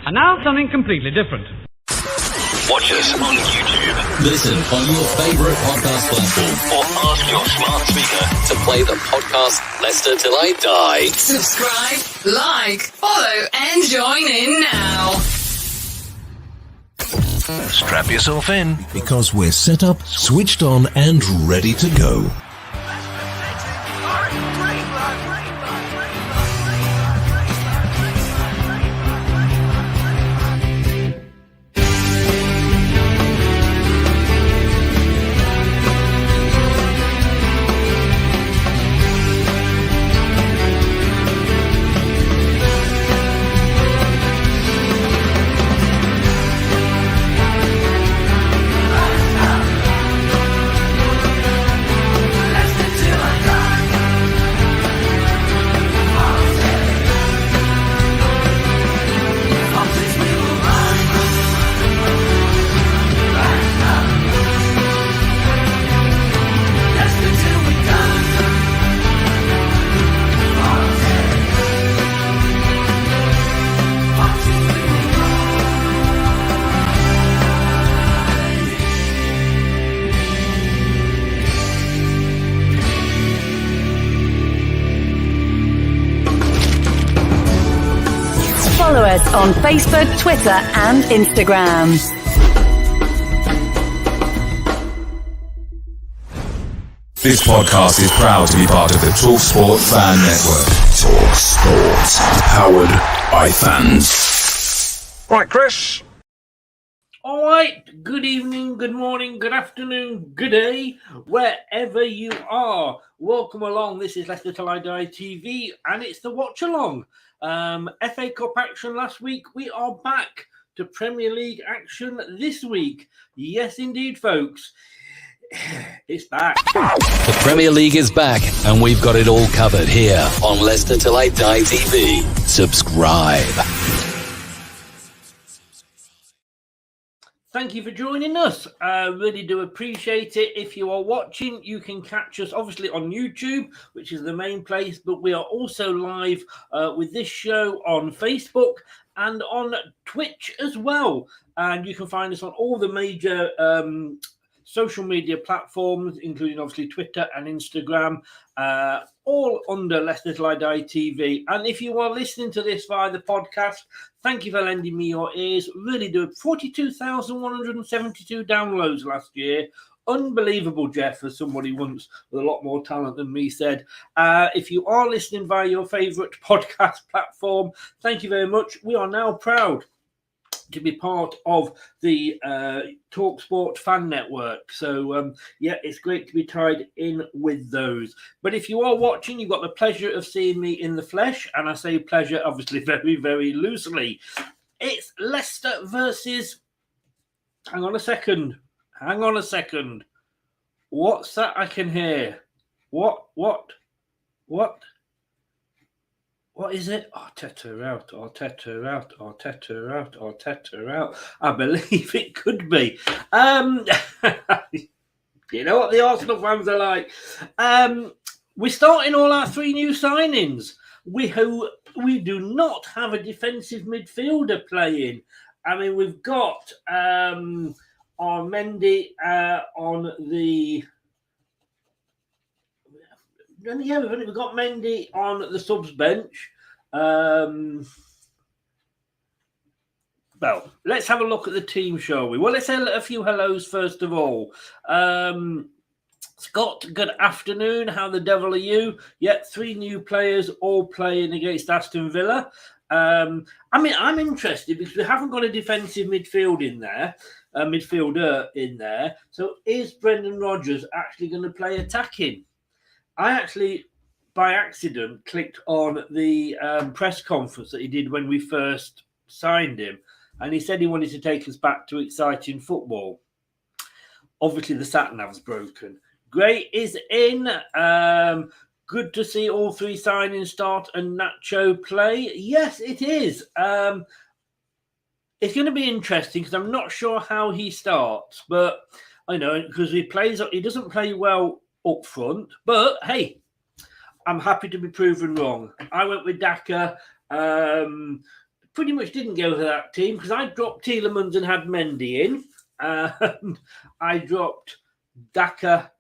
And now something completely different. Watch us on YouTube. Listen on your favourite podcast platform. Or ask your smart speaker to play the podcast Leicester Till I Die. Subscribe, like, follow, and join in now. Strap yourself in. Because we're set up, switched on, and ready to go. Follow us on Facebook, Twitter, and Instagram. This podcast is proud to be part of the TalkSport Fan Network. TalkSport. Powered by fans. Right, Chris. All right, good evening, good morning, good afternoon, good day, wherever you are. Welcome along. This is Leicester Till I Die TV, and it's the Watchalong. FA Cup action last week. We are back to Premier League action this week. Yes, indeed, folks. It's back. The Premier League is back, and we've got it all covered here on Leicester Till I Die TV. Subscribe. Thank you for joining us. I really do appreciate it. If you are watching, you can catch us obviously on YouTube, which is the main place, but we are also live with this show on Facebook and on Twitch as well. And you can find us on all the major social media platforms, including obviously Twitter and Instagram, all under Leicester Till I Die TV. And if you are listening to this via the podcast, thank you for lending me your ears. Really do. 42,172 downloads last year. Unbelievable, Jeff, as somebody once with a lot more talent than me said. If you are listening via your favourite podcast platform, thank you very much. We are now proud to be part of the TalkSport Fan Network. So, yeah, it's great to be tied in with those. But if you are watching, you've got the pleasure of seeing me in the flesh. And I say pleasure, obviously, very, very loosely. It's Leicester versus... Hang on a second. What's that I can hear? What is it? Arteta out. I believe it could be. You know what the Arsenal fans are like. We're starting all our three new signings. We do not have a defensive midfielder playing. I mean, we've got our Mendy on the... Yeah, we've got Mendy on the subs bench. Well, let's have a look at the team, shall we? Well, let's say a few hellos first of all. Scott, good afternoon. How the devil are you? Yeah, three new players all playing against Aston Villa. I mean, I'm interested because we haven't got a defensive midfielder in there. So is Brendan Rodgers actually going to play attacking? I actually, by accident, clicked on the press conference that he did when we first signed him, and he said he wanted to take us back to exciting football. Obviously, the sat-nav's broken. Gray is in. Good to see all three signings start and Nacho play. Yes, it is. It's going to be interesting because I'm not sure how he starts, but I know because he doesn't play well up front, but hey, I'm happy to be proven wrong. I went with Daka. pretty much didn't go for that team because I dropped Tielemans and had Mendy in. And I dropped Nacho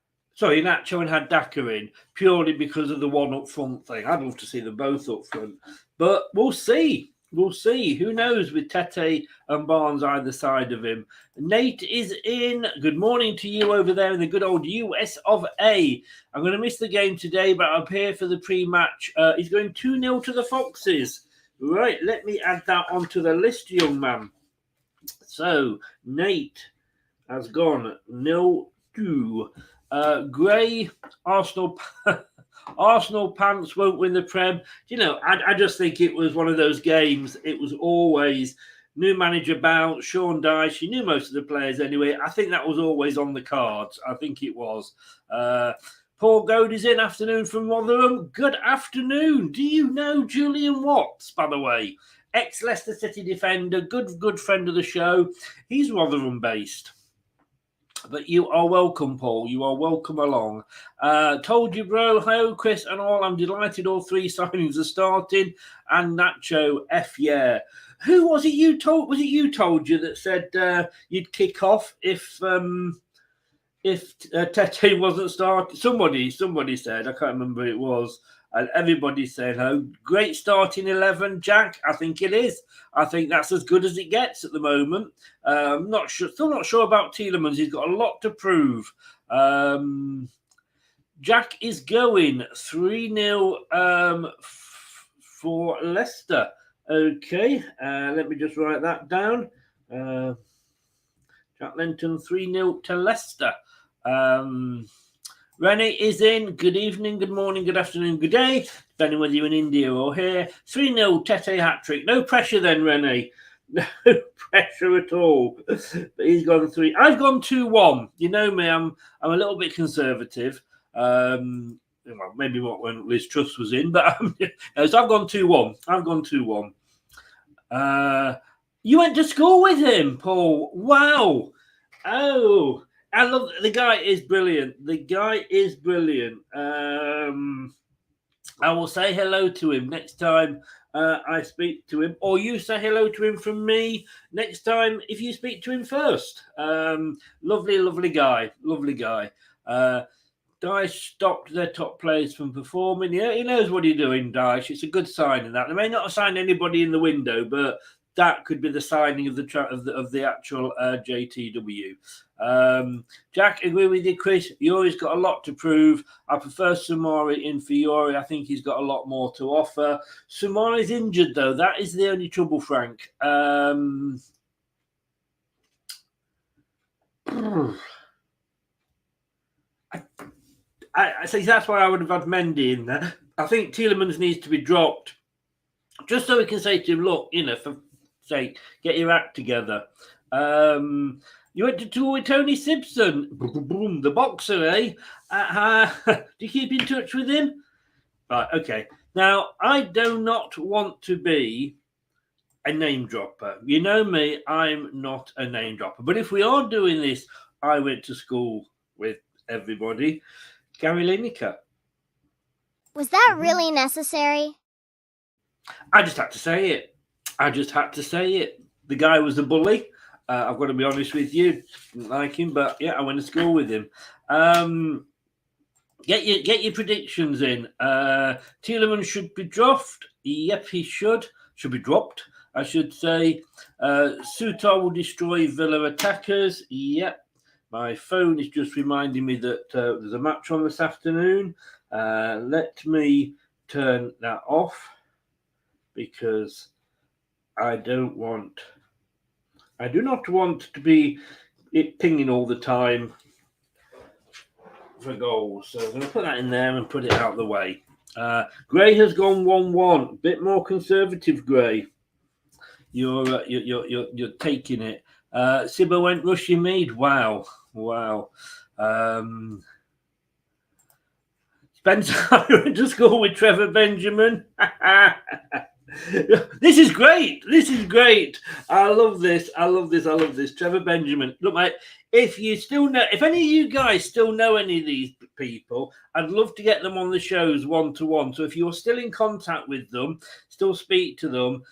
and had Daka in purely because of the one up front thing. I'd love to see them both up front. But we'll see. We'll see. Who knows with Tete and Barnes either side of him. Nate is in. Good morning to you over there in the good old US of A. I'm going to miss the game today, but I'm here for the pre-match. He's going 2-0 to the Foxes. Right, let me add that onto the list, young man. So, Nate has gone 0-2. Gray, Arsenal... Arsenal pants won't win the Prem. You know, I just think it was one of those games. It was always new manager bounce, Sean Dyche. You knew most of the players anyway. I think that was always on the cards. I think it was. Paul Goad is in. Afternoon from Rotherham. Good afternoon. Do you know Julian Watts, by the way? Ex-Leicester City defender, good friend of the show. He's Rotherham based. But you are welcome, Paul. You are welcome along. Told you, bro. Hello, Chris and all. I'm delighted all three signings are starting. And Nacho, F yeah. Who was it you told? Was it you told you that said you'd kick off if Tete wasn't starting? Somebody said. I can't remember who it was. And everybody said, "Oh, great starting 11, Jack." I think it is. I think that's as good as it gets at the moment. Not sure. Still not sure about Tielemans. He's got a lot to prove. Jack is going 3-0 for Leicester. Okay, let me just write that down. Jack Lenton 3-0 to Leicester. Rennie is in. Good evening, good morning, good afternoon, good day, depending whether you're in India or here. 3-0 Tete hat-trick. No pressure then, Rennie. No pressure at all. But he's gone 3. I've gone 2-1. You know me, I'm a little bit conservative. Well, maybe not when Liz Truss was in, but so I've gone 2-1. I've gone 2-1. You went to school with him, Paul. Wow. Oh, I love the guy. Is brilliant. The guy is brilliant. I will say hello to him next time I speak to him, or you say hello to him from me next time if you speak to him first. Lovely guy. Lovely guy. Dyche stopped their top players from performing. Yeah, he knows what he's doing, Dyche. It's a good signing that. They may not have signed anybody in the window, but that could be the signing of the actual JTW. Jack, agree with you, Chris. Yuri's got a lot to prove. I prefer Sumari in for Yuri. I think he's got a lot more to offer. Sumari's injured, though. That is the only trouble, Frank. I say that's why I would have had Mendy in there. I think Tielemans needs to be dropped, just so we can say to him, look, you know, for sake, get your act together. You went to tour with Tony Simpson, the boxer, eh? Do you keep in touch with him? Right, okay. Now, I do not want to be a name dropper. You know me, I'm not a name dropper. But if we are doing this, I went to school with everybody. Gary Lineker. Was that really necessary? I just had to say it. The guy was a bully. I've got to be honest with you. Didn't like him, but yeah, I went to school with him. Get your predictions in. Tielemans should be dropped. Yep, he should. Should be dropped, I should say. Sutar will destroy Villa attackers. Yep. My phone is just reminding me that there's a match on this afternoon. Let me turn that off because I do not want to be pinging all the time for goals. So I'm going to put that in there and put it out of the way. Gray has gone 1-1. A bit more conservative, Gray. You're taking it. Sibbo went Rushy Mead. Wow. Spencer went to school with Trevor Benjamin. This is great. I love this. Trevor Benjamin. Look, mate, if any of you guys still know any of these people, I'd love to get them on the shows one-to-one. So if you're still in contact with them, still speak to them,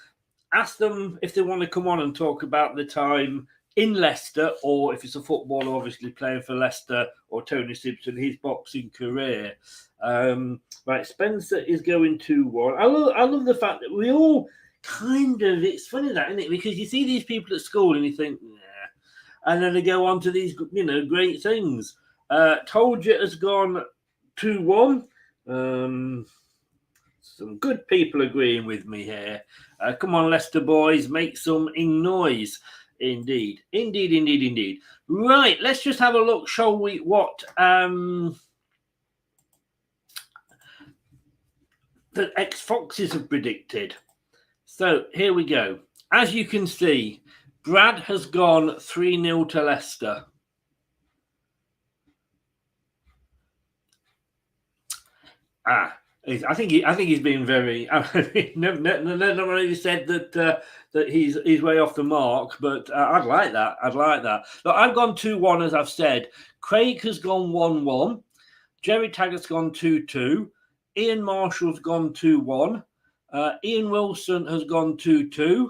ask them if they want to come on and talk about the time in Leicester, or if it's a footballer, obviously playing for Leicester, or Tony Simpson, his boxing career. Right, Spencer is going 2-1. I love the fact that we all kind of, it's funny that, isn't it? Because you see these people at school and you think, nah, and then they go on to these, great things. Told You has gone 2-1. Some good people agreeing with me here. Come on, Leicester boys, make some noise. Indeed. Right, let's just have a look, shall we, what the ex-Foxes have predicted. So here we go. As you can see, Brad has gone 3-0 to Leicester. I think he's been very. Nobody said that he's way off the mark, but I'd like that. Look, I've gone 2-1, as I've said. Craig has gone 1-1. Jerry Taggart's gone 2-2. Ian Marshall's gone 2-1. Ian Wilson has gone 2-2.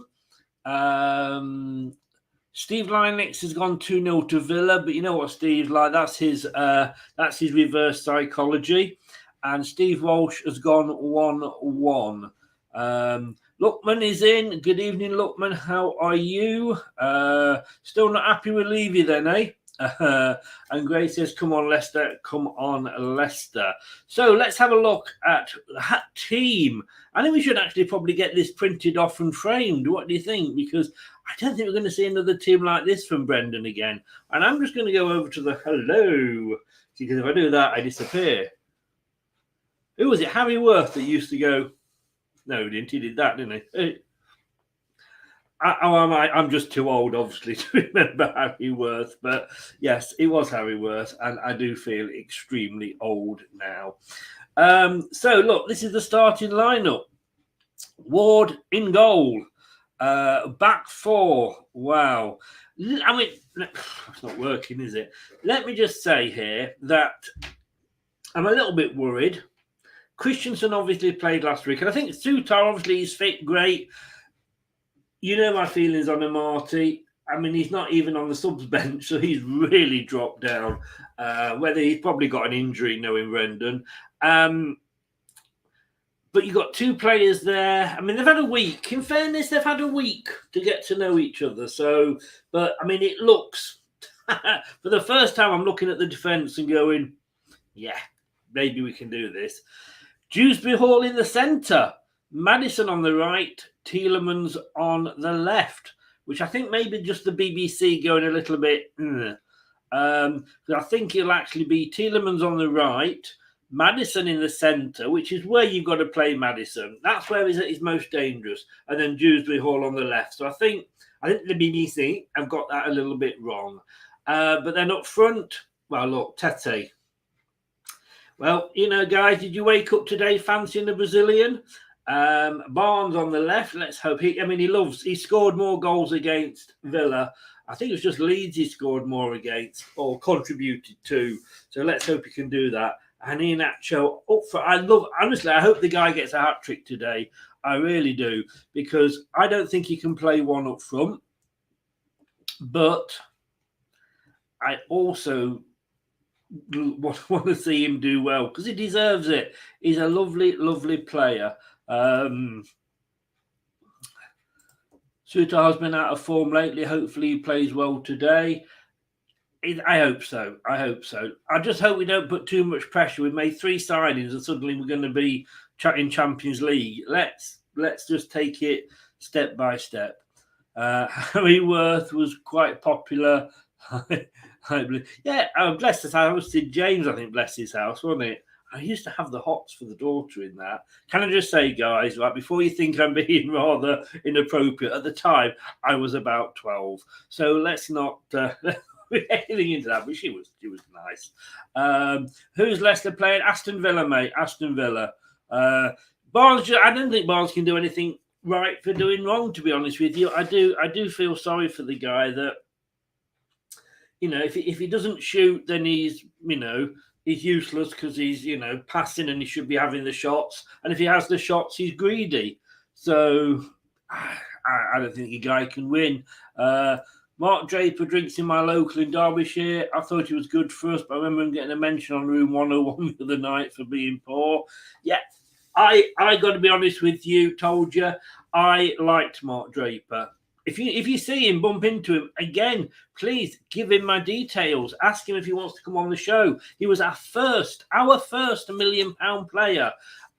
Steve Linux has gone 2-0 to Villa, but you know what Steve's like. That's his reverse psychology. And Steve Walsh has gone 1-1. Lookman is in. Good evening, Lookman. How are you? Still not happy with Levy then, eh? And Gray says, come on, Leicester. Come on, Leicester. So let's have a look at that team. I think we should actually probably get this printed off and framed. What do you think? Because I don't think we're going to see another team like this from Brendan again. And I'm just going to go over to the hello. Because if I do that, I disappear. Who was it? Harry Worth that used to go. No, he didn't. He did that, didn't he? I'm just too old, obviously, to remember Harry Worth. But yes, it was Harry Worth, and I do feel extremely old now. So look, this is the starting lineup. Ward in goal. Back four. Wow. I mean, it's not working, is it? Let me just say here that I'm a little bit worried. Christensen obviously played last week, and I think Sutar, obviously, he's fit, great. You know my feelings on Amati. I mean, he's not even on the subs bench, so he's really dropped down. Whether he's probably got an injury, knowing Brendan. But you've got two players there. I mean, they've had a week. In fairness, they've had a week to get to know each other. So, but, I mean, it looks... for the first time, I'm looking at the defence and going, yeah, maybe we can do this. Dewsbury Hall in the centre. Maddison on the right. Tielemans on the left. Which I think maybe just the BBC going a little bit... I think it'll actually be Tielemans on the right. Maddison in the centre, which is where you've got to play Maddison. That's where he's most dangerous. And then Dewsbury Hall on the left. So I think the BBC have got that a little bit wrong. But then up front, well, look, Tete. Well, you know, guys, did you wake up today fancying a Brazilian? Barnes on the left. Let's hope he scored more goals against Villa. I think it was just Leeds he scored more against or contributed to. So let's hope he can do that. And Iheanacho up for. I hope the guy gets a hat trick today. I really do, because I don't think he can play one up front. But I also want to see him do well, because he deserves it. He's a lovely, lovely player. Sutar has been out of form lately. Hopefully he plays well today. I hope so. I just hope we don't put too much pressure. We've made 3 signings and suddenly we're going to be in Champions League. Let's just take it step by step. Harry Worth was quite popular. Yeah, bless his house. Sid James, I think, bless his house, wasn't it? I used to have the hots for the daughter in that. Can I just say, guys, right, before you think I'm being rather inappropriate, at the time, I was about 12. So let's not anything into that, but she was nice. Who's Leicester playing? Aston Villa, mate. Aston Villa. Barnes, I don't think Barnes can do anything right for doing wrong, to be honest with you. I do feel sorry for the guy that, you know, if he doesn't shoot, then he's useless, because he's, passing and he should be having the shots. And if he has the shots, he's greedy. So I don't think the guy can win. Mark Draper drinks in my local in Derbyshire. I thought he was good for us, but I remember him getting a mention on Room 101 the other night for being poor. Yeah, I got to be honest with you, told you, I liked Mark Draper. If you see him, bump into him again, please give him my details. Ask him if he wants to come on the show. He was our first £1 million player.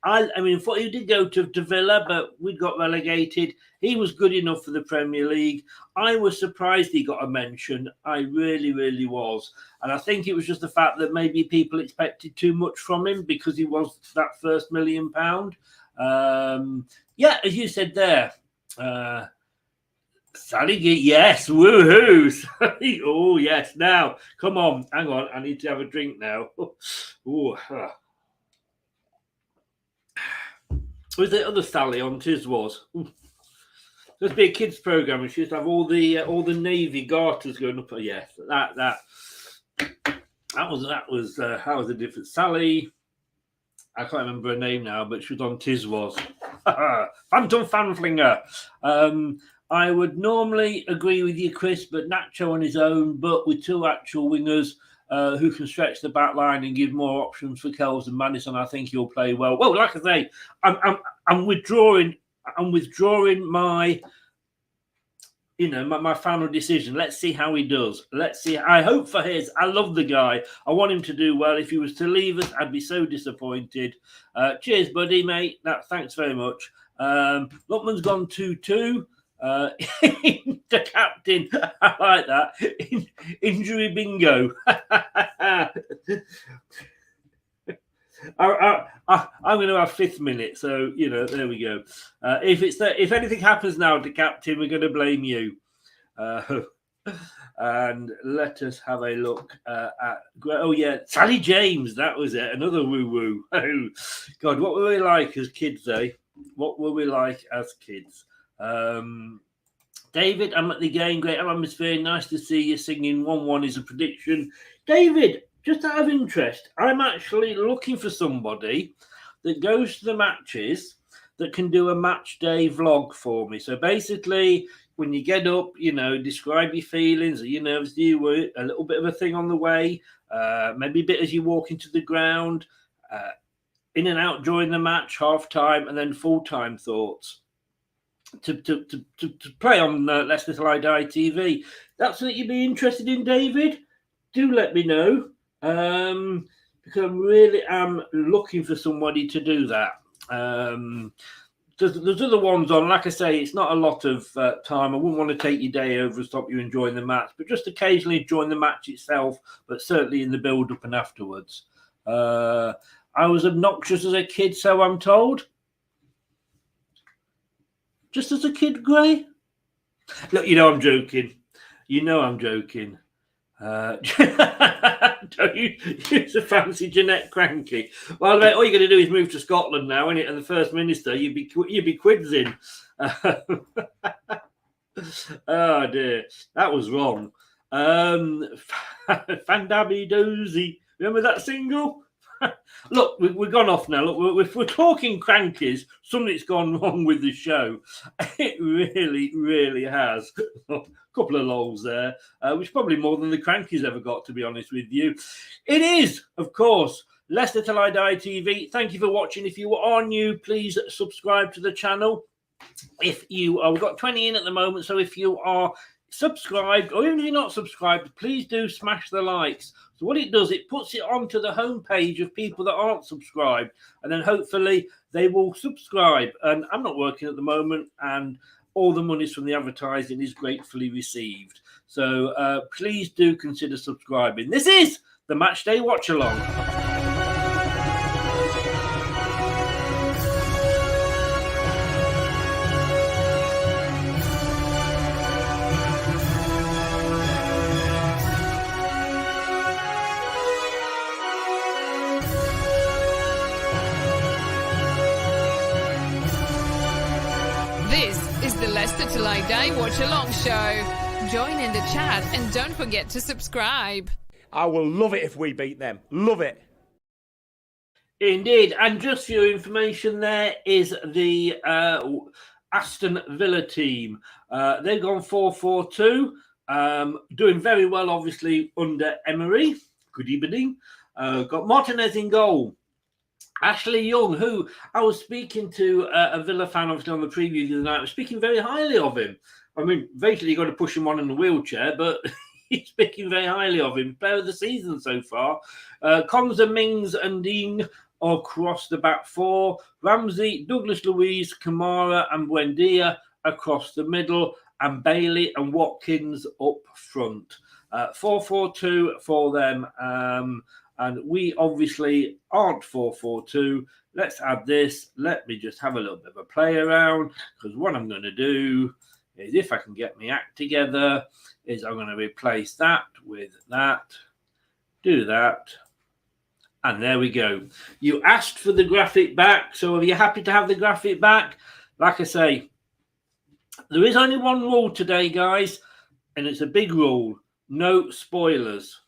I mean, he did go to Villa, but we got relegated. He was good enough for the Premier League. I was surprised he got a mention. I really, really was. And I think it was just the fact that maybe people expected too much from him because he was that £1 million. Yeah, as you said there, Sally, yes, woohoo! Oh, yes. Now, come on, hang on. I need to have a drink now. Was the other Sally on Tiswas? There's be a kids program, and she used to have all the Navy garters going up. Yes, that was a different Sally. I can't remember her name now, but she was on Tiswas. Phantom Fanflinger. I would normally agree with you, Chris, but Nacho on his own, but with two actual wingers who can stretch the back line and give more options for Kells and Madison, I think he'll play well. Well, like I say, I'm withdrawing my my final decision. Let's see how he does. Let's see. I hope for his. I love the guy. I want him to do well. If he was to leave us, I'd be so disappointed. Cheers, buddy, mate. Thanks very much. Lockman's gone 2-2. The captain, I like that. Injury bingo. I'm going to have 5th minute, so there we go. If anything happens now to captain, we're going to blame you. And let us have a look at. Oh yeah, Sally James. That was it. Another woo woo. Oh God, what were we like as kids, eh? What were we like as kids? David, I'm at the game. Great atmosphere. Nice to see you singing. 1-1 is a prediction. David, just out of interest, I'm actually looking for somebody that goes to the matches that can do a match day vlog for me. So basically, when you get up, describe your feelings. Are you nervous? Do you worry? A little bit of a thing on the way? Maybe a bit as you walk into the ground. In and out during the match, half time, and then full time thoughts. To play on Leicester Till I Die TV. That's something you'd be interested in, David? Do let me know. Because I really am looking for somebody to do that. There's other ones on. Like I say, it's not a lot of time. I wouldn't want to take your day over and stop you enjoying the match, but just occasionally enjoying the match itself, but certainly in the build-up and afterwards. I was obnoxious as a kid, so I'm told. Just as a kid, Gray? Look, I'm joking. I'm joking. Don't you use a fancy Jeanette Cranky? Well, all you're going to do is move to Scotland now, innit? And the First Minister, you'd be quidsing. Oh dear, that was wrong. Fandabby Dozy. Remember that single? Look, we've gone off now. Look, if we're talking crankies, something's gone wrong with the show. It really, really has. A couple of lols there, which is probably more than the crankies ever got, to be honest with you. It is, of course, Leicester Till I Die TV. Thank you for watching. If you are new, please subscribe to the channel. If you we've got 20 in at the moment, so if you are subscribed, or even if you're not subscribed, please do smash the likes. So what it does, it puts it onto the homepage of people that aren't subscribed, and then hopefully they will subscribe. And I'm not working at the moment, and all the monies from the advertising is gratefully received. So please do consider subscribing. This is the Matchday Watch-Along. Leicester Till I Die Watch-Along show. Join in the chat and don't forget to subscribe. I will love it if we beat them. Love it. Indeed. And just for your information, there is the Aston Villa team. They've gone 4-4-2, doing very well, obviously, under Emery. Good evening. Got Martinez in goal. Ashley Young, who I was speaking to a Villa fan, obviously, on the preview the other night, was speaking very highly of him. I mean, basically, you've got to push him on in a wheelchair, but he's speaking very highly of him. Player of the season so far. Konza, Mings and Dean across the back four. Ramsey, Douglas Luiz, Kamara and Buendia across the middle. And Bailey and Watkins up front. 4-4-2 for them. And we obviously aren't 4-4-2. Let's add this. Let me just have a little bit of a play around, because what I'm going to do is, if I can get my act together, is I'm going to replace that with that, do that, and there we go. You asked for the graphic back, so are you happy to have the graphic back? Like I say, there is only one rule today, guys, and it's a big rule. No spoilers.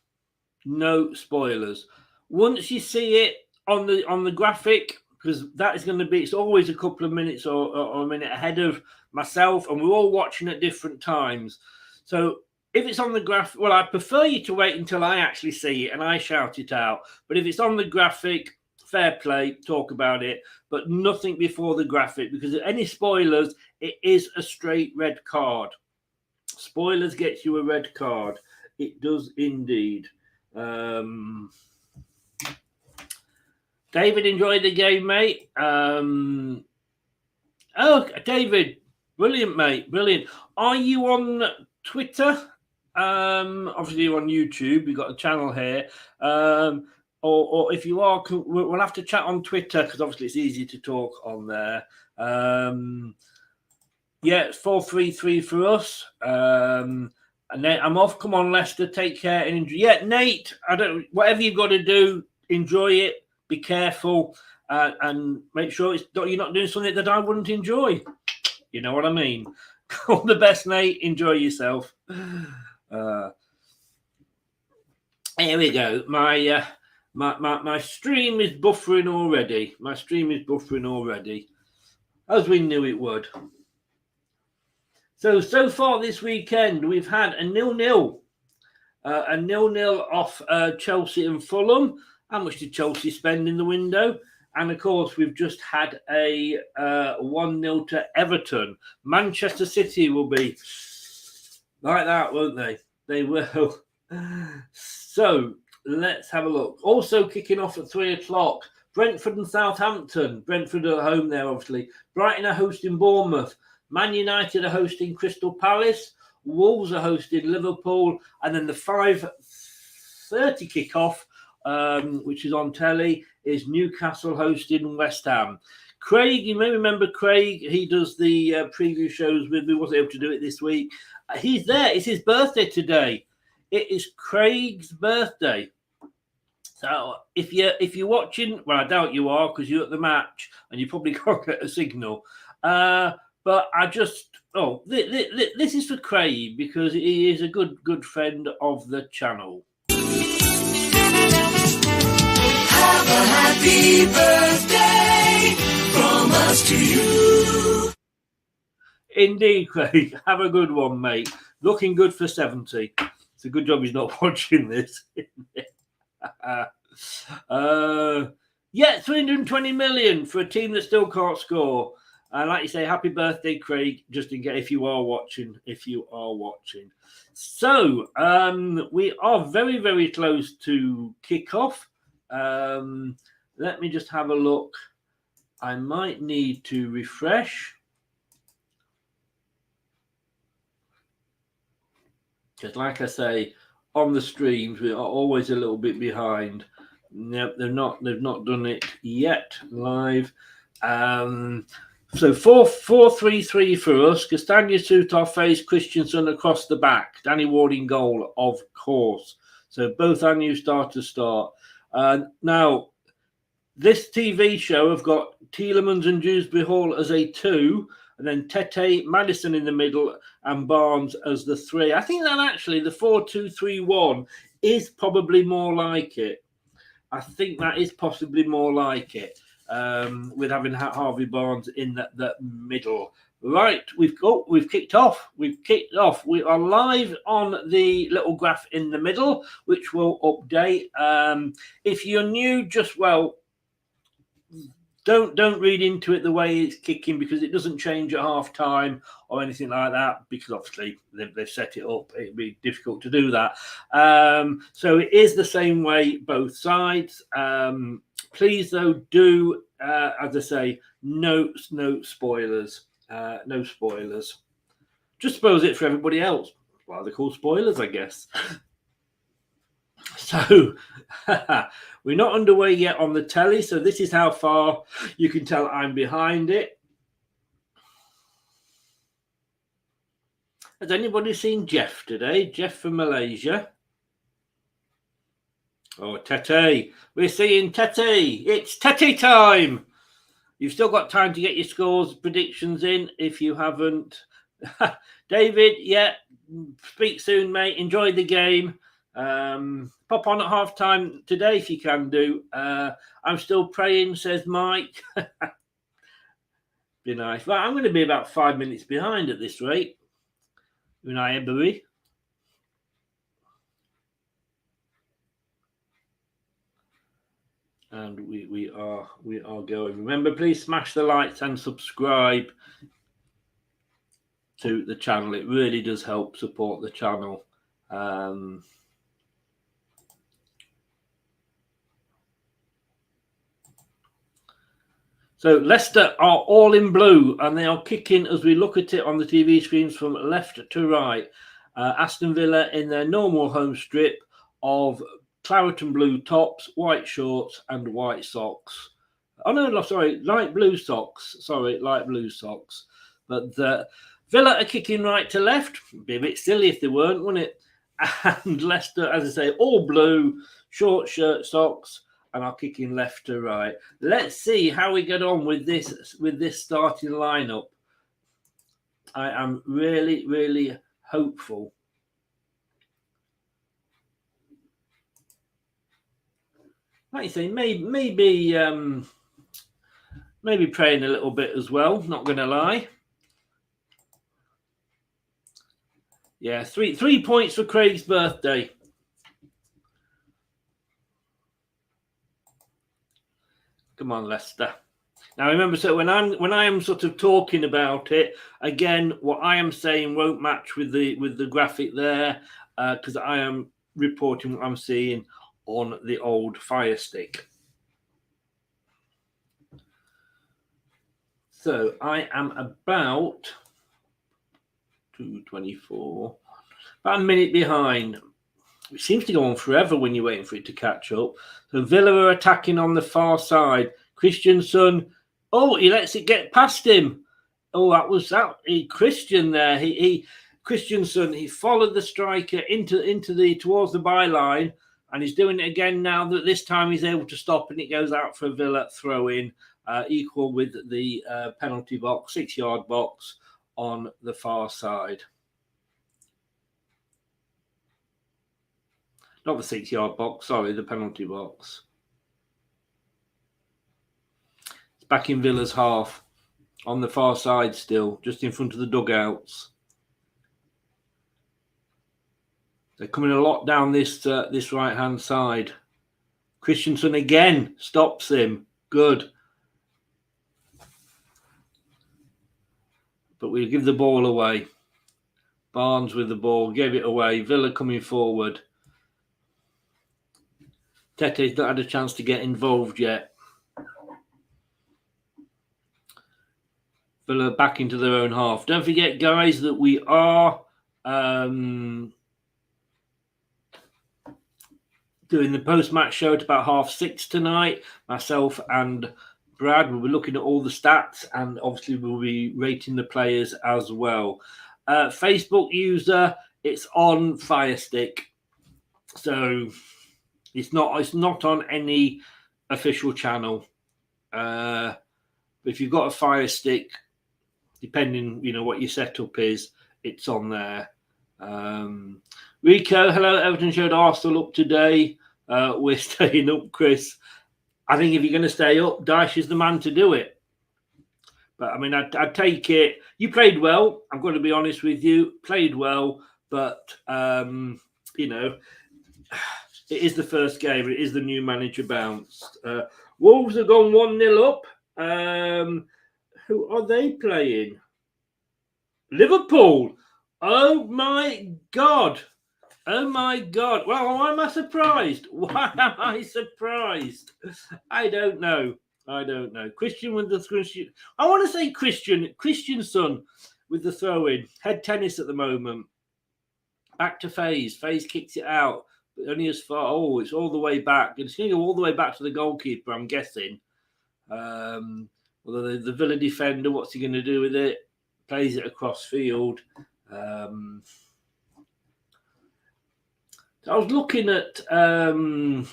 No spoilers. Once you see it on the graphic, because that is going to be, it's always a couple of minutes or a minute ahead of myself, and we're all watching at different times. So if it's on the graphic, well, I prefer you to wait until I actually see it and I shout it out. But if it's on the graphic, fair play, talk about it, but nothing before the graphic, because any spoilers, it is a straight red card. Spoilers gets you a red card. It does indeed. David, enjoyed the game, mate. Oh, David, brilliant, mate, brilliant. Are you on Twitter? Obviously you're on YouTube. We've got a channel here. Or if you are, we'll have to chat on Twitter, because obviously it's easy to talk on there. Yeah, it's 4-3-3 for us. And Nate, I'm off. Come on, Leicester, take care and enjoy. Yeah, Nate, whatever you've got to do, enjoy it. Be careful and make sure you're not doing something that I wouldn't enjoy. You know what I mean? All the best, Nate. Enjoy yourself. Here we go. My stream is buffering already. My stream is buffering already, as we knew it would. So far this weekend, we've had a 0-0. A 0-0 off Chelsea and Fulham. How much did Chelsea spend in the window? And, of course, we've just had a 1-0 to Everton. Manchester City will be like that, won't they? They will. So let's have a look. Also kicking off at 3 o'clock, Brentford and Southampton. Brentford are home there, obviously. Brighton are hosting Bournemouth. Man United are hosting Crystal Palace. Wolves are hosting Liverpool. And then the 5:30 kickoff, which is on telly, is Newcastle hosting West Ham. Craig, you may remember Craig. He does the preview shows with me. Wasn't able to do it this week. He's there. It's his birthday today. It is Craig's birthday. So if you're watching, well, I doubt you are, because you're at the match and you probably can't get a signal. But I just, this is for Craig, because he is a good friend of the channel. Have a happy birthday from us to you. Indeed, Craig. Have a good one, mate. Looking good for 70. It's a good job he's not watching this. Yeah, 320 million for a team that still can't score. And like you say, happy birthday, Craig, just in case if you are watching. So we are very, very close to kickoff. Let me just have a look. I might need to refresh. Because like I say, on the streams, we are always a little bit behind. No, they've not done it yet live. So 4-3-3 for us. Castagna, Sutar, Face, Christensen across the back. Danny Ward in goal, of course. So both our new starters start. Now, this TV show have got Tielemans and Dewsbury Hall as a 2, and then Tete, Maddison in the middle, and Barnes as the 3. I think that actually the 4-2-3-1 is probably more like it. I think that is possibly more like it. With having Harvey Barnes in the middle. Right, we've kicked off. We are live on the little graph in the middle, which will update. If you're new, don't read into it the way it's kicking, because it doesn't change at half time or anything like that, because obviously they've set it up. It'd be difficult to do that. So it is the same way both sides. Please though, do as I say, no spoilers. No spoilers. Just spoils it for everybody else. Well, they're called spoilers, I guess. So we're not underway yet on the telly, so this is how far you can tell I'm behind it. Has anybody seen Jeff today? Jeff from Malaysia. Oh, Tete. We're seeing Tete. It's Tete time. You've still got time to get your scores, predictions in if you haven't. David, yeah, speak soon, mate. Enjoy the game. Pop on at half time today if you can do. I'm still praying, says Mike. Be nice. Well, I'm going to be about 5 minutes behind at this rate. Unai Emery. And we are going. Remember, please smash the likes and subscribe to the channel. It really does help support the channel. So Leicester are all in blue, and they are kicking as we look at it on the TV screens from left to right. Aston Villa in their normal home strip of claret and blue tops, white shorts, and white socks. Oh no, sorry, light blue socks. Sorry, light blue socks. But Villa are kicking right to left. It'd be a bit silly if they weren't, wouldn't it? And Leicester, as I say, all blue, short shirt, socks, and are kicking left to right. Let's see how we get on with this starting lineup. I am really, really hopeful. Like you say, maybe praying a little bit as well. Not going to lie. Yeah, three points for Craig's birthday. Come on, Leicester. Now remember, so when I am sort of talking about it again, what I am saying won't match with the graphic there, because I am reporting what I'm seeing on the old Fire Stick. So I am about 2:24, about a minute behind. It seems to go on forever when you're waiting for it to catch up. So Villa are attacking on the far side. Christensen, oh, he lets it get past him. Oh, that was that. Christian there. Christensen, he followed the striker towards the byline, and he's doing it again now. That this time he's able to stop, and it goes out for a Villa throw in, equal with the penalty box, 6-yard box on the far side. Not the 6-yard box, sorry, the penalty box. It's back in Villa's half, on the far side still, just in front of the dugouts. They're coming a lot down this right-hand side. Christensen again stops him. Good. But we'll give the ball away. Barnes with the ball, gave it away. Villa coming forward. Tete's not had a chance to get involved yet. Villa back into their own half. Don't forget, guys, that we are doing the post-match show at about 6:30 tonight. Myself and Brad will be looking at all the stats, and obviously we'll be rating the players as well. Facebook user, it's on Fire Stick. So it's not on any official channel. If you've got a Fire Stick, depending what your setup is, it's on there. Rico, hello. Everton showed Arsenal up today. We're staying up, Chris. I think if you're going to stay up, Dyche is the man to do it. But I mean, I'd take it. You played well. I'm going to be honest with you. Played well, but you know, it is the first game. It is the new manager bounced. Wolves have gone 1-0 up. Who are they playing? Liverpool. Oh my God. Oh my God. Well, why am I surprised? Why am I surprised? I don't know. Christian with the Christian. I want to say Christianson with the throw-in. Head tennis at the moment. Back to FaZe. FaZe kicks it out. But only as far. Oh, it's all the way back. It's going to go all the way back to the goalkeeper, I'm guessing. Although the Villa defender, what's he going to do with it? Plays it across field. I was looking at the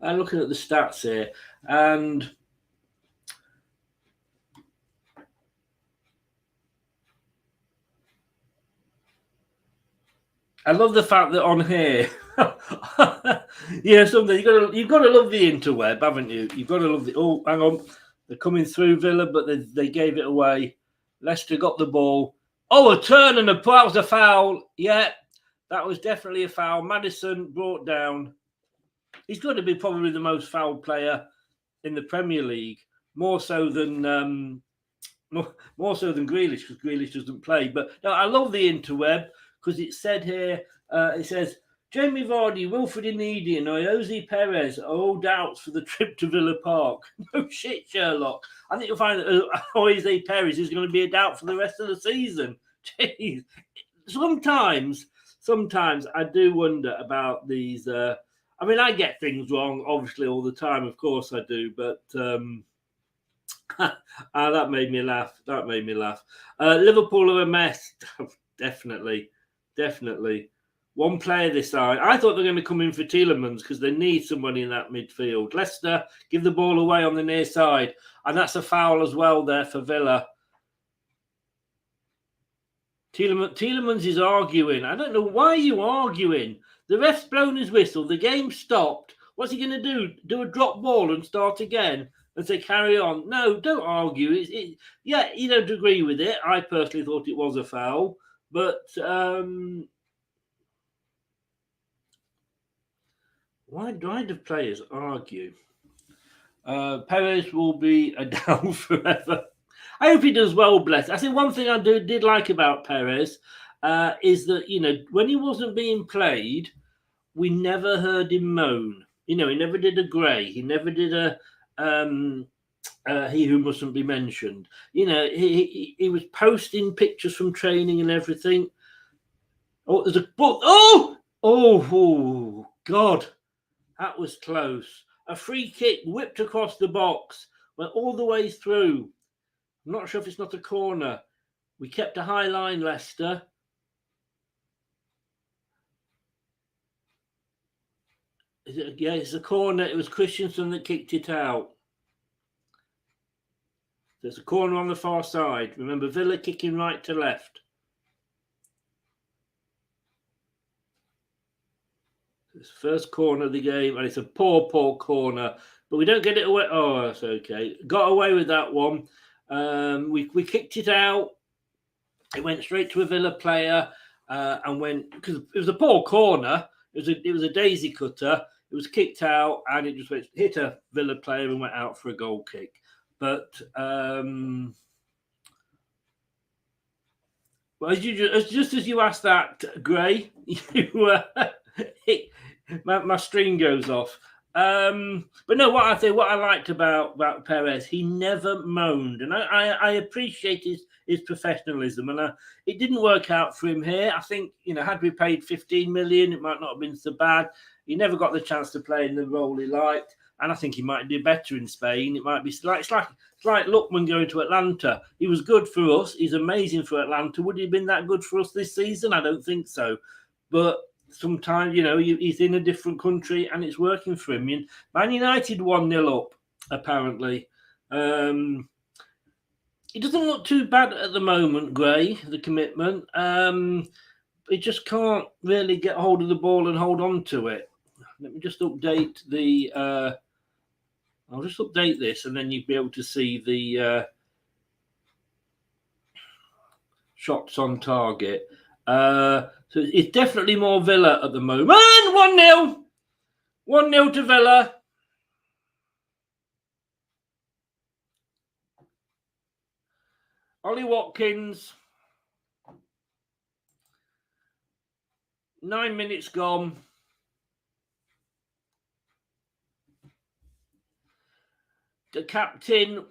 stats here, and I love the fact that on here, something you've got to love the interweb, haven't you? You've got to love the. Oh, hang on, they're coming through Villa, but they gave it away. Leicester got the ball. Oh, a turn and that was a foul. Yeah, that was definitely a foul. Maddison brought down. He's going to be probably the most fouled player in the Premier League, more so than Grealish, because Grealish doesn't play. But no, I love the interweb because it said here, it says Jamie Vardy, Wilfred Ndidi, and Jose Perez are all doubts for the trip to Villa Park. No shit, Sherlock. I think you'll find that Jose Perez is going to be a doubt for the rest of the season. Jeez. Sometimes I do wonder about these. I mean, I get things wrong, obviously, all the time. Of course I do. But that made me laugh. Liverpool are a mess. Definitely. One player this side. I thought they were going to come in for Tielemans because they need somebody in that midfield. Leicester give the ball away on the near side. And that's a foul as well there for Villa. Tielemans is arguing. I don't know. Why are you arguing? The ref's blown his whistle. The game stopped. What's he going to do? Do a drop ball and start again and say carry on? No, don't argue. Yeah, you don't agree with it. I personally thought it was a foul. But why do players argue? Perez will be a down forever. I hope he does well, bless. I think one thing I did like about Perez is that, when he wasn't being played, we never heard him moan. He never did a Gray. He never did a he who mustn't be mentioned. He was posting pictures from training and everything. Oh, there's a ball. Oh, God. That was close. A free kick whipped across the box, went all the way through. I'm not sure if it's not a corner. We kept a high line, Leicester. It's a corner. It was Christensen that kicked it out. There's a corner on the far side. Remember, Villa kicking right to left. It's the first corner of the game, and it's a poor corner. But we don't get it away. Oh, that's okay. Got away with that one. We kicked it out. It went straight to a Villa player and went, because it was a poor corner. It was a daisy cutter. It was kicked out and it just hit a Villa player and went out for a goal kick. But just as you asked that, Gray, my string goes off. But no, what I liked about Perez, he never moaned, and I appreciate his professionalism, and it didn't work out for him here. I think had we paid 15 million, it might not have been so bad. He never got the chance to play in the role he liked, and I think he might do better in Spain. It might be it's like Lookman going to Atlanta. He was good for us. He's amazing for Atlanta. Would he have been that good for us this season? I don't think so, but sometimes, he's in a different country and it's working for him. Man United 1-0 up, apparently. It doesn't look too bad at the moment, Gray, the commitment. He just can't really get hold of the ball and hold on to it. Let me just update I'll just update this and then you'll be able to see the shots on target. So it's definitely more Villa at the moment. 1-0. 1-0 to Villa. Ollie Watkins. 9 minutes gone. The captain,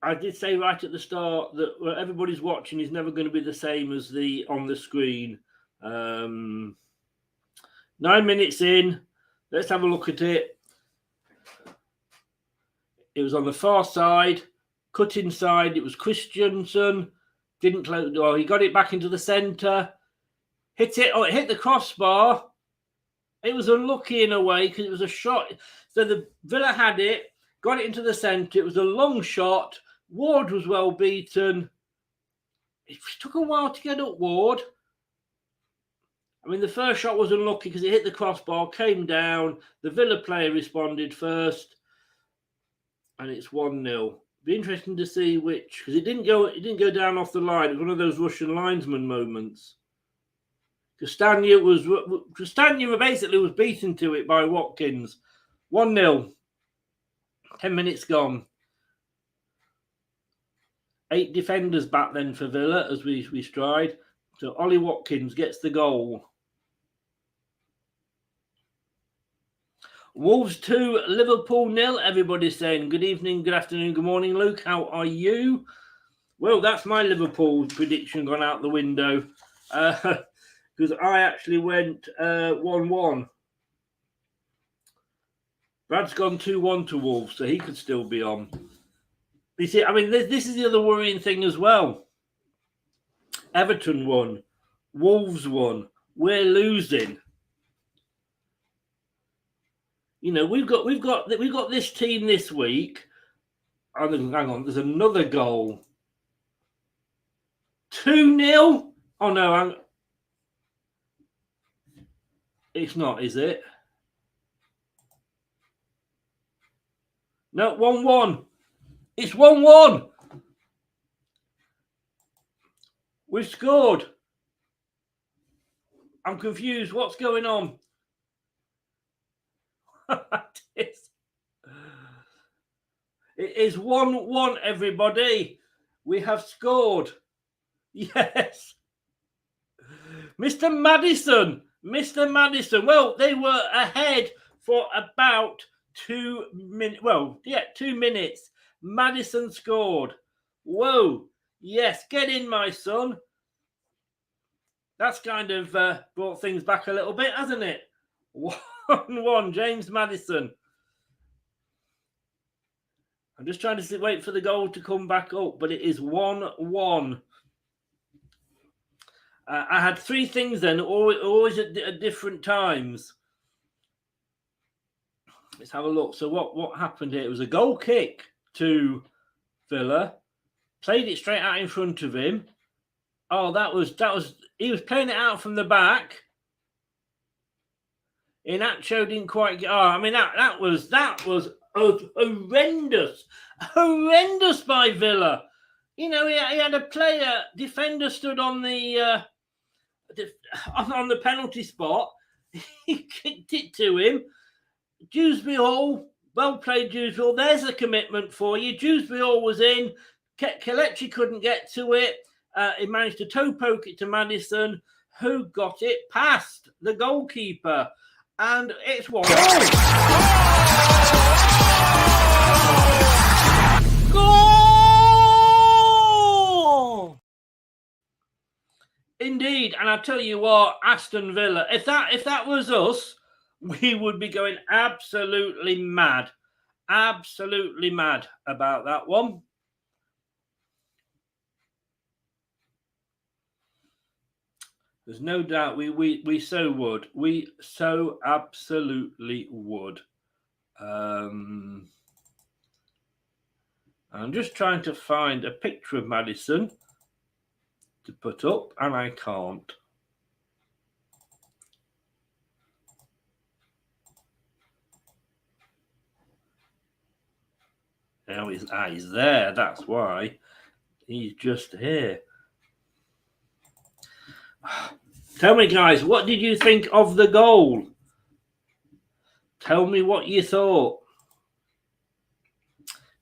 I did say right at the start that what everybody's watching is never going to be the same as the on the screen. 9 minutes in. Let's have a look at it. It was on the far side, cut inside. It was Christensen. Didn't close the door. He got it back into the centre. Hit it. Oh, it hit the crossbar. It was unlucky in a way because it was a shot. So the Villa had it, got it into the centre. It was a long shot. Ward was well beaten. It took a while to get up Ward. I mean, the first shot was unlucky because it hit the crossbar, came down. The Villa player responded first, and it's 1-0. Be interesting to see which, because it didn't go down off the line. It was one of those Russian linesman moments. Castagna basically was beaten to it by Watkins. 1-0. 10 minutes gone. 8 defenders back then for Villa as we stride. So Ollie Watkins gets the goal. Wolves 2, Liverpool 0. Everybody's saying good evening, good afternoon, good morning, Luke. How are you? Well, that's my Liverpool prediction gone out the window. Because I actually went 1-1. Brad's gone 2-1 to Wolves, so he could still be on. You see, I mean, this is the other worrying thing as well. Everton won. Wolves won. We're losing. You know, we've got this team this week. Hang on, there's another goal. 2-0? Oh no, it's not, is it? No, 1-1. It's 1-1. We've scored. I'm confused. What's going on? It is 1-1, everybody. We have scored. Yes. Mr. Maddison. Well, they were ahead for about 2 minutes. Well, yeah, 2 minutes. Maddison scored. Whoa. Yes, get in, my son. That's kind of brought things back a little bit, hasn't it? 1-1, James Maddison. I'm just trying to wait for the goal to come back up, but it is 1-1. I had 3 things then, always at different times. Let's have a look. So what happened here? It was a goal kick to Villa. Played it straight out in front of him. Oh, that was he was playing it out from the back. Inacho didn't quite get. Oh, I mean that was horrendous by Villa. You know, he had a defender stood on the penalty spot. He kicked it to him. Dewsbury Hall, well played Dewsbury Hall. There's a commitment for you. Dewsbury Hall was in. Kelechi couldn't get to it. He managed to toe poke it to Maddison, who got it past the goalkeeper. And it's 1-0. Goal! Indeed, and I tell you what, Aston Villa, if that was us, we would be going absolutely mad about that one. There's no doubt we so would. We so absolutely would. I'm just trying to find a picture of Maddison to put up, and I can't. Now he's there. That's why he's just here. Tell me, guys, what did you think of the goal? Tell me what you thought.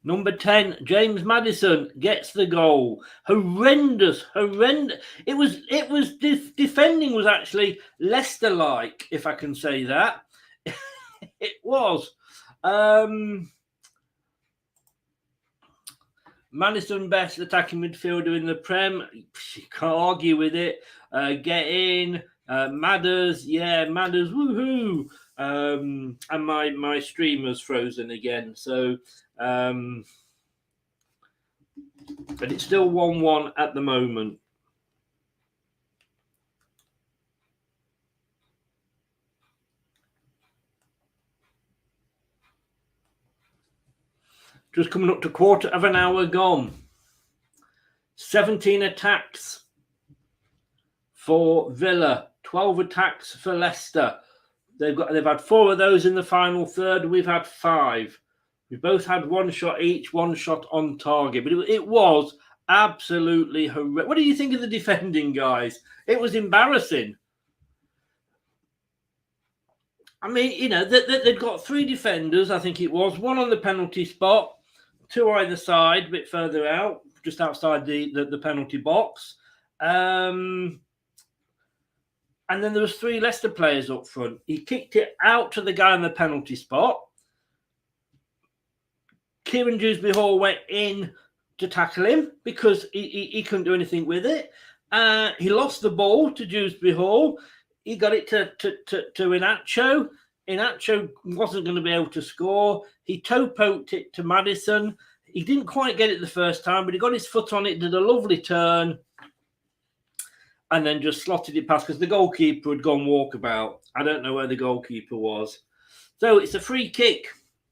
Number 10, James Maddison gets the goal. Horrendous. It was defending was actually Leicester-like, if I can say that. It was. Maddison, best attacking midfielder in the Prem. You can't argue with it. Get in. Madders, woohoo. And my streamer's frozen again. So, but it's still 1-1 at the moment. Just coming up to quarter of an hour gone. 17 attacks for Villa, 12 attacks for Leicester. They've had 4 of those in the final third. We've had 5. We both had 1 shot each, 1 shot on target. But it was absolutely horrendous. What do you think of the defending, guys? It was embarrassing. I mean, you know, they'd got 3 defenders, I think it was. 1 on the penalty spot, 2 either side, a bit further out, just outside the penalty box. And then there was 3 Leicester players up front. He kicked it out to the guy in the penalty spot. Kieran Dewsbury-Hall went in to tackle him because he couldn't do anything with it. He lost the ball to Dewsbury-Hall. He got it to Inacho. Inacho wasn't going to be able to score. He toe-poked it to Maddison. He didn't quite get it the first time, but he got his foot on it, did a lovely turn, and then just slotted it past because the goalkeeper had gone walkabout. I don't know where the goalkeeper was. So it's a free kick.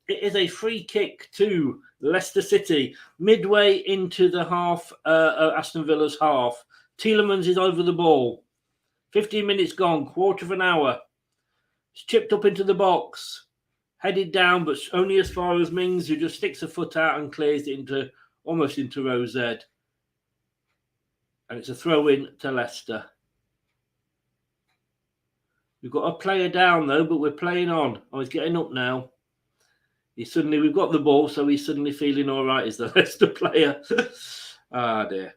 It is a free kick to Leicester City, midway into the half, Aston Villa's half. Tielemans is over the ball. 15 minutes gone, quarter of an hour. It's chipped up into the box, headed down, but only as far as Mings, who just sticks a foot out and clears it almost into row Z. And it's a throw-in to Leicester. We've got a player down, though, but we're playing on. Oh, he's getting up now. We've got the ball, so he's suddenly feeling all right as the Leicester player. Ah, dear.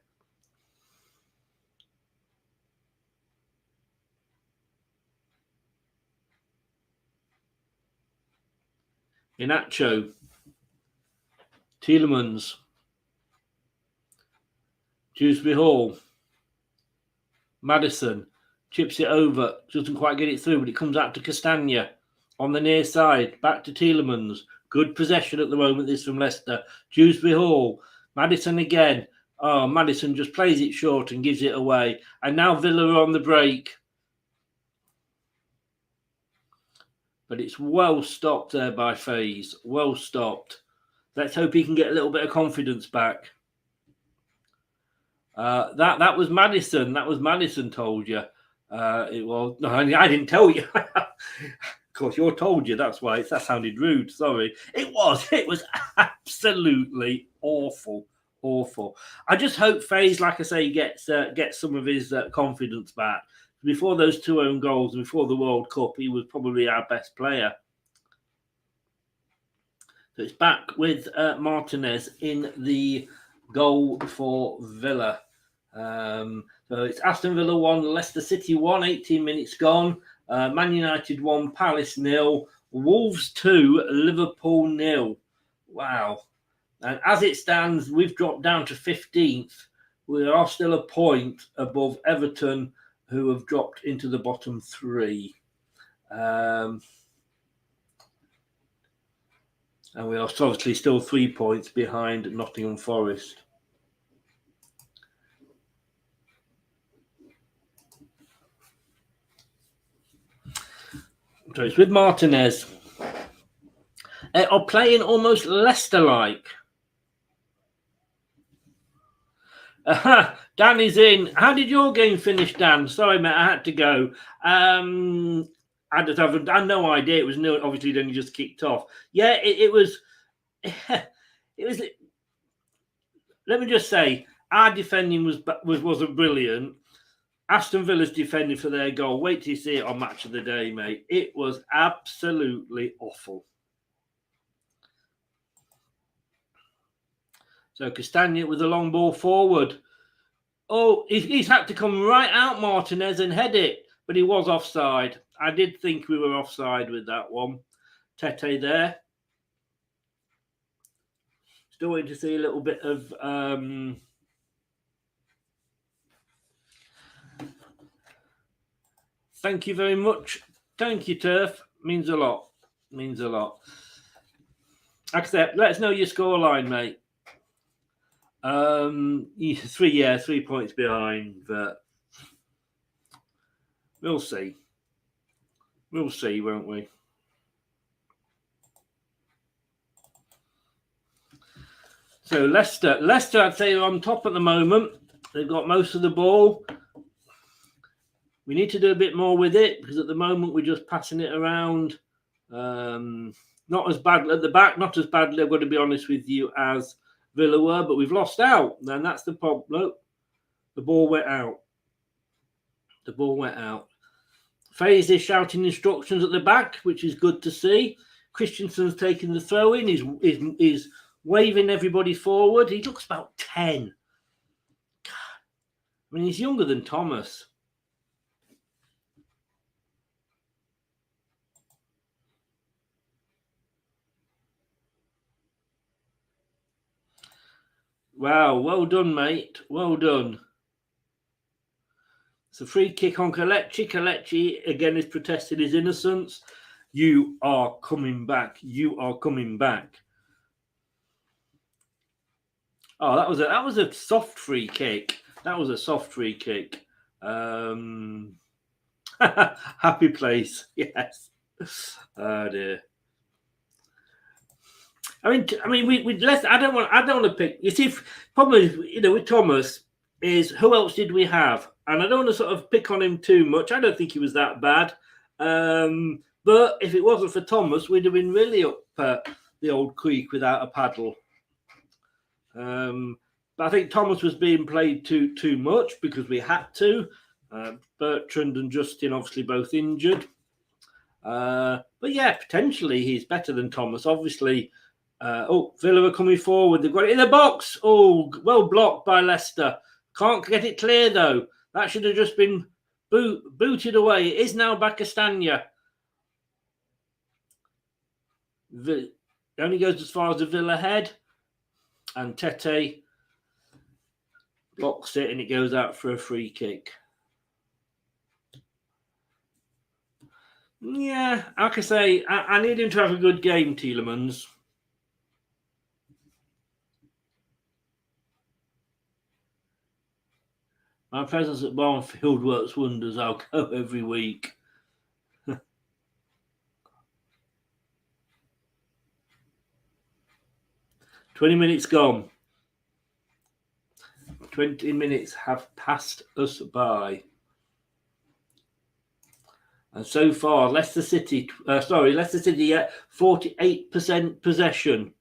Inacho. Tielemans. Dewsbury-Hall. Maddison. Chips it over. Doesn't quite get it through, but it comes out to Castagna. On the near side. Back to Tielemans. Good possession at the moment, this from Leicester. Dewsbury-Hall. Maddison again. Oh, Maddison just plays it short and gives it away. And now Villa are on the break. But it's well stopped there by Faze. Well stopped. Let's hope he can get a little bit of confidence back. That was Maddison. That was Maddison, told you. It was. No, I didn't tell you. Of course, you're told you. That's why that sounded rude. Sorry. It was absolutely awful. I just hope Faze, like I say, gets some of his confidence back. Before those 2 own goals, before the World Cup, he was probably our best player. So it's back with Martinez in the goal for Villa. So it's Aston Villa 1, Leicester City 1, 18 minutes gone. Man United 1, Palace 0, Wolves 2, Liverpool 0. Wow. And as it stands, we've dropped down to 15th. We are still a point above Everton, who have dropped into the bottom 3. And we are obviously still 3 points behind Nottingham Forest. So it's with Martinez. Are playing almost Leicester-like. Dan is in. How did your game finish, Dan? Sorry, mate, I had to go. I had no idea. It was nil. Obviously, then you just kicked off. Yeah, it was. It was. Let me just say, our defending wasn't brilliant. Aston Villa's defending for their goal. Wait till you see it on Match of the Day, mate. It was absolutely awful. So Castagna with the long ball forward. Oh, he's had to come right out, Martinez, and head it. But he was offside. I did think we were offside with that one. Tete there. Still waiting to see a little bit of... Thank you very much. Thank you, Turf. Means a lot. Means a lot. Accept. Let us know your scoreline, mate. 3 points behind, but we'll see. We'll see, won't we? So Leicester, I'd say, are on top at the moment. They've got most of the ball. We need to do a bit more with it because at the moment we're just passing it around. Not as bad at the back, not as badly, I've got to be honest with you, as Villa were, but we've lost out. And that's the problem. Look, the ball went out. The ball went out. Faze is shouting instructions at the back, which is good to see. Christensen's taking the throw in. He's waving everybody forward. He looks about 10. God. I mean, he's younger than Thomas. Wow, well done, mate. Well done. It's a free kick on Kelechi. Kelechi, again, has protested his innocence. You are coming back. You are coming back. Oh, that was a soft free kick. That was a soft free kick. Happy place. Yes. Oh, dear. I mean, we less. I don't want to pick. You see, problem is, with Thomas is who else did we have? And I don't want to sort of pick on him too much. I don't think he was that bad. But if it wasn't for Thomas, we'd have been really up the old creek without a paddle. But I think Thomas was being played too much because we had to. Bertrand and Justin obviously both injured. But yeah, potentially he's better than Thomas. Obviously. Villa are coming forward. They've got it in the box. Oh, well blocked by Leicester. Can't get it clear, though. That should have just been booted away. It is now back Castagna. It only goes as far as the Villa head. And Tete blocks it and it goes out for a free kick. Yeah, like I say, I need him to have a good game, Tielemans. My presence at Barnfield works wonders. I'll go every week. 20 minutes gone. 20 minutes have passed us by. And so far, Leicester City at 48% possession.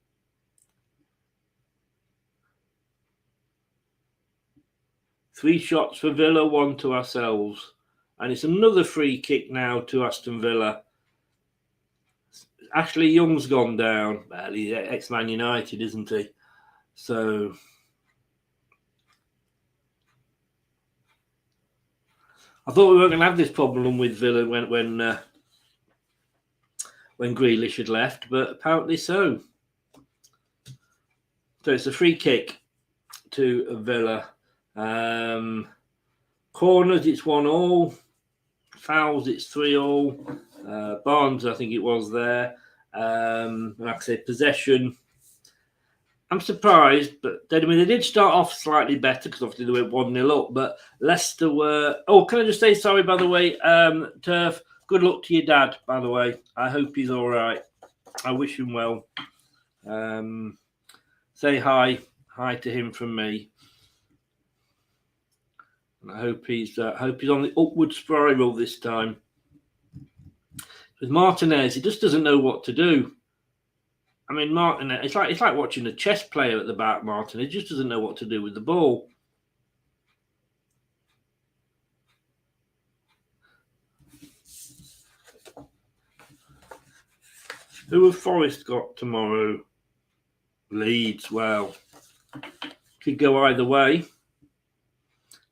Three shots for Villa, one to ourselves. And it's another free kick now to Aston Villa. Ashley Young's gone down. Well, he's ex-Man United, isn't he? So... I thought we weren't going to have this problem with Villa when Grealish had left, but apparently so. So it's a free kick to Villa. Corners, it's 1-1. Fouls, it's 3-3. Barnes, I think it was there. Like I said, possession. I'm surprised, but they did start off slightly better because obviously they went 1-0 up. But Leicester were... Oh, can I just say sorry, by the way, Turf, good luck to your dad, by the way. I hope he's all right. I wish him well. Say hi to him from me. And I hope he's on the upward spiral this time. With Martinez, he just doesn't know what to do. I mean, Martinez, it's like watching a chess player at the back, Martinez. He just doesn't know what to do with the ball. Who have Forest got tomorrow? Leeds. Well, could go either way.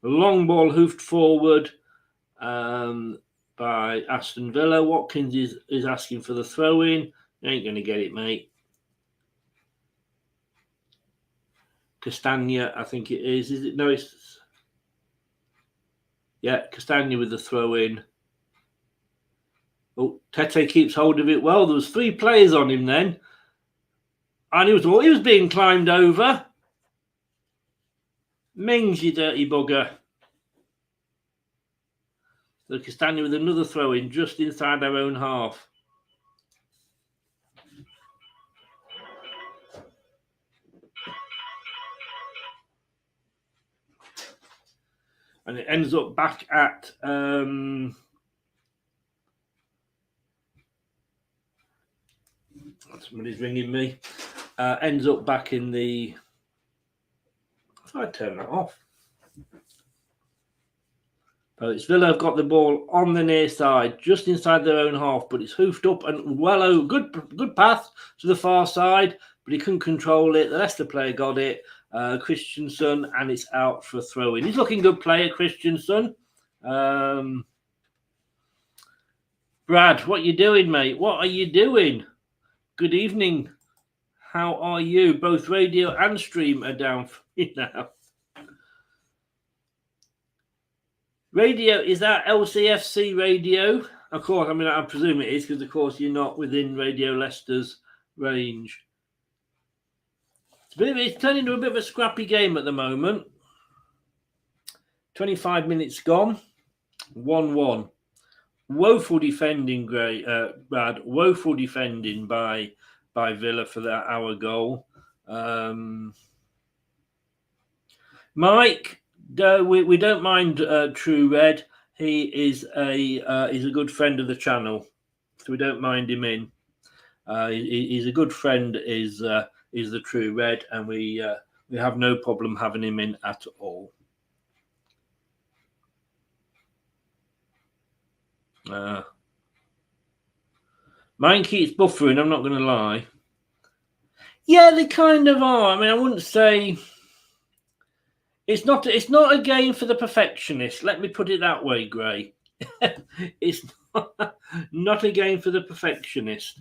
A long ball hoofed forward by Aston Villa. Watkins is asking for the throw-in. You ain't going to get it, mate. Castagna, I think it is. Is it? No, it's... Yeah, Castagna with the throw-in. Oh, Tete keeps hold of it well. There was 3 players on him then. And he was being climbed over. Mings, you dirty bugger. So Castagna with another throw-in just inside our own half. And it ends up back at somebody's ringing me. Ends up back in the... I thought I'd turn that off. So it's Villa have got the ball on the near side, just inside their own half, but it's hoofed up and well over. Good path to the far side, but he couldn't control it. The Leicester player got it. Christensen, and it's out for a throw-in. He's looking good player, Christensen. Brad, what you doing, mate? What are you doing? Good evening. How are you? Both radio and stream are down for me now. Radio, is that LCFC radio? Of course, I presume it is because, of course, you're not within Radio Leicester's range. It's turned into a bit of a scrappy game at the moment. 25 minutes gone. 1-1. Woeful defending, Brad. Woeful defending by Villa for that our goal. Mike, we don't mind True Red. He is he's a good friend of the channel, so we don't mind him in. He's a good friend. Is the True Red, and we have no problem having him in at all. Mine keeps buffering, I'm not going to lie. Yeah, they kind of are. I wouldn't say... It's not a game for the perfectionist. Let me put it that way, Gray. It's not a game for the perfectionist.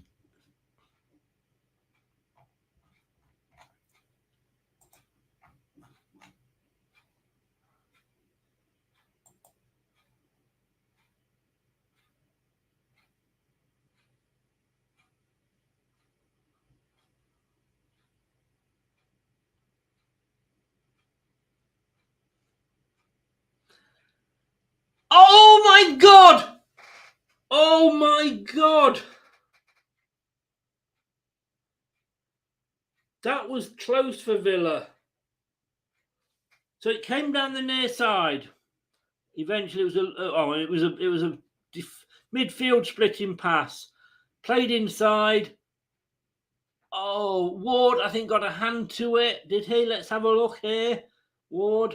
Oh my God! Oh my God! That was close for Villa. So it came down the near side. Eventually, it was a midfield splitting pass. Played inside. Oh, Ward, I think, got a hand to it. Did he? Let's have a look here. Ward.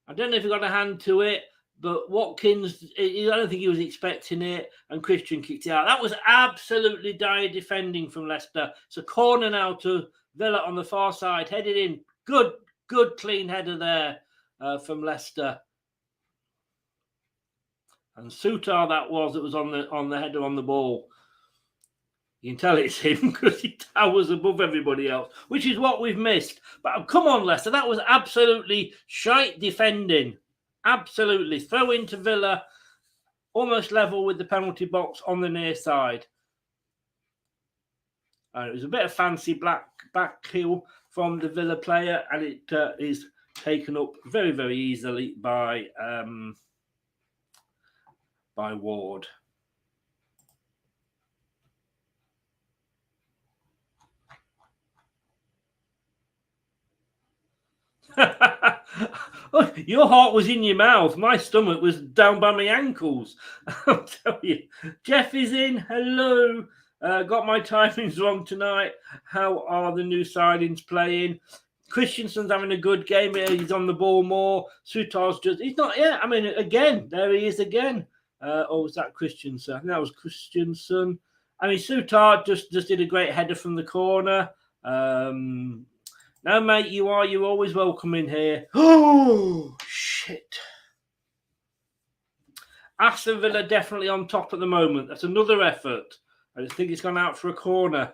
I don't know if he got a hand to it. But Watkins, I don't think he was expecting it, and Christian kicked it out. That was absolutely dire defending from Leicester. It's a corner now to Villa on the far side, headed in. Good, clean header there from Leicester. And Sutar that was on the header on the ball. You can tell it's him because he towers above everybody else, which is what we've missed. But come on, Leicester, that was absolutely shite defending. Absolutely. Throw into Villa, almost level with the penalty box on the near side. And it was a bit of fancy back heel from the Villa player, and it is taken up very, very easily by Ward. Oh, your heart was in your mouth. My stomach was down by my ankles. I'll tell you. Jeff is in. Hello. Got my timings wrong tonight. How are the new signings playing? Christensen's having a good game. He's on the ball more. Sutar's he's not yet. Again, there he is again. Or was that Christensen? I think that was Christensen. I mean, Souttar just did a great header from the corner. No, mate, you're always welcome in here. Oh, shit. Aston Villa definitely on top at the moment. That's another effort. I just think it's gone out for a corner.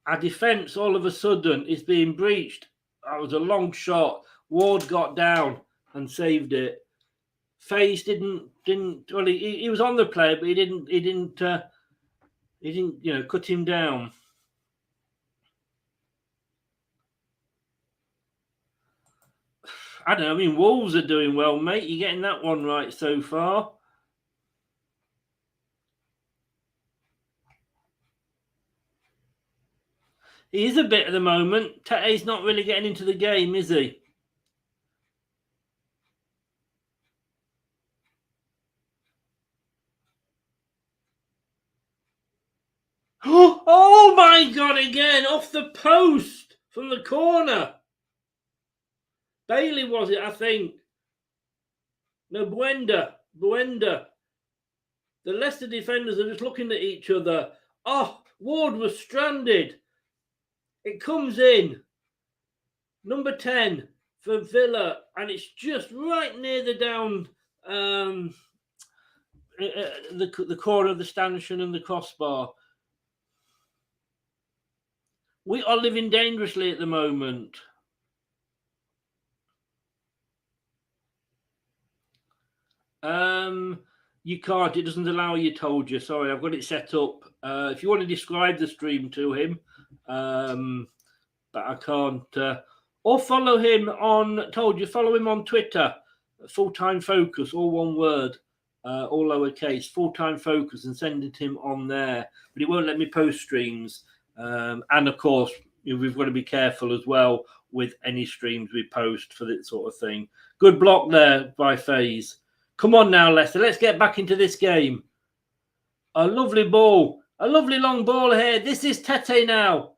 Our defence, all of a sudden, is being breached. That was a long shot. Ward got down and saved it. Faze didn't. Well, he was on the player, but he didn't. Cut him down. I don't know. I mean, Wolves are doing well, mate. You're getting that one right so far. He is a bit at the moment. Tete's not really getting into the game, is he? Oh my God, again, off the post from the corner. Bailey was it, I think. No, Buenda. The Leicester defenders are just looking at each other. Oh, Ward was stranded. It comes in. Number 10 for Villa, and it's just right near the down, the corner of the stanchion and the crossbar. We are living dangerously at the moment. You can't. It doesn't allow you. Told you. Sorry, I've got it set up. If you want to describe the stream to him, but I can't. Or follow him on. Told you. Follow him on Twitter. Full-time Focus, all one word, all lowercase. Full-time Focus, and send it him on there. But he won't let me post streams. And of course, we've got to be careful as well with any streams we post for this sort of thing. Good block there by FaZe. Come on now, Leicester. Let's get back into this game. A lovely ball. A lovely long ball here. This is Tete now.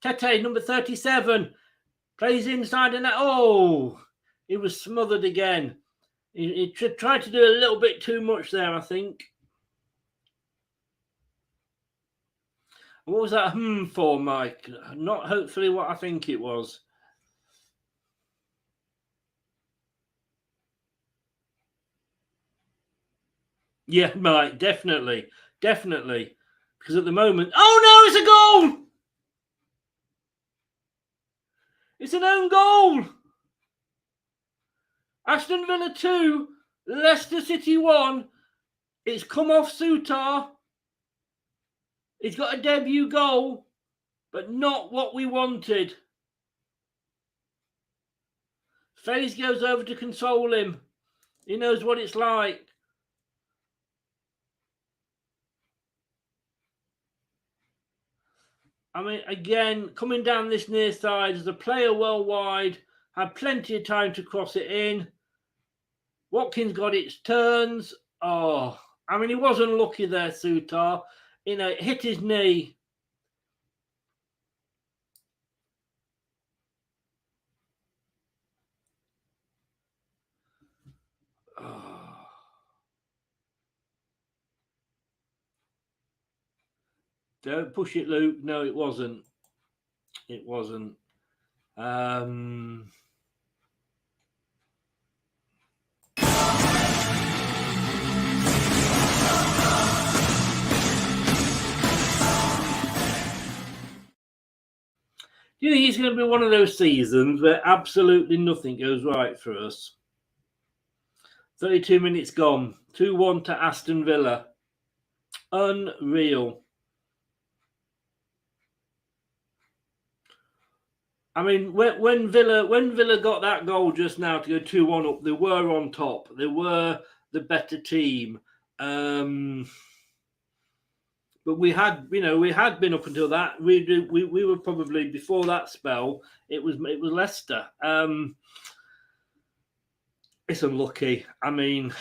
Tete, number 37. Plays inside and oh, he was smothered again. He tried to do a little bit too much there, I think. What was that for, Mike? Not hopefully what I think it was. Yeah, Mike, definitely. Because at the moment... Oh, no, it's a goal! It's an own goal! Aston Villa 2, Leicester City 1. It's come off Souttar. He's got a debut goal, but not what we wanted. FaZe goes over to console him. He knows what it's like. I mean, again, coming down this near side, there's a player well wide, had plenty of time to cross it in. Watkins got its turns. Oh, I mean, he wasn't lucky there, Souttar. It hit his knee. Oh. Don't push it, Luke. No, it wasn't. It wasn't. Do you think it's going to be one of those seasons where absolutely nothing goes right for us? 32 minutes gone. 2-1 to Aston Villa. Unreal. I mean, when Villa got that goal just now to go 2-1 up, they were on top. They were the better team. But we had been up until that. We were probably before that spell. It was Leicester. It's unlucky. I mean,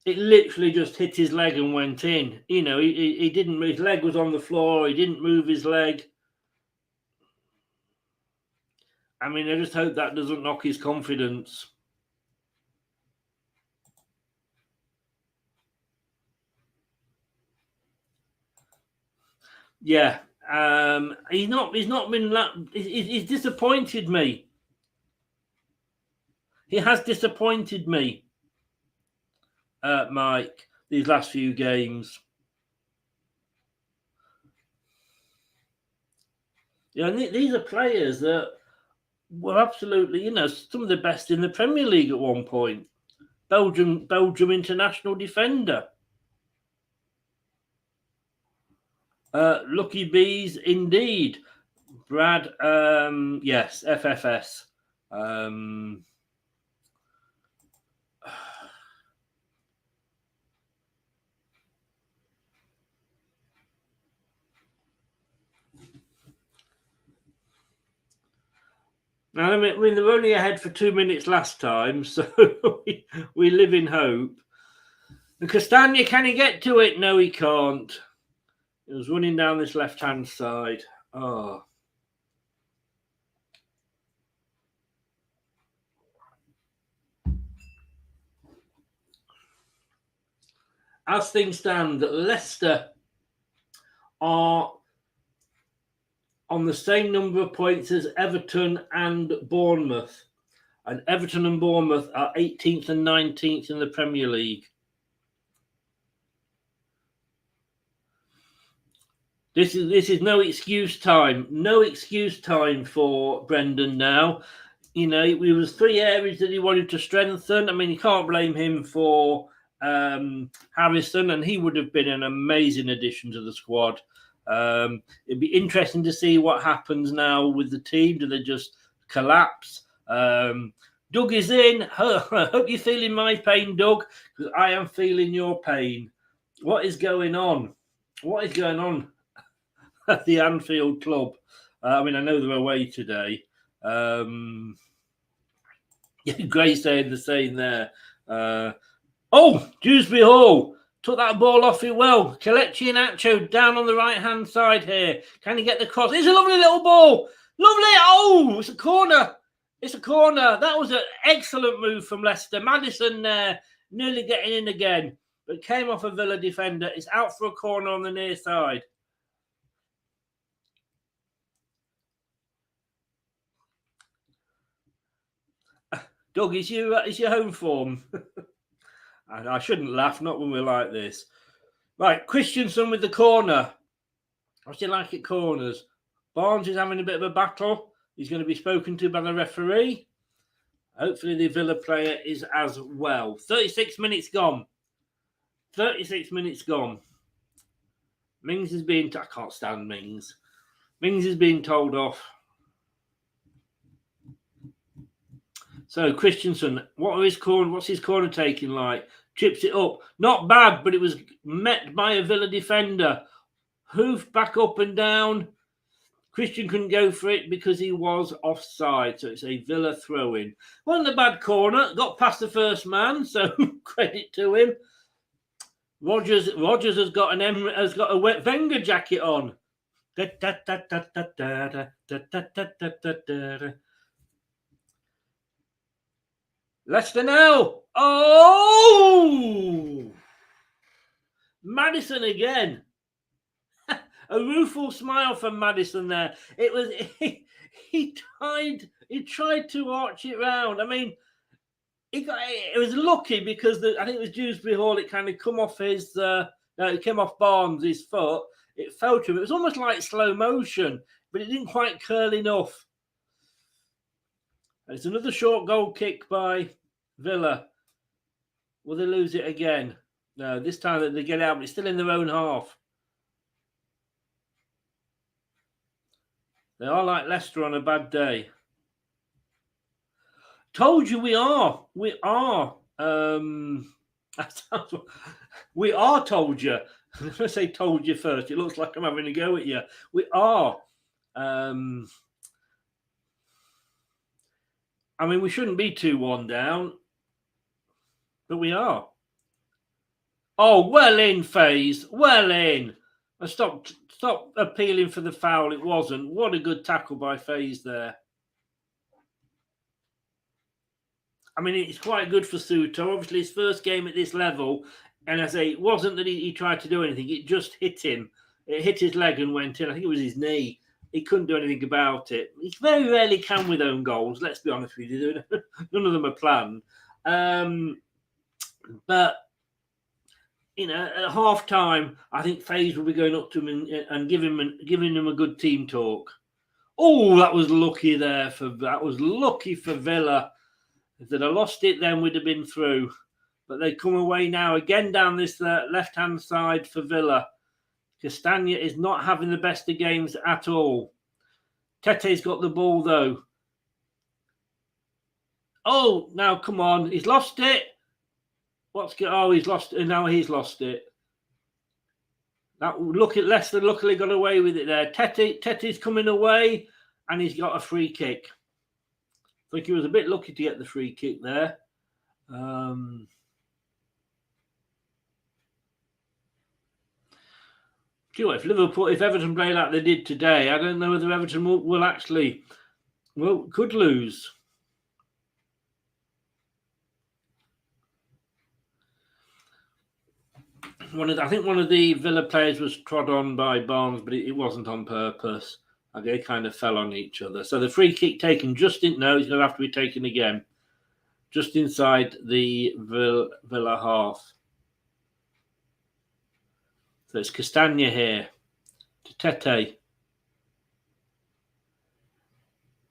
it literally just hit his leg and went in. He didn't. His leg was on the floor. He didn't move his leg. I mean, I just hope that doesn't knock his confidence. Yeah. He's not been. He's disappointed me. He has disappointed me, Mike, these last few games. Yeah, and these are players that were absolutely, some of the best in the Premier League at one point. Belgium international defender. Lucky bees indeed. Brad, yes, FFS. Now, I mean, they were only ahead for 2 minutes last time, so we live in hope. And Castagna, can he get to it? No, he can't. It was running down this left-hand side. Oh. As things stand, Leicester are on the same number of points as Everton and Bournemouth. And Everton and Bournemouth are 18th and 19th in the Premier League. This is no excuse time. No excuse time for Brendan now. It was 3 areas that he wanted to strengthen. I mean, you can't blame him for Harrison, and he would have been an amazing addition to the squad. It'd be interesting to see what happens now with the team. Do they just collapse? Doug is in. I hope you're feeling my pain, Doug, because I am feeling your pain. What is going on? What is going on at the Anfield Club? I mean, I know they're away today. Gray saying the same there. Dewsbury Hall took that ball off it well. Kelechi Iheanacho down on the right-hand side here. Can he get the cross? It's a lovely little ball. Lovely. Oh, it's a corner. It's a corner. That was an excellent move from Leicester. Maddison there, nearly getting in again, but came off a Villa defender. It's out for a corner on the near side. Doug, is your home form? I shouldn't laugh, not when we're like this. Right, Christensen with the corner. What's he like at corners? Barnes is having a bit of a battle. He's going to be spoken to by the referee. Hopefully the Villa player is as well. 36 minutes gone. 36 minutes gone. Mings is being... I can't stand Mings. Mings is being told off. So Christensen, what's his corner taking like? Chips it up. Not bad, but it was met by a Villa defender. Hoof back up and down. Christian couldn't go for it because he was offside. So it's a Villa throw-in. Wasn't a bad corner. Got past the first man, so credit to him. Rogers has got a wet Wenger jacket on. Leicester now. Oh! Maddison again. A rueful smile from Maddison there. It was he tried to arch it round. I mean, it was lucky because I think it was Dewsbury Hall. It kind of come off it came off Barnes' foot. It fell to him. It was almost like slow motion, but it didn't quite curl enough. It's another short goal kick by Villa. Will they lose it again? No, this time they get out, but it's still in their own half. They are like Leicester on a bad day. Told you we are. We are. We are told you. I'm going to say told you first. It looks like I'm having a go at you. We are. I mean, we shouldn't be 2-1 down, but we are. Oh, well in, FaZe. Well in. Stop appealing for the foul. It wasn't. What a good tackle by FaZe there. I mean, it's quite good for Suto. Obviously, his first game at this level. And I say, it wasn't that he tried to do anything. It just hit him. It hit his leg and went in. I think it was his knee. He couldn't do anything about it. He very rarely can with own goals, let's be honest with you. None of them are planned. But, you know, at half-time, I think Faze will be going up to him and giving him a good team talk. Oh, that was lucky there. That was lucky for Villa. If they'd have lost it, then we'd have been through. But they come away now again down this left-hand side for Villa. Castagna is not having the best of games at all. Tete's got the ball, though. Oh, now, come on. He's lost it. He's lost it. Now he's lost it. Look at Leicester. Luckily got away with it there. Tete's coming away, and he's got a free kick. I think he was a bit lucky to get the free kick there. If Everton play like they did today, I don't know whether Everton will actually could lose. I think one of the Villa players was trod on by Barnes, but it wasn't on purpose. They kind of fell on each other. So the free kick taken he's going to have to be taken again, just inside the Villa half. So it's Castagna here to Tete.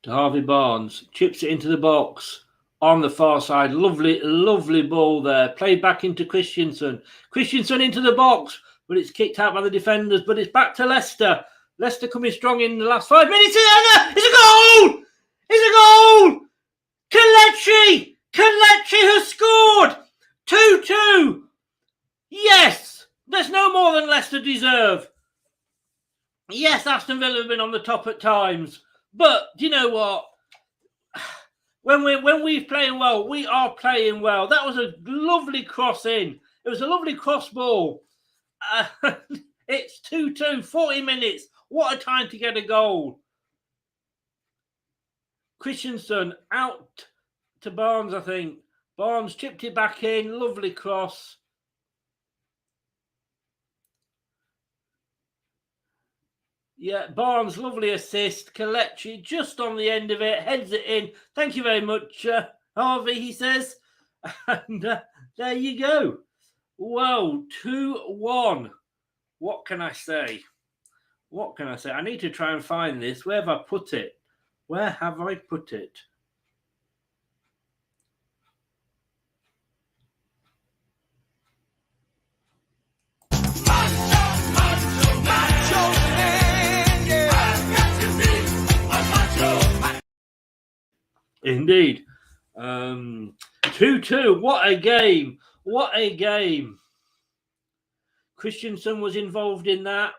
To Harvey Barnes. Chips it into the box on the far side. Lovely ball there. Played back into Christensen. Christensen into the box, but it's kicked out by the defenders. But it's back to Leicester. Leicester coming strong in the last 5 minutes. It's a goal! It's a goal! Kelechi! Kelechi has scored! 2-2. Yes! There's no more than Leicester deserve. Yes, Aston Villa have been on the top at times. But do you know what? When we're playing well, we are playing well. That was a lovely cross in. It was a lovely cross ball. It's 2-2, 40 minutes. What a time to get a goal. Christensen out to Barnes, I think. Barnes chipped it back in. Lovely cross. Yeah, Barnes, lovely assist. Kelechi just on the end of it, heads it in. Thank you very much, Harvey, he says. And there you go. Well, 2-1. What can I say? What can I say? I need to try and find this. Where have I put it? Where have I put it? Indeed. 2-2. What a game. What a game. Christensen was involved in that.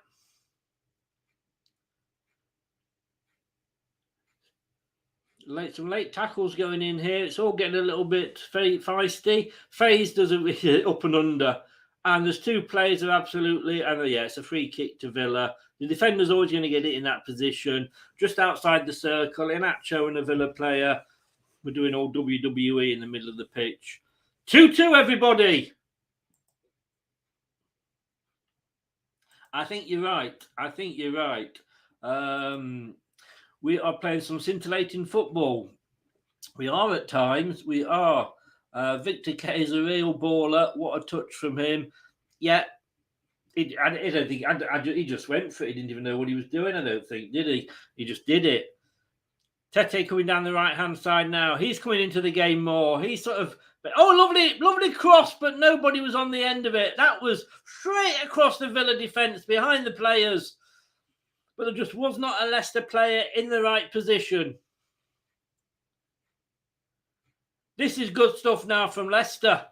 Some late tackles going in here. It's all getting a little bit feisty. Faze does it up and under. And there's two players who absolutely, and it's a free kick to Villa. The defender's always going to get it in that position. Just outside the circle, Inacho and a Villa player. We're doing all WWE in the middle of the pitch. 2-2, everybody. I think you're right. We are playing some scintillating football. We are at times. We are. Victor K is a real baller. What a touch from him. Yeah. I don't think he just went for it. He didn't even know what he was doing, I don't think, did he? He just did it. Tete coming down the right-hand side now. He's coming into the game more. He's sort of... lovely cross, but nobody was on the end of it. That was straight across the Villa defence, behind the players. But there just was not a Leicester player in the right position. This is good stuff now from Leicester.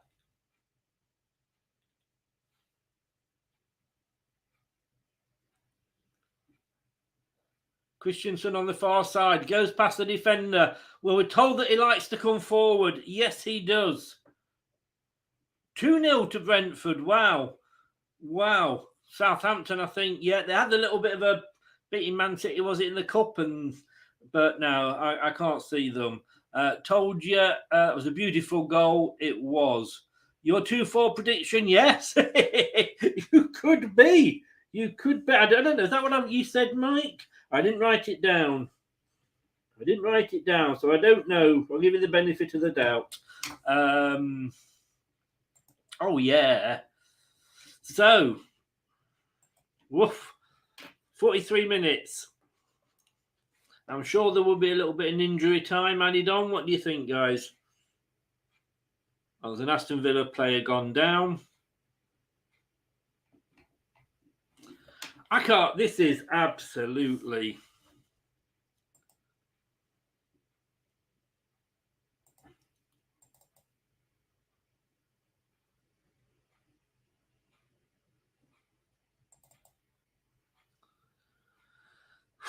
Christensen on the far side goes past the defender. Well, we're told that he likes to come forward. Yes, he does. 2-0 to Brentford. Wow. Southampton, I think. Yeah, they had a little bit of a beating Man City, was it, in the cup? But no, I can't see them. Told you it was a beautiful goal. It was. Your 2-4 prediction, yes. You could be. You could bet. I don't know. Is that what you said, Mike? I didn't write it down. So I don't know. I'll give you the benefit of the doubt. Oh, yeah. So, 43 minutes. I'm sure there will be a little bit of injury time added on. What do you think, guys? There's an Aston Villa player gone down. I can't. This is absolutely.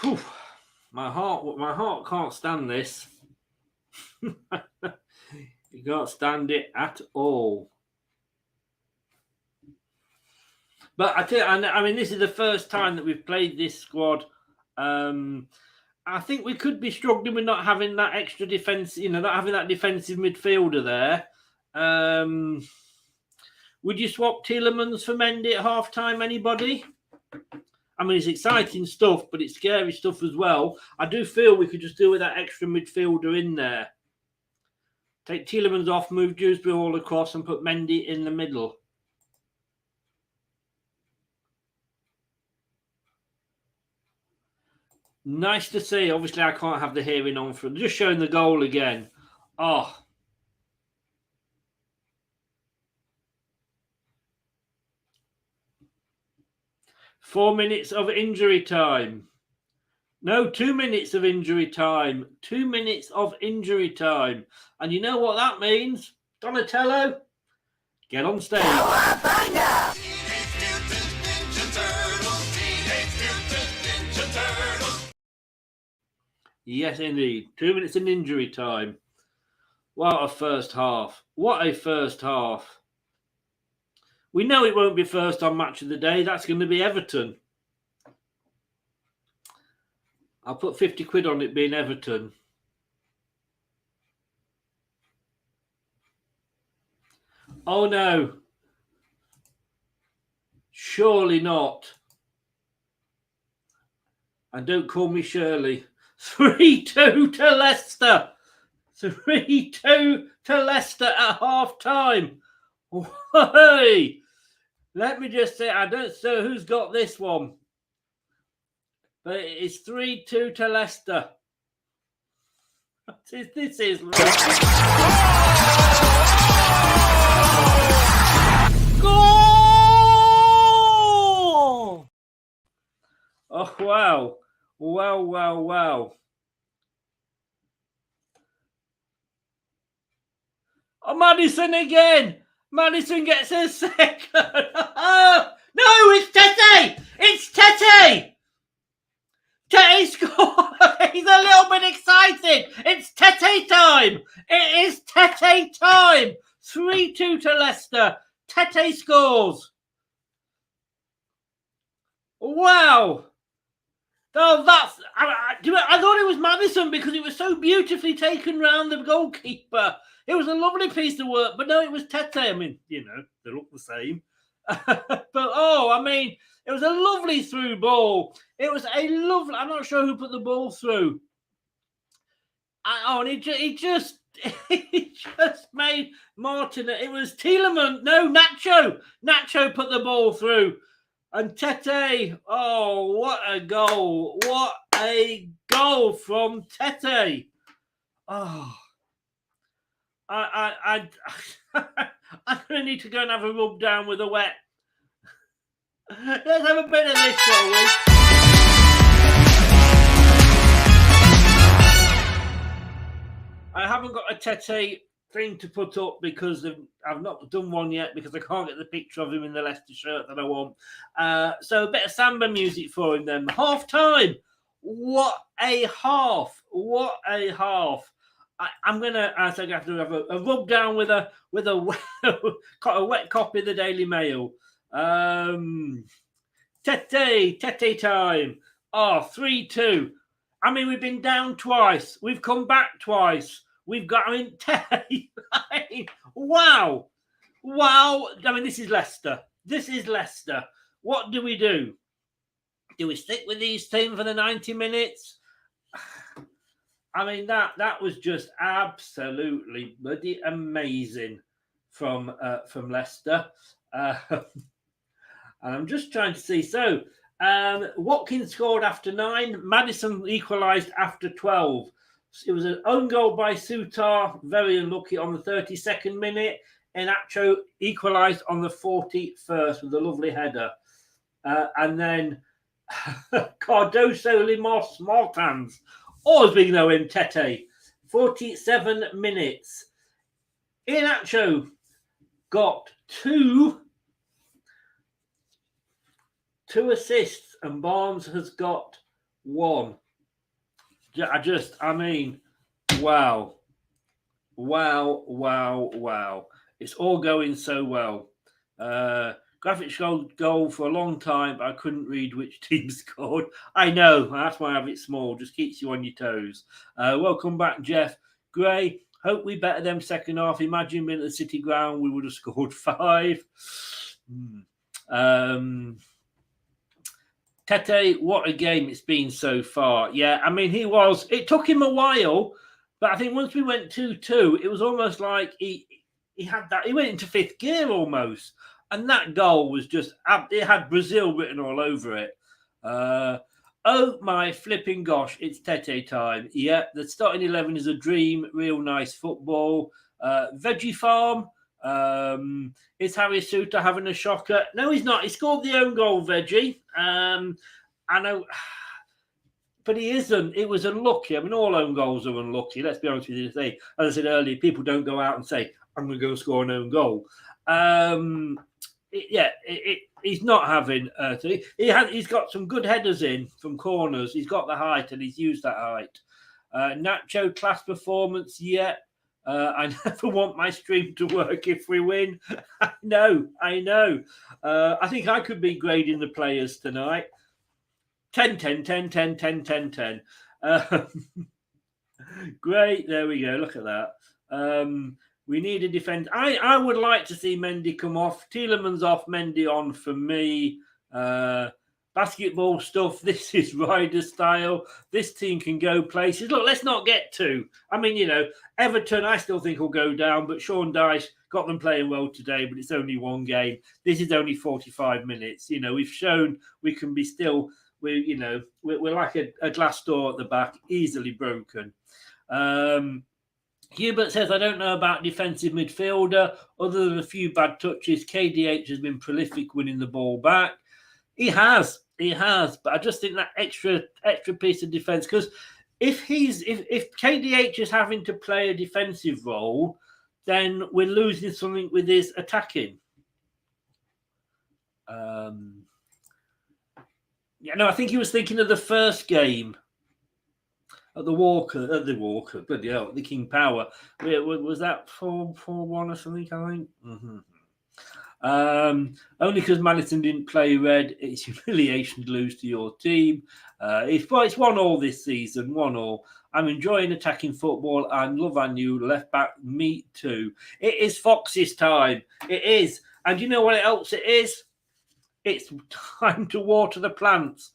Whew. My heart can't stand this. You can't stand it at all. But I tell you, I mean, this is the first time that we've played this squad. I think we could be struggling with not having that extra defense, not having that defensive midfielder there. Would you swap Tielemans for Mendy at half-time, anybody? I mean, it's exciting stuff, but it's scary stuff as well. I do feel we could just do with that extra midfielder in there. Take Tielemans off, move Dewsbury all across and put Mendy in the middle. Nice to see. Obviously, I can't have the hearing on for just showing the goal again. Oh. Four minutes of injury time. No, 2 minutes of injury time. 2 minutes of injury time. And you know what that means? Donatello, get on stage. Yes, indeed. 2 minutes in injury time. What a first half. What a first half. We know it won't be first on Match of the Day. That's going to be Everton. I'll put 50 quid on it being Everton. Oh, no. Surely not. And don't call me Shirley. 3-2 to Leicester. 3-2 to Leicester at half-time. Hey, let me just say, I don't know who's got this one. But it's 3-2 to Leicester. This is... Goal! Oh, wow. Wow. Oh, Maddison again. Maddison gets a second. Oh, no, it's Tete. It's Tete. Tete scored. He's a little bit excited. It's Tete time. It is Tete time. 3-2 to Leicester. Tete scores. Wow. Oh, that's... I thought it was Maddison because it was so beautifully taken round the goalkeeper. It was a lovely piece of work, but no, it was Tete. I mean, they look the same. But, it was a lovely through ball. It was a lovely... I'm not sure who put the ball through. And he just made Martin... It was Tielemans. No, Nacho. Nacho put the ball through. And Tete, oh, what a goal. What a goal from Tete. Oh, I'm going to need to go and have a rub down with a wet. Let's have a bit of this, shall we? I haven't got a Tete thing to put up because I've not done one yet because I can't get the picture of him in the Leicester shirt that I want. So a bit of samba music for him then. Half time. What a half. What a half. I'm going to have to have a rub down with a wet copy of the Daily Mail. Tete time. Oh, 3-2. I mean, we've been down twice. We've come back twice. We've got, wow. I mean, this is Leicester. What do we do? Do we stick with these teams for the 90 minutes? I mean, that was just absolutely bloody amazing from Leicester. And I'm just trying to see. So, Watkins scored after 9. Maddison equalised after 12. It was an own goal by Sutar, very unlucky on the 32nd minute. Enacho equalised on the 41st with a lovely header. And then Cardoso, Limos, Martins, always being no Tete, 47 minutes. Enacho got two assists and Barnes has got 1. I mean, wow. It's all going so well. Graphics goal for a long time, but I couldn't read which team scored. I know, that's why I have it small. Just keeps you on your toes. Welcome back, Jeff. Gray, hope we better them second half. Imagine being at the City ground, we would have scored 5. Tete, what a game it's been so far. Yeah, I mean, it took him a while, but I think once we went 2-2, it was almost like he had that, he went into 5th gear almost. And that goal was just, it had Brazil written all over it. Oh my flipping gosh, it's Tete time. Yeah, the starting 11 is a dream, real nice football. Veggie Farm, is Harry Suter having a shocker? No, he's not. He scored the own goal, Veggie. I know, but he isn't. It was unlucky. I mean, all own goals are unlucky. Let's be honest with you. As I said earlier, people don't go out and say, I'm going to go score an own goal. He's not having. He's got some good headers in from corners. He's got the height and he's used that height. Nacho class performance. Yeah. I never want my stream to work if we win. I know. I think I could be grading the players tonight. 10. Great. There we go. Look at that. We need a defence. I would like to see Mendy come off. Tielemans off, Mendy on for me. Basketball stuff. This is Ryder style. This team can go places. Look, let's not get to. I mean, Everton, I still think will go down, but Sean Dyche got them playing well today, but it's only one game. This is only 45 minutes. We've shown we can be still. We're like a glass door at the back, easily broken. Hubert says, I don't know about defensive midfielder. Other than a few bad touches, KDH has been prolific winning the ball back. He has, but I just think that extra piece of defence, because if KDH is having to play a defensive role, then we're losing something with his attacking. I think he was thinking of the first game at the Walker, bloody hell, the King Power. Was that 4-1 or something, I think? Mm-hmm. Only because Maddison didn't play red, it's humiliation to lose to your team. It's 1-1 this season, 1-1. I'm enjoying attacking football and love our new left back. Me too. It is Fox's time. It is. And you know what else it is? It's time to water the plants.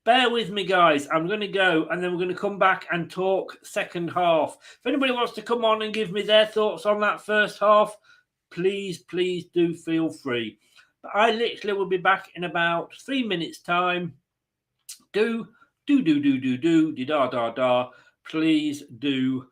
Bear with me, guys. I'm going to go and then we're going to come back and talk second half. If anybody wants to come on and give me their thoughts on that first half, please do feel free. But I literally will be back in about 3 minutes' time. Do. Please do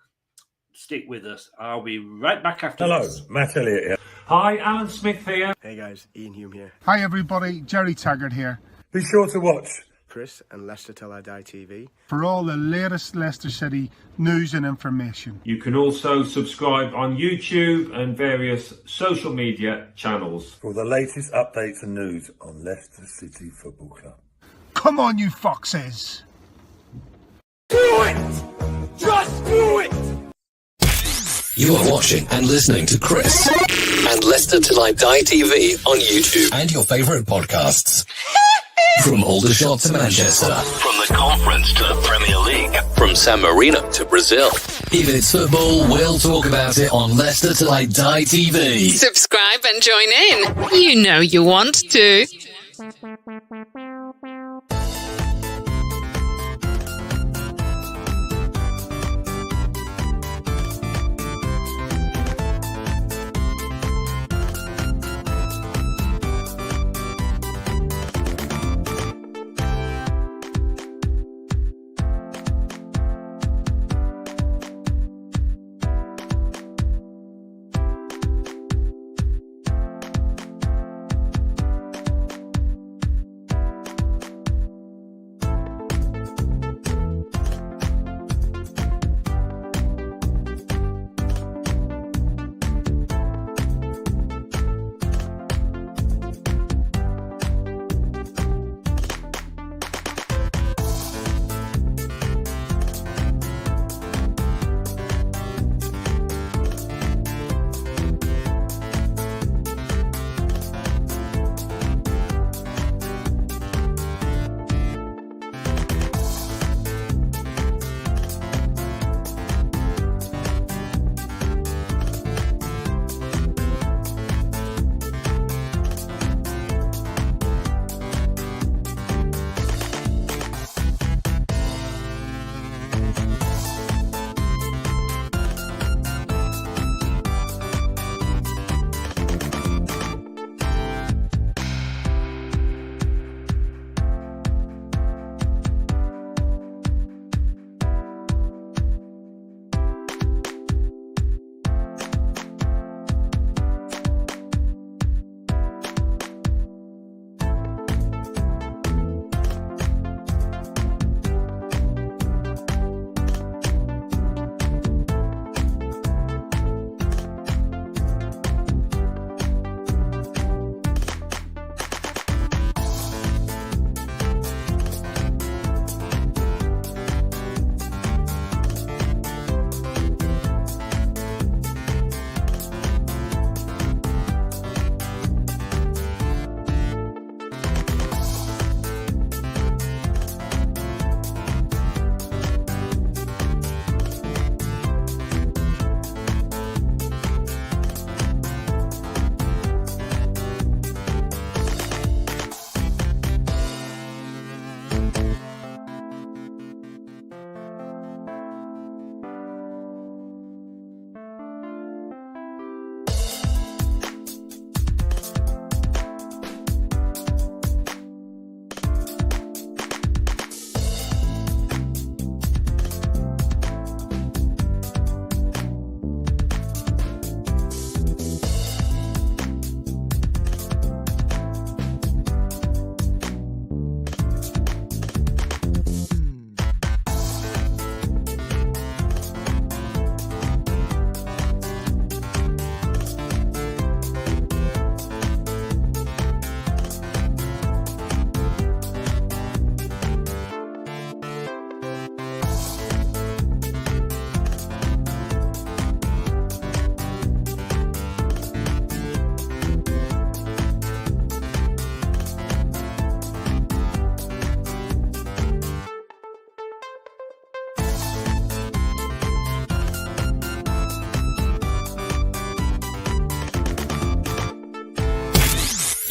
stick with us. I'll be right back after this. Hello, Matt Elliott here. Hi, Alan Smith here. Hey guys, Ian Hume here. Hi everybody, Jerry Taggart here. Be sure to watch Chris and Leicester Till I Die TV for all the latest Leicester City news and information. You can also subscribe on YouTube and various social media channels for the latest updates and news on Leicester City Football Club. Come on, you foxes! Do it! Just do it! You are watching and listening to Chris and Leicester Till I Die TV on YouTube and your favourite podcasts. From Aldershot to Manchester. From the Conference to the Premier League. From San Marino to Brazil. If it's football, we'll talk about it on Leicester Till I Die TV. Subscribe and join in. You know you want to.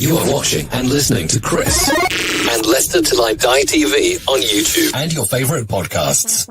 You are watching and listening to Chris and Leicester Till I Die TV on YouTube and your favourite podcasts.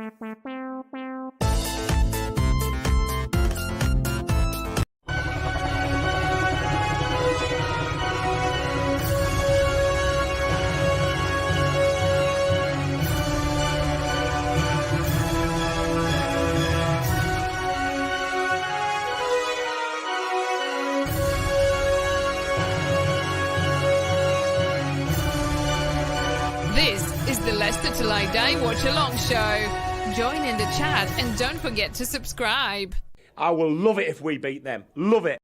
Leicester Till I Die Watchalong show. Join in the chat and don't forget to subscribe. I will love it if we beat them. Love it.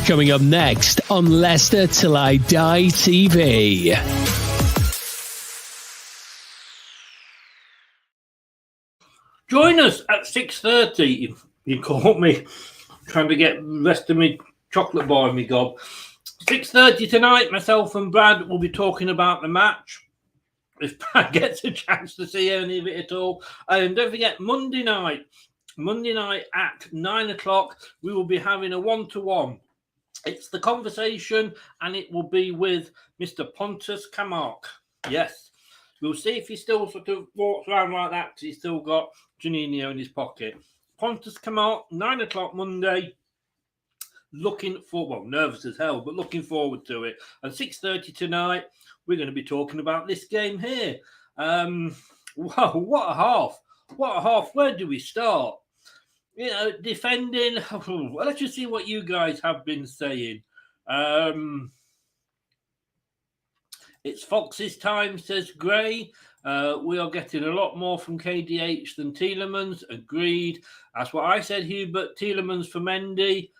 Coming up next on Leicester Till I Die TV. Join us at 6:30. You caught me trying to get the rest of me chocolate bar in me gob. 6:30 tonight, myself and Brad will be talking about the match. If Brad gets a chance to see any of it at all. And don't forget, Monday night at 9 o'clock, we will be having a one-to-one. It's The Conversation, and it will be with Mr. Pontus Kamark. Yes. We'll see if he still sort of walks around like that because he's still got Juninho in his pocket. Pontus Kamark, 9 o'clock Monday. Nervous as hell, but looking forward to it. And 6:30 tonight, we're going to be talking about this game here. Wow, what a half. What a half. Where do we start? You know, defending. Well, let's just see what you guys have been saying. It's Fox's time, says Gray. We are getting a lot more from KDH than Tielemans. Agreed. That's what I said, Hubert. Tielemans for Mendy.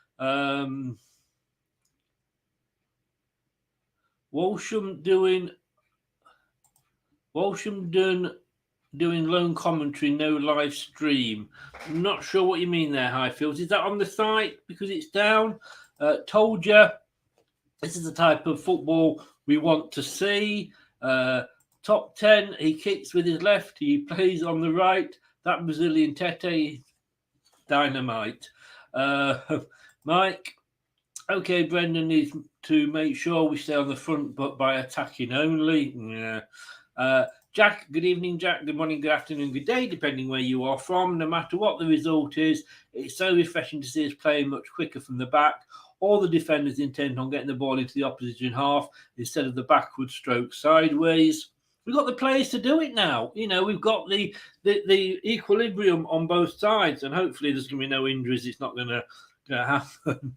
Walsham doing lone commentary, no live stream. I'm not sure what you mean there, Highfields. Is that on the site because it's down? Told you this is the type of football we want to see. Top 10, he kicks with his left, he plays on the right. That Brazilian Tete, dynamite. Mike, okay, Brendan needs to make sure we stay on the front, but by attacking only. Yeah. Jack, good evening, Jack. Good morning, good afternoon, good day, depending where you are from. No matter what the result is, it's so refreshing to see us playing much quicker from the back. All the defenders intent on getting the ball into the opposition half instead of the backward stroke sideways. We've got the players to do it now. You know, we've got the equilibrium on both sides, and hopefully there's going to be no injuries. It's not going to happen.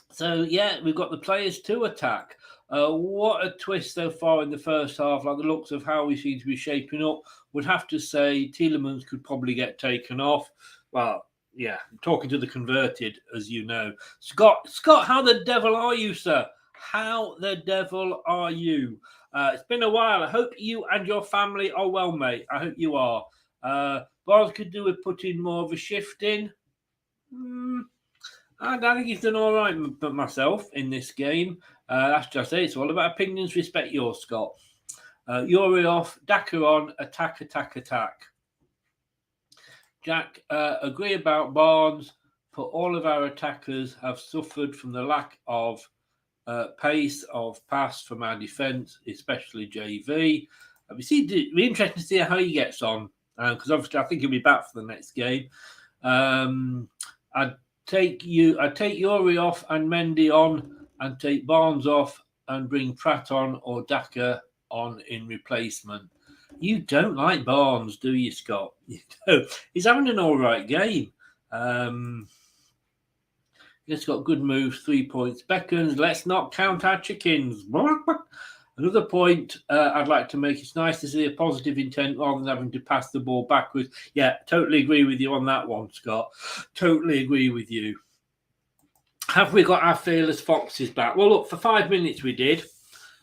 So, yeah, we've got the players to attack. What a twist so far in the first half. Like the looks of how we seem to be shaping up, would have to say Tielemans could probably get taken off. Well, yeah, I'm talking to the converted, as you know. Scott, how the devil are you, sir? How the devil are you? It's been a while. I hope you and your family are well, mate. I hope you are. Barnes could do with putting more of a shift in. I think he's done all right myself in this game. That's just it. It's all about opinions. Respect yours, Scott. Yuri off, Daka on, attack. Jack, agree about Barnes, but all of our attackers have suffered from the lack of pace of pass from our defence, especially JV. It'll be interesting to see how he gets on, because obviously I think he'll be back for the next game. I'd take Yuri off and Mendy on, and take Barnes off and bring Pratt on or Daka on in replacement. You don't like Barnes, do you, Scott? You don't. He's having an all right game. He's got good moves, 3 points. Beckons, let's not count our chickens. Another point I'd like to make, it's nice to see a positive intent rather than having to pass the ball backwards. Yeah, totally agree with you on that one, Scott. Totally agree with you. Have we got our fearless Foxes back? Well, look, for 5 minutes we did.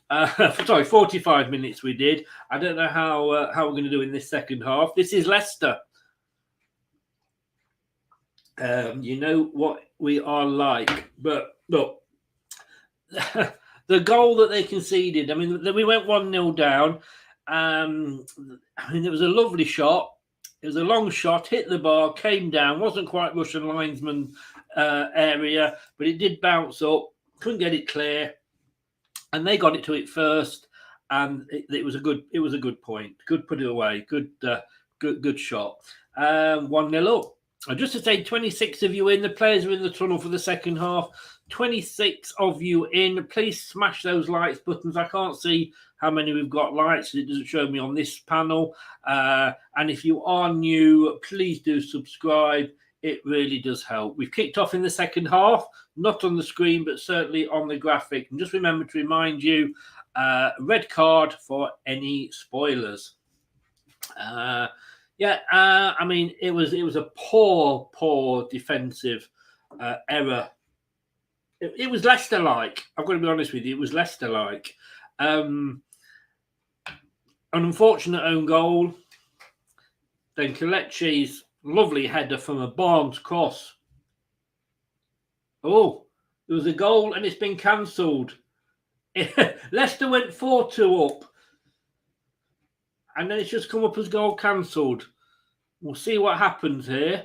45 minutes we did. I don't know how we're going to do in this second half. This is Leicester. You know what we are like. But look, the goal that they conceded, I mean, we went 1-0 down. I mean, it was a lovely shot. It was a long shot, hit the bar, came down, wasn't quite Russian linesman area, but it did bounce up. couldn't get it clear, and they got it to it first, and it was a good point. Good put it away. Good shot. 1-0 up. Just to say, 26 of you in. The players are in the tunnel for the second half. 26 of you in. Please smash those likes buttons. I can't see how many we've got likes. It doesn't show me on this panel. And if you are new, please do subscribe. It really does help. We've kicked off in the second half, not on the screen, but certainly on the graphic. And just remember to remind you, red card for any spoilers. I mean, it was a poor defensive error. It was Leicester-like. I've got to be honest with you. It was Leicester-like. An unfortunate own goal. Then Kelechi's lovely header from a Barnes cross. Oh, there was a goal and it's been cancelled. Leicester went 4-2 up. And then it's just come up as goal cancelled. We'll see what happens here.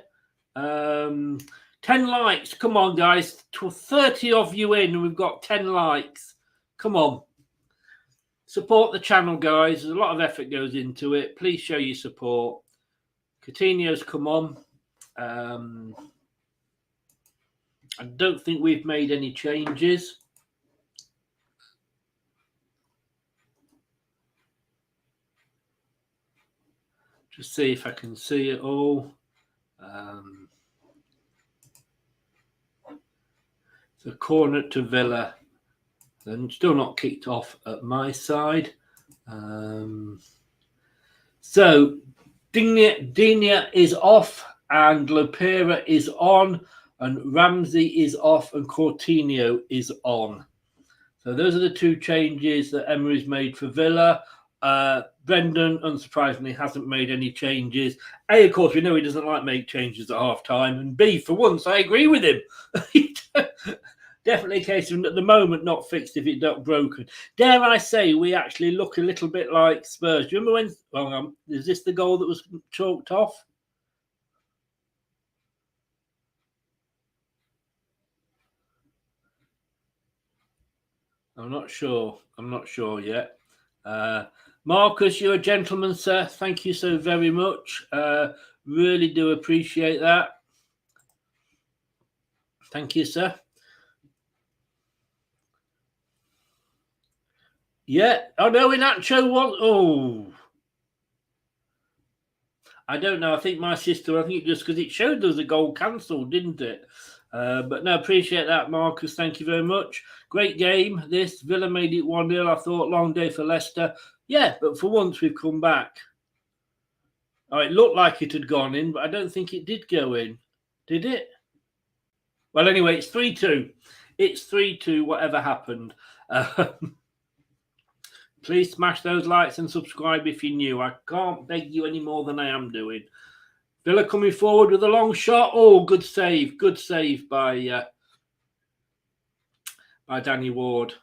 10 likes. Come on, guys. 30 of you in and we've got 10 likes. Come on. Support the channel, guys. There's a lot of effort goes into it. Please show your support. Coutinho's come on. I don't think we've made any changes. Just see if I can see it all. The corner to Villa. And still not kicked off at my side. So Digne is off and Lopera is on and Ramsey is off and Coutinho is on. So those are the two changes that Emery's made for Villa. Brendan, unsurprisingly, hasn't made any changes. A, of course, we know he doesn't like make changes at half-time. And B, for once, I agree with him. Definitely a case of, at the moment, not fixed if it's not broken. Dare I say, we actually look a little bit like Spurs. Do you remember when... is this the goal that was chalked off? I'm not sure. I'm not sure yet. Marcus, you're a gentleman, sir. Thank you so very much. Really do appreciate that. Thank you, sir. Yeah. Oh, no, Inacho was... Oh. I don't know. I think my sister, I think just because it showed there was a goal cancelled, didn't it? But no, appreciate that, Marcus. Thank you very much. Great game, this. Villa made it 1-0. I thought, long day for Leicester. Yeah, but for once we've come back. Oh, it looked like it had gone in, but I don't think it did go in. Did it? Well, anyway, it's 3-2. It's 3-2, whatever happened. Please smash those likes and subscribe if you're new. I can't beg you any more than I am doing. Villa coming forward with a long shot. Oh, good save. Good save by Danny Ward.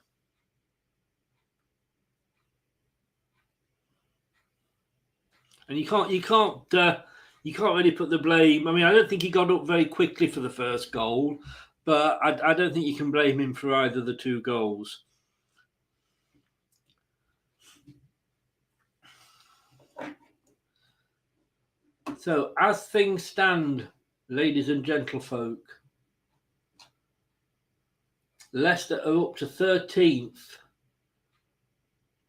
And you can't really put the blame. I mean, I don't think he got up very quickly for the first goal, but I don't think you can blame him for either of the two goals. So, as things stand, ladies and gentlefolk, Leicester are up to 13th.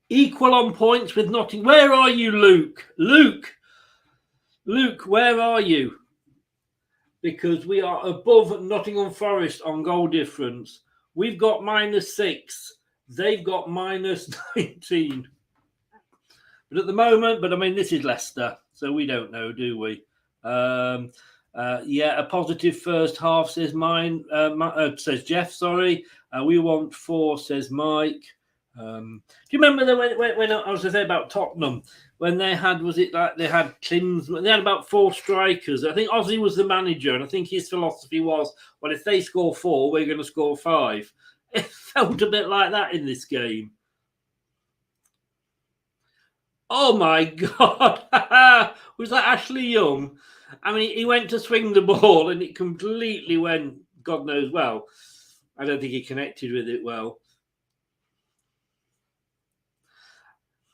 Equal on points with Nottingham. Where are you, Luke? Luke, where are you? Because we are above Nottingham Forest on goal difference. We've got -6. They've got -19. But at the moment, I mean, this is Leicester, so we don't know, do we? Yeah, a positive first half, says says Jeff, sorry. We want 4, says Mike. Do you remember when I was saying about Tottenham, when they had, was it like they had Klinsmann, they had about 4 strikers. I think Ozzy was the manager, and I think his philosophy was, well, if they score 4, we're going to score 5. It felt a bit like that in this game. Oh my God. Was that Ashley Young? I mean, he went to swing the ball and it completely went, God knows well. I don't think he connected with it well.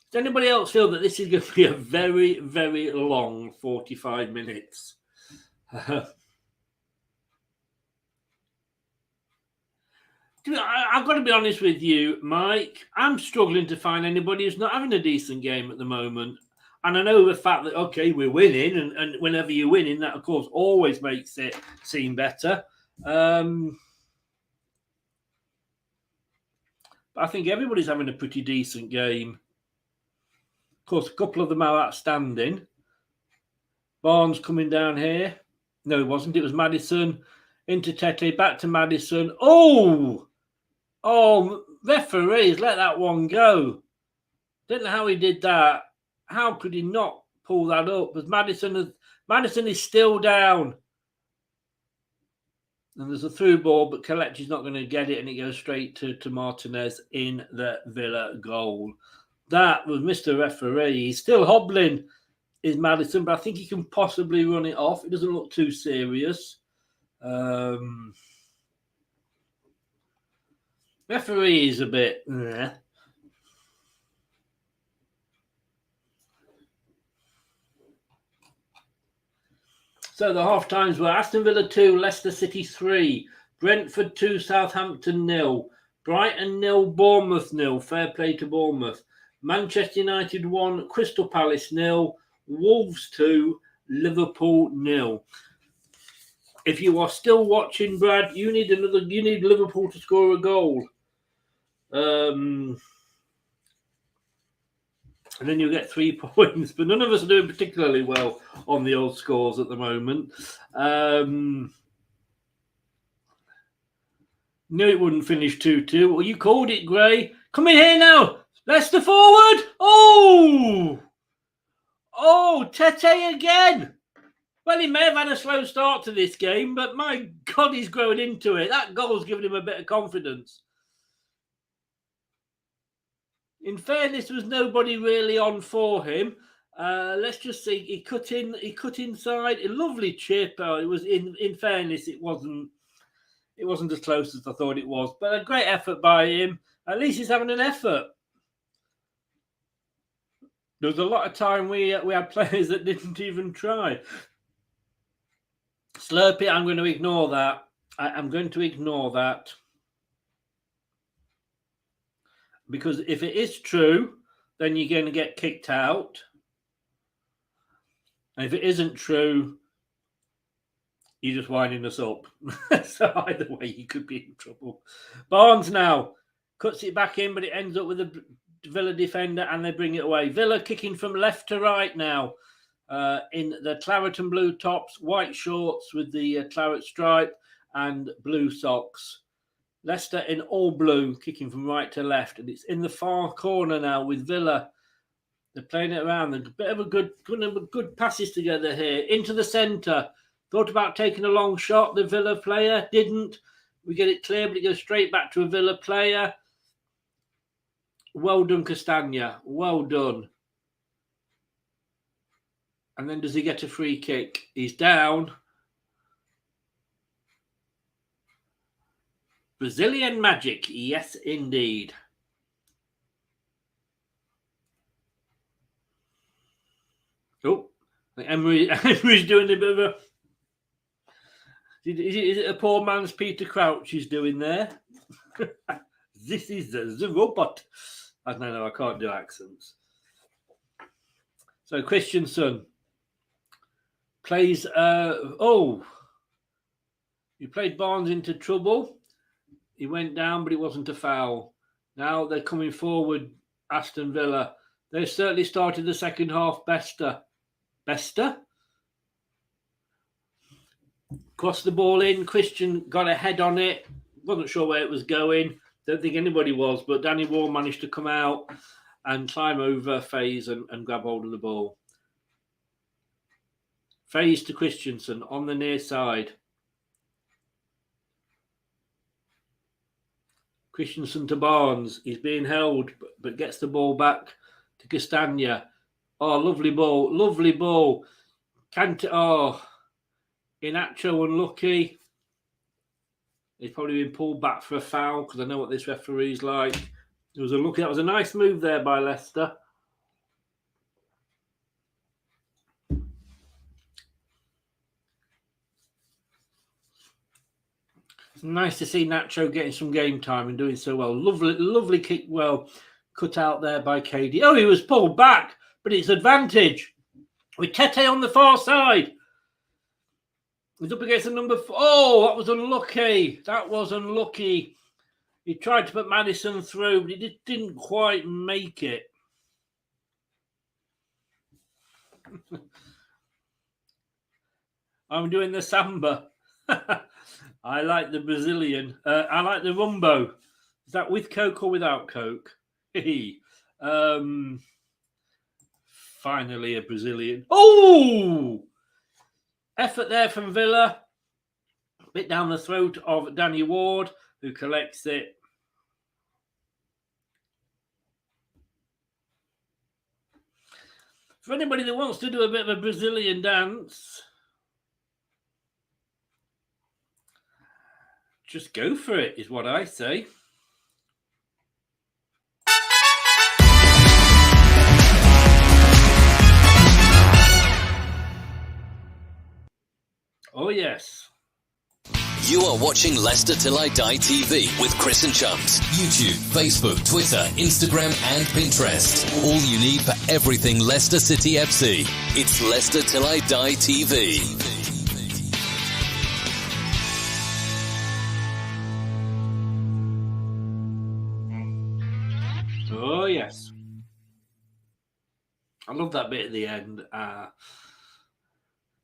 Does anybody else feel that this is going to be a very, very long 45 minutes? I've got to be honest with you, Mike. I'm struggling to find anybody who's not having a decent game at the moment. And I know the fact that, okay, we're winning, and whenever you're winning, that, of course, always makes it seem better. But I think everybody's having a pretty decent game. Of course, a couple of them are outstanding. Barnes coming down here. No, it wasn't. It was Maddison. Into Tete, back to Maddison. Oh, referees, let that one go. Don't know how he did that. How could he not pull that up? Because Maddison is still down. And there's a through ball, but Kelechi's not going to get it, and it goes straight to Martinez in the Villa goal. That was Mr. Referee. He's still hobbling, is Maddison, but I think he can possibly run it off. It doesn't look too serious. Referee is a bit... So the half times were Aston Villa 2, Leicester City 3, Brentford 2, Southampton 0, Brighton 0, Bournemouth 0. Fair play to Bournemouth. Manchester United 1, Crystal Palace 0, Wolves 2, Liverpool 0. If you are still watching, Brad, you need Liverpool to score a goal. And then you'll get 3 points. But none of us are doing particularly well on the old scores at the moment. No, it wouldn't finish 2-2. Well, you called it, Gray. Come in here now. Leicester forward. Oh, Tete again. Well, he may have had a slow start to this game, but my God, he's growing into it. That goal's given him a bit of confidence. In fairness, there was nobody really on for him. Let's just see. He cut inside. A lovely chip. It was in fairness, it wasn't as close as I thought it was, but a great effort by him. At least he's having an effort. There was a lot of time we had players that didn't even try. Slurpee, I'm going to ignore that. I'm going to ignore that. Because if it is true, then you're going to get kicked out. And if it isn't true, you're just winding us up. So either way, you could be in trouble. Barnes now cuts it back in, but it ends up with a Villa defender, and they bring it away. Villa kicking from left to right now in the claret and blue tops, white shorts with the claret stripe and blue socks. Leicester in all blue, kicking from right to left, and it's in the far corner now with Villa. They're playing it around. There's a bit of a good passes together here into the centre. Thought about taking a long shot. The Villa player didn't. We get it clear, but it goes straight back to a Villa player. Well done, Castagna. Well done. And then does he get a free kick? He's down. Brazilian magic. Yes, indeed. Oh, Emery's doing a bit of a... Is it a poor man's Peter Crouch he's doing there? This is the robot. No, I can't do accents. So Christensen plays... he played Barnes into trouble. He went down, but it wasn't a foul. Now they're coming forward, Aston Villa. They certainly started the second half better. Crossed the ball in. Christian got a head on it. Wasn't sure where it was going. Don't think anybody was, but Danny Ward managed to come out and climb over Faze and grab hold of the ball. Faze to Christensen on the near side. Christensen to Barnes. He's being held, but gets the ball back to Castagna. Oh, lovely ball. Lovely ball. Inacho unlucky. He's probably been pulled back for a foul because I know what this referee's like. That was a nice move there by Leicester. It's nice to see Nacho getting some game time and doing so well. Lovely kick, well cut out there by KD. Oh, he was pulled back, but it's advantage with Tete on the far side. He's up against the number 4. Oh, that was unlucky. That was unlucky. He tried to put Maddison through, but he didn't quite make it. I'm doing the samba. I like the Brazilian. I like the rumbo. Is that with Coke or without Coke? Finally a Brazilian. Oh! Effort there from Villa. Bit down the throat of Danny Ward, who collects it. For anybody that wants to do a bit of a Brazilian dance, just go for it, is what I say. Oh, yes. You are watching Leicester Till I Die TV with Chris and Chums. YouTube, Facebook, Twitter, Instagram and Pinterest. All you need for everything Leicester City FC. It's Leicester Till I Die TV. Oh, yes. I love that bit at the end.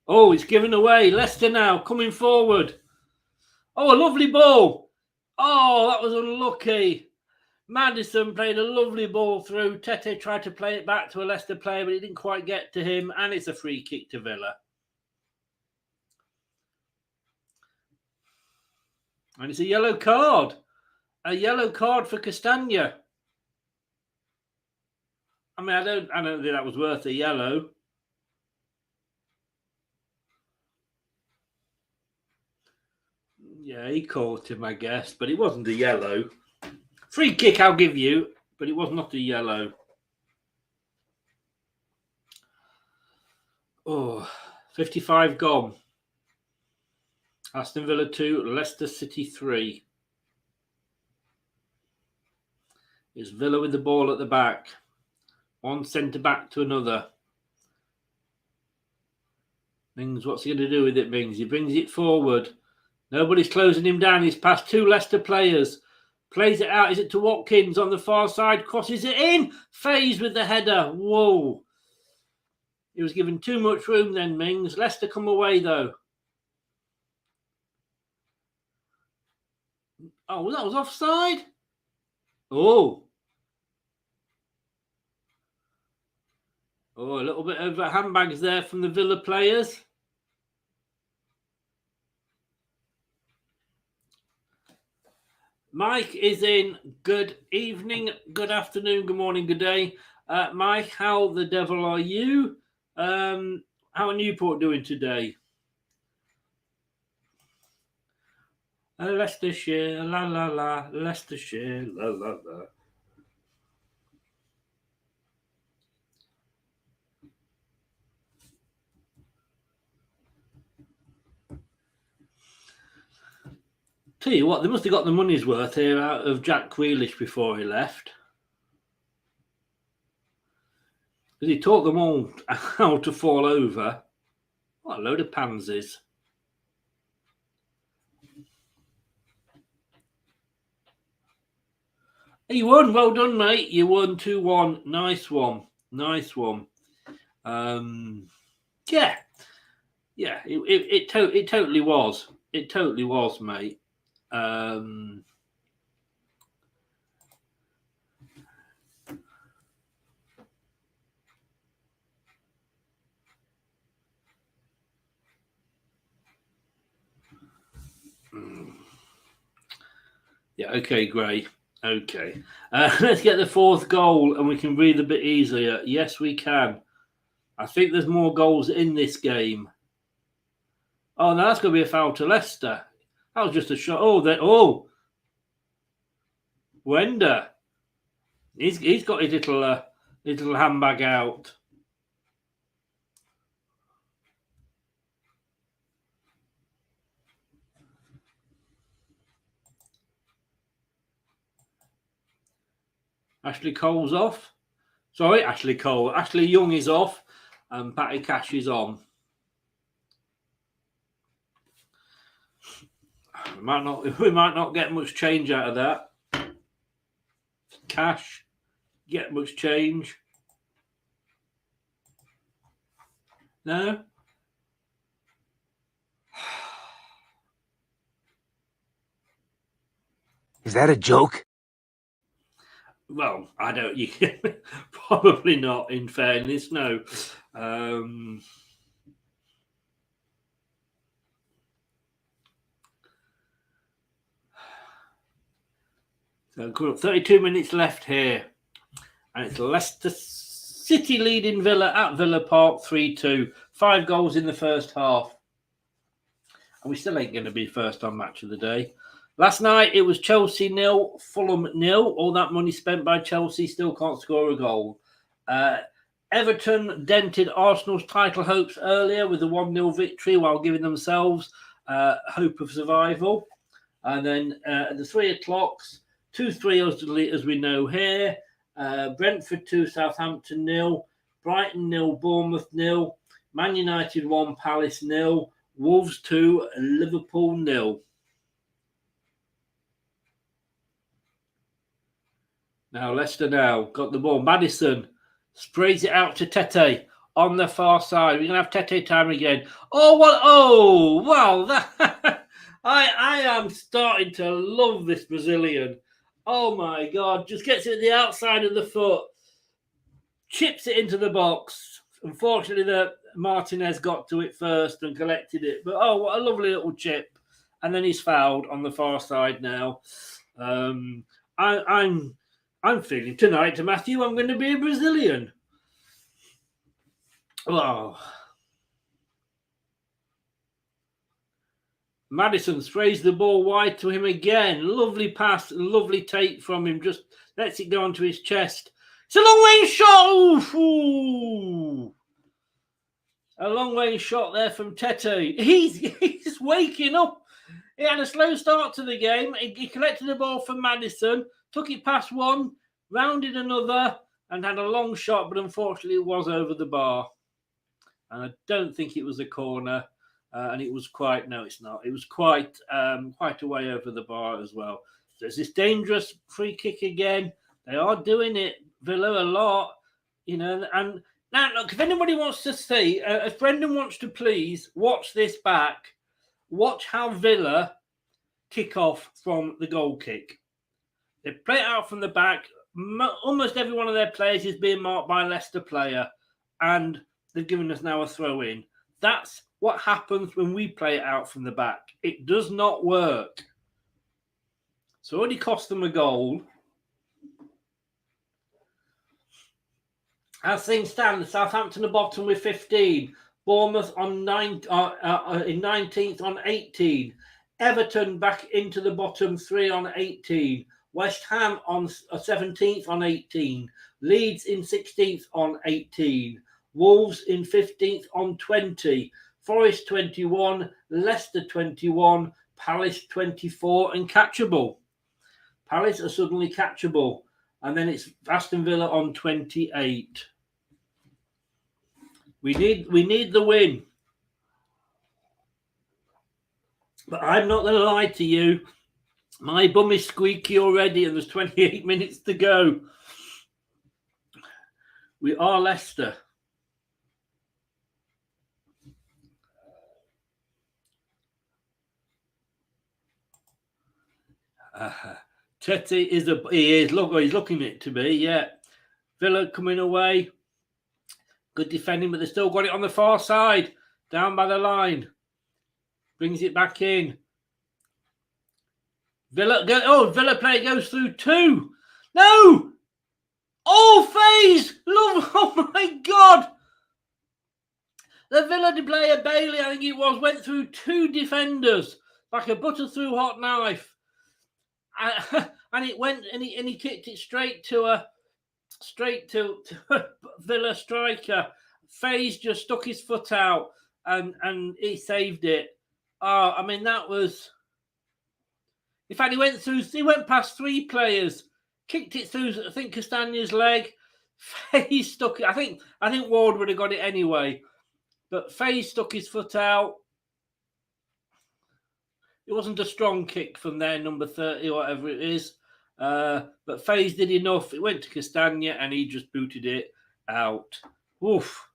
Oh, it's given away. Leicester now coming forward. Oh, a lovely ball. Oh, that was unlucky. Maddison played a lovely ball through. Tete tried to play it back to a Leicester player, but it didn't quite get to him. And it's a free kick to Villa. And it's a yellow card. A yellow card for Castagna. I mean, I don't think that was worth a yellow. Yeah, he caught him, I guess, but it wasn't a yellow. Free kick, I'll give you, but it was not a yellow. Oh, 55 gone. Aston Villa 2, Leicester City 3. It's Villa with the ball at the back. One centre back to another. Mings, what's he going to do with it, Mings? He brings it forward. Nobody's closing him down. He's past 2 Leicester players. Plays it out. Is it to Watkins on the far side? Crosses it in. Faze with the header. Whoa. He was given too much room then, Mings. Leicester come away, though. Oh, that was offside? Oh. Oh, a little bit of handbags there from the Villa players. Mike is in. Good evening, good afternoon, good morning, good day. Mike, how the devil are you? How are Newport doing today? Leicestershire, la la la, Leicestershire, la la la. Tell you what, they must have got the money's worth here out of Jack Grealish before he left. Because he taught them all how to fall over. What a load of pansies. You won. Well done, mate. You won 2-1. Nice one. Nice one. Yeah. Yeah, it totally was. It totally was, mate. Yeah, okay, Gray. Okay. Let's get the 4th goal and we can breathe a bit easier. Yes, we can. I think there's more goals in this game. Oh, no, that's going to be a foul to Leicester. That was just a shot. Oh, Wender. He's got his little handbag out. Ashley Cole's off. Sorry, Ashley Cole. Ashley Young is off, and Patty Cash is on. We might not get much change out of that. Cash, get much change? No. Is that a joke? Well, I don't. You probably not. In fairness, no. So 32 minutes left here, and it's Leicester City leading Villa at Villa Park 3-2. 5 goals in the first half, and we still ain't going to be first on Match of the Day. Last night, it was Chelsea 0, Fulham 0. All that money spent by Chelsea still can't score a goal. Everton dented Arsenal's title hopes earlier with a 1-0 victory while giving themselves hope of survival. And then at the 3 o'clocks, 2-3 as we know here. Brentford 2, Southampton 0. Brighton 0, Bournemouth 0. Man United 1, Palace 0. Wolves 2, Liverpool 0. Now, Leicester got the ball. Maddison sprays it out to Tete on the far side. We're going to have Tete time again. Oh, what? Oh, wow. I am starting to love this Brazilian. Oh, my God. Just gets it at the outside of the foot. Chips it into the box. Unfortunately, Martinez got to it first and collected it. But, oh, what a lovely little chip. And then he's fouled on the far side now. I'm feeling tonight, Matthew, I'm going to be a Brazilian. Oh. Maddison sprays the ball wide to him again. Lovely pass, lovely take from him. Just lets it go onto his chest. It's a long-range shot. Ooh. A long-range shot there from Tete. He's waking up. He had a slow start to the game. He collected the ball from Maddison. Took it past one, rounded another, and had a long shot, but unfortunately it was over the bar. And I don't think it was a corner. And it was quite, no, it's not. It was quite a way over the bar as well. So it's this dangerous free kick again. They are doing it, Villa, a lot, you know. And now, look, if anybody wants to see, if Brendan wants to please watch this back, watch how Villa kick off from the goal kick. They play it out from the back. Almost every one of their players is being marked by a Leicester player, and they've given us now a throw-in. That's what happens when we play it out from the back. It does not work. So it already cost them a goal. As things stand, Southampton are bottom with 15. Bournemouth in 19th on 18. Everton back into the bottom 3 on 18. West Ham on 17th on 18. Leeds in 16th on 18. Wolves in 15th on 20. Forest 21. Leicester 21. Palace 24 and catchable. Palace are suddenly catchable. And then it's Aston Villa on 28. We need the win. But I'm not going to lie to you. My bum is squeaky already, and there's 28 minutes to go. We are Leicester. Tete is he's looking it to be, yeah. Villa coming away. Good defending, but they still got it on the far side. Down by the line. Brings it back in. Villa player goes through 2. No! Oh, phase! Love, oh my God! The Villa player, Bailey, I think it was, went through 2 defenders. like a butter through hot knife. And it went, and he kicked it straight to a Villa striker. Faze just stuck his foot out and he saved it. Oh, I mean, that was... In fact, he went past 3 players, kicked it through, I think, Castagna's leg. Faze stuck it. I think Ward would have got it anyway. But Faze stuck his foot out. It wasn't a strong kick from their number 30 or whatever it is. But Faze did enough. It went to Castagna and he just booted it out. Oof.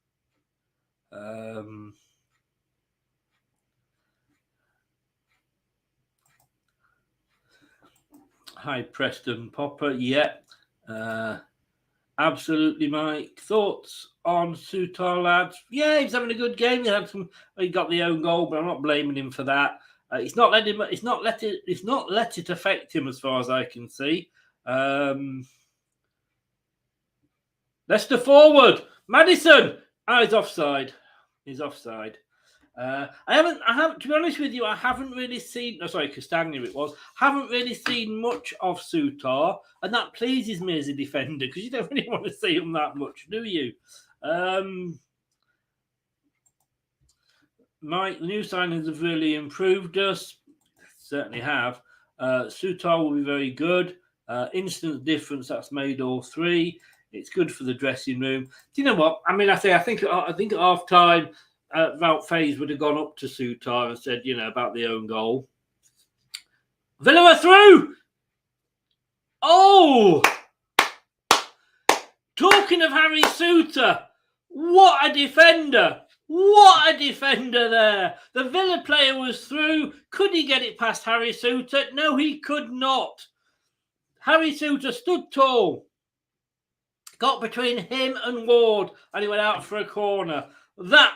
Hi, Preston Popper. Yeah. Absolutely, Mike. Thoughts on Sutar, lads? Yeah, he's having a good game. He got the own goal, but I'm not blaming him for that. It's not let it affect him as far as I can see. Leicester forward, Maddison. He's offside. He's offside. I haven't. To be honest with you, I haven't really seen. Castagna it was. Haven't really seen much of Sutar, and that pleases me as a defender because you don't really want to see him that much, do you? Mike, the new signings have really improved us. Certainly have. Sutar will be very good. Instant difference that's made all 3. It's good for the dressing room. Do you know what? I mean, I think at half time. Wout Faze would have gone up to Sutar and said, about the own goal. Villa are through! Oh! Talking of Harry Suter, what a defender! What a defender there! The Villa player was through. Could he get it past Harry Suter? No, he could not. Harry Suter stood tall. Got between him and Ward, and he went out for a corner. That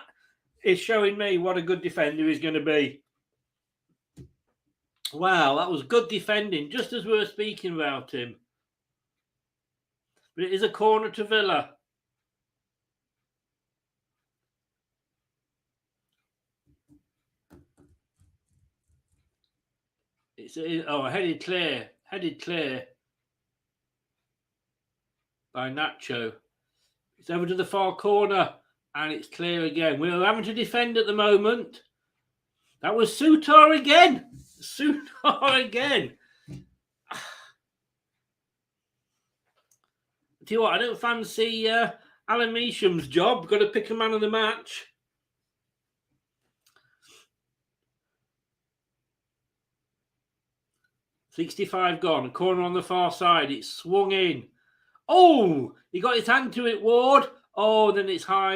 is showing me what a good defender he's going to be. Wow, that was good defending, just as we were speaking about him. But it is a corner to Villa. Headed clear by Nacho. It's over to the far corner. And it's clear again. We're having to defend at the moment. That was Sutar again. Sutar again. Do you know what? I don't fancy Alan Measham's job. Got to pick a man of the match. .65 gone. A corner on the far side. It's swung in. Oh, he got his hand to it, Ward. Oh, then it's high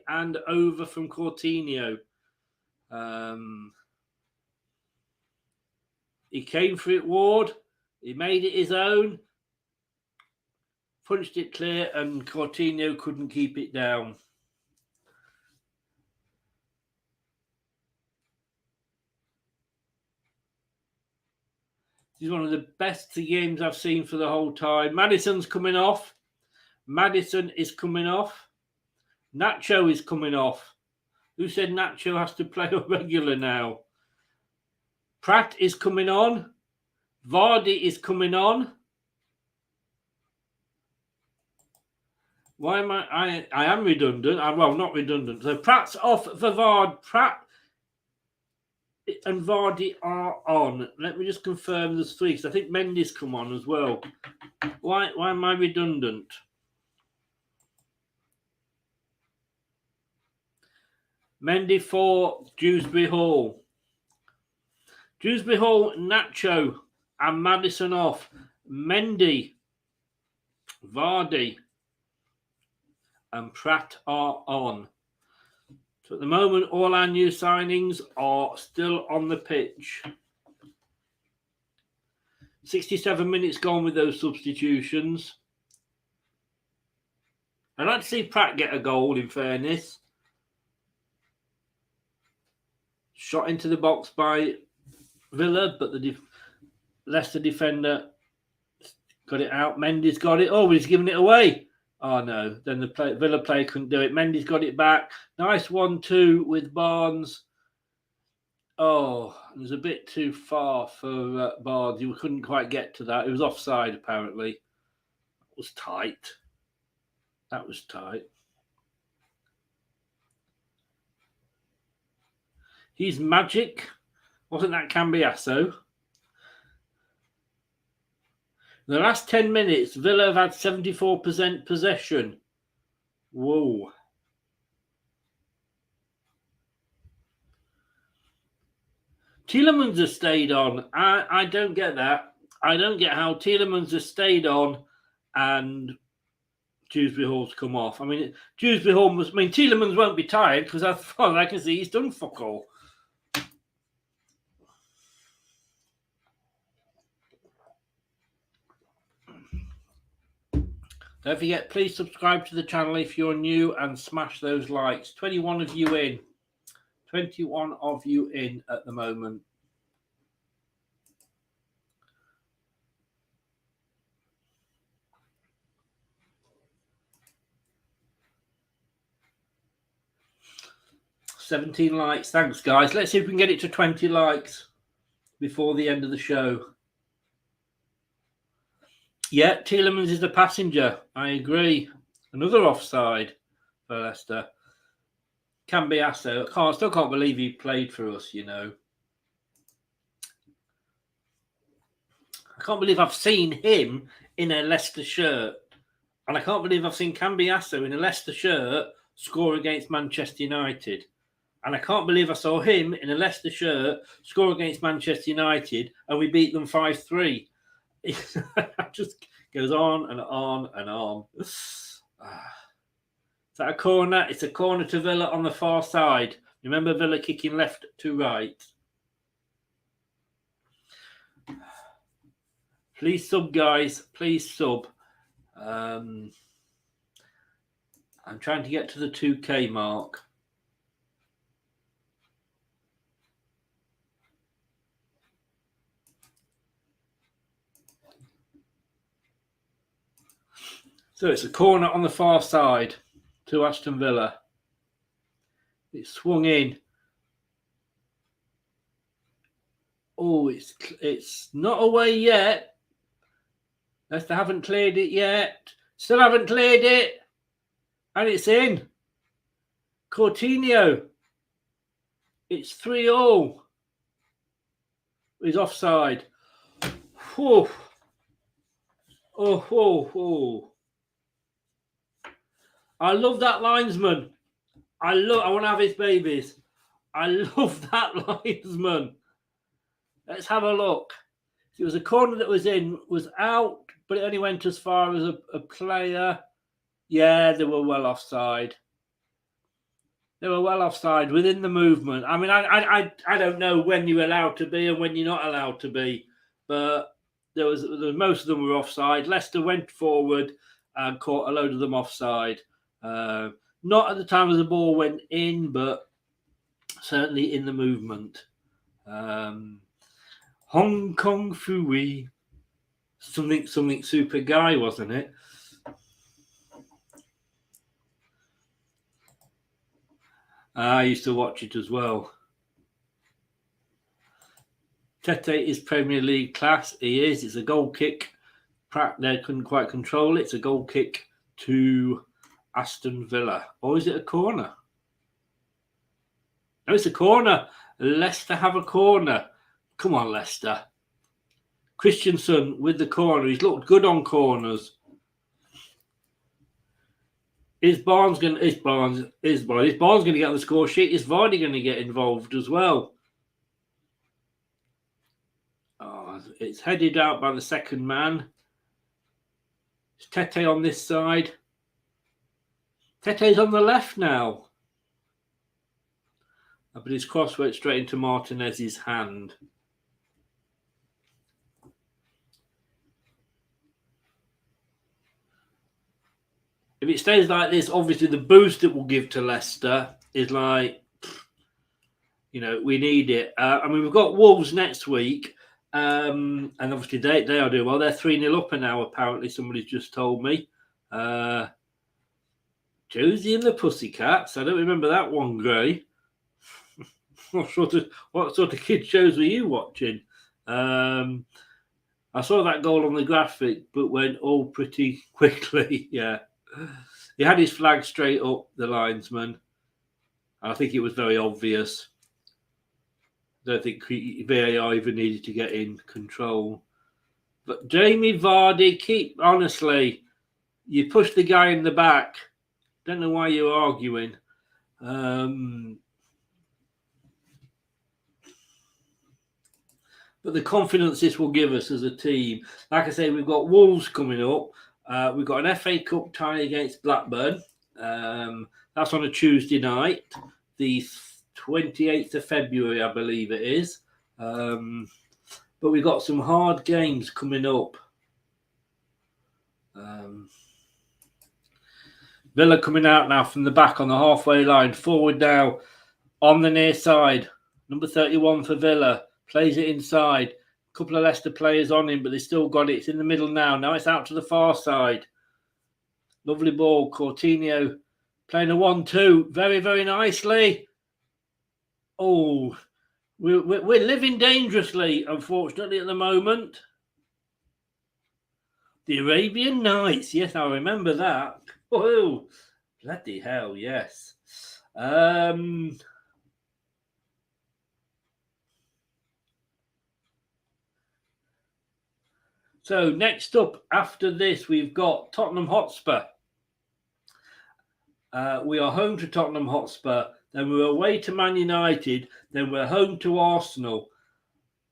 and over from Coutinho. He came for it, Ward. He made it his own. Punched it clear, and Coutinho couldn't keep it down. This is one of the best games I've seen for the whole time. Maddison's coming off. Maddison is coming off. Nacho is coming off. Who said Nacho has to play a regular now? Pratt is coming on. Vardy is coming on. Why am I am redundant. Well, not redundant. So Pratt's off for Vardy. Pratt and Vardy are on. Let me just confirm there's 3, because I think Mendy's come on as well. Why am I redundant? Mendy for Dewsbury Hall. Dewsbury Hall, Nacho and Maddison off. Mendy, Vardy and Pratt are on. So at the moment, all our new signings are still on the pitch. 67 minutes gone with those substitutions. I'd like to see Pratt get a goal, in fairness. Shot into the box by Villa, but the Leicester defender got it out. Mendy's got it. Oh, he's giving it away. Oh, no. Then the Villa player couldn't do it. Mendy's got it back. Nice 1-2 with Barnes. Oh, it was a bit too far for Bardi. We couldn't quite get to that. It was offside, apparently. It was tight. That was tight. He's magic. Wasn't that Cambiasso? In the last 10 minutes, Villa have had 74% possession. Whoa. Tielemans has stayed on. I don't get that. I don't get how Tielemans has stayed on and Dewsbury Hall's come off. I mean, Dewsbury Hall must... I mean, Tielemans won't be tired because as far as I can see, he's done fuck all. Don't forget, please subscribe to the channel if you're new and smash those likes. 21 of you in. 21 of you in at the moment. $17 likes. Thanks, guys. Let's see if we can get it to 20 likes before the end of the show. Yeah, Tielemans is the passenger. I agree. Another offside for Leicester. Cambiasso. I still can't believe he played for us, you know. I can't believe I've seen him in a Leicester shirt. And I can't believe I've seen Cambiasso in a Leicester shirt score against Manchester United. And I can't believe I saw him in a Leicester shirt score against Manchester United and we beat them 5-3. It just goes on and on and on. Is that a corner? It's a corner to Villa on the far side. Remember Villa kicking left to right. Please sub, guys. Please sub. I'm trying to get to the 2K mark. So it's a corner on the far side to Aston Villa. It's swung in. Oh, it's not away yet. Leicester haven't cleared it yet. Still haven't cleared it. And it's in. Coutinho. It's 3-3. He's offside. Whew. Oh. I love that linesman. I want to have his babies. I love that linesman. Let's have a look. It was a corner that was out, but it only went as far as a player. Yeah, they were well offside. They were well offside within the movement. I mean, I don't know when you're allowed to be and when you're not allowed to be, but there was most of them were offside. Leicester went forward and caught a load of them offside. Not at the time as the ball went in, but certainly in the movement. Hong Kong Fooey. Something super guy, wasn't it? I used to watch it as well. Tete is Premier League class. He is. It's a goal kick. Pratt there couldn't quite control it. It's a goal kick to Aston Villa. Or is it a corner? No, it's a corner. Leicester have a corner. Come on, Leicester. Christensen with the corner. He's looked good on corners. Is Barnes going to get on the score sheet? Is Vardy going to get involved as well? Oh, it's headed out by the second man. It's Tete on this side. Tete's on the left now. But his cross went straight into Martinez's hand. If it stays like this, obviously the boost it will give to Leicester is like, you know, we need it. I mean, we've got Wolves next week, and obviously they are doing well. They're 3-0 up now, apparently. Somebody's just told me. Josie and the Pussycats. I don't remember that one, Gray. what sort of kids shows were you watching? I saw that goal on the graphic, but went all pretty quickly. Yeah, he had his flag straight up, the linesman. I think it was very obvious. I don't think VAR even needed to get in control. But Jamie Vardy, honestly, you push the guy in the back. Don't know why you're arguing. But the confidence this will give us as a team. Like I say, we've got Wolves coming up. We've got an FA Cup tie against Blackburn. That's on a Tuesday night, the 28th of February, I believe it is. But we've got some hard games coming up. Villa coming out now from the back on the halfway line. Forward now on the near side. Number 31 for Villa. Plays it inside. A couple of Leicester players on him, but they still got it. It's in the middle now. Now it's out to the far side. Lovely ball. Coutinho playing a 1-2. Very, very nicely. Oh, we're living dangerously, unfortunately, at the moment. The Arabian Nights. Yes, I remember that. Oh, bloody hell, yes. So next up after this, we've got Tottenham Hotspur. We are home to Tottenham Hotspur. Then we're away to Man United. Then we're home to Arsenal.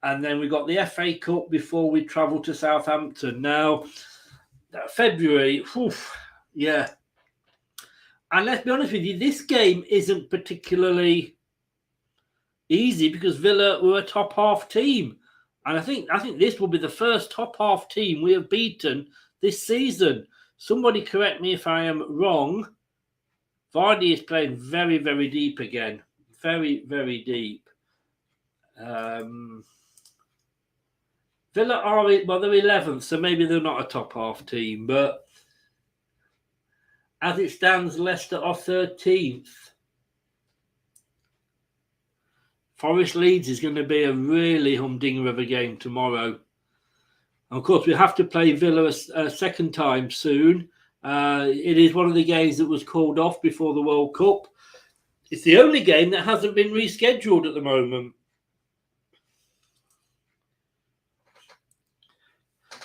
And then we've got the FA Cup before we travel to Southampton. Now, February, yeah. And let's be honest with you, this game isn't particularly easy because Villa were a top half team. And I think this will be the first top half team we have beaten this season. Somebody correct me if I am wrong. Vardy is playing very, very deep again. Very, very deep. Villa are, well, they're 11th, so maybe they're not a top half team. But as it stands, Leicester are 13th. Forest Leeds is going to be a really humdinger of a game tomorrow. And of course, we have to play Villa a second time soon. It is one of the games that was called off before the World Cup. It's the only game that hasn't been rescheduled at the moment.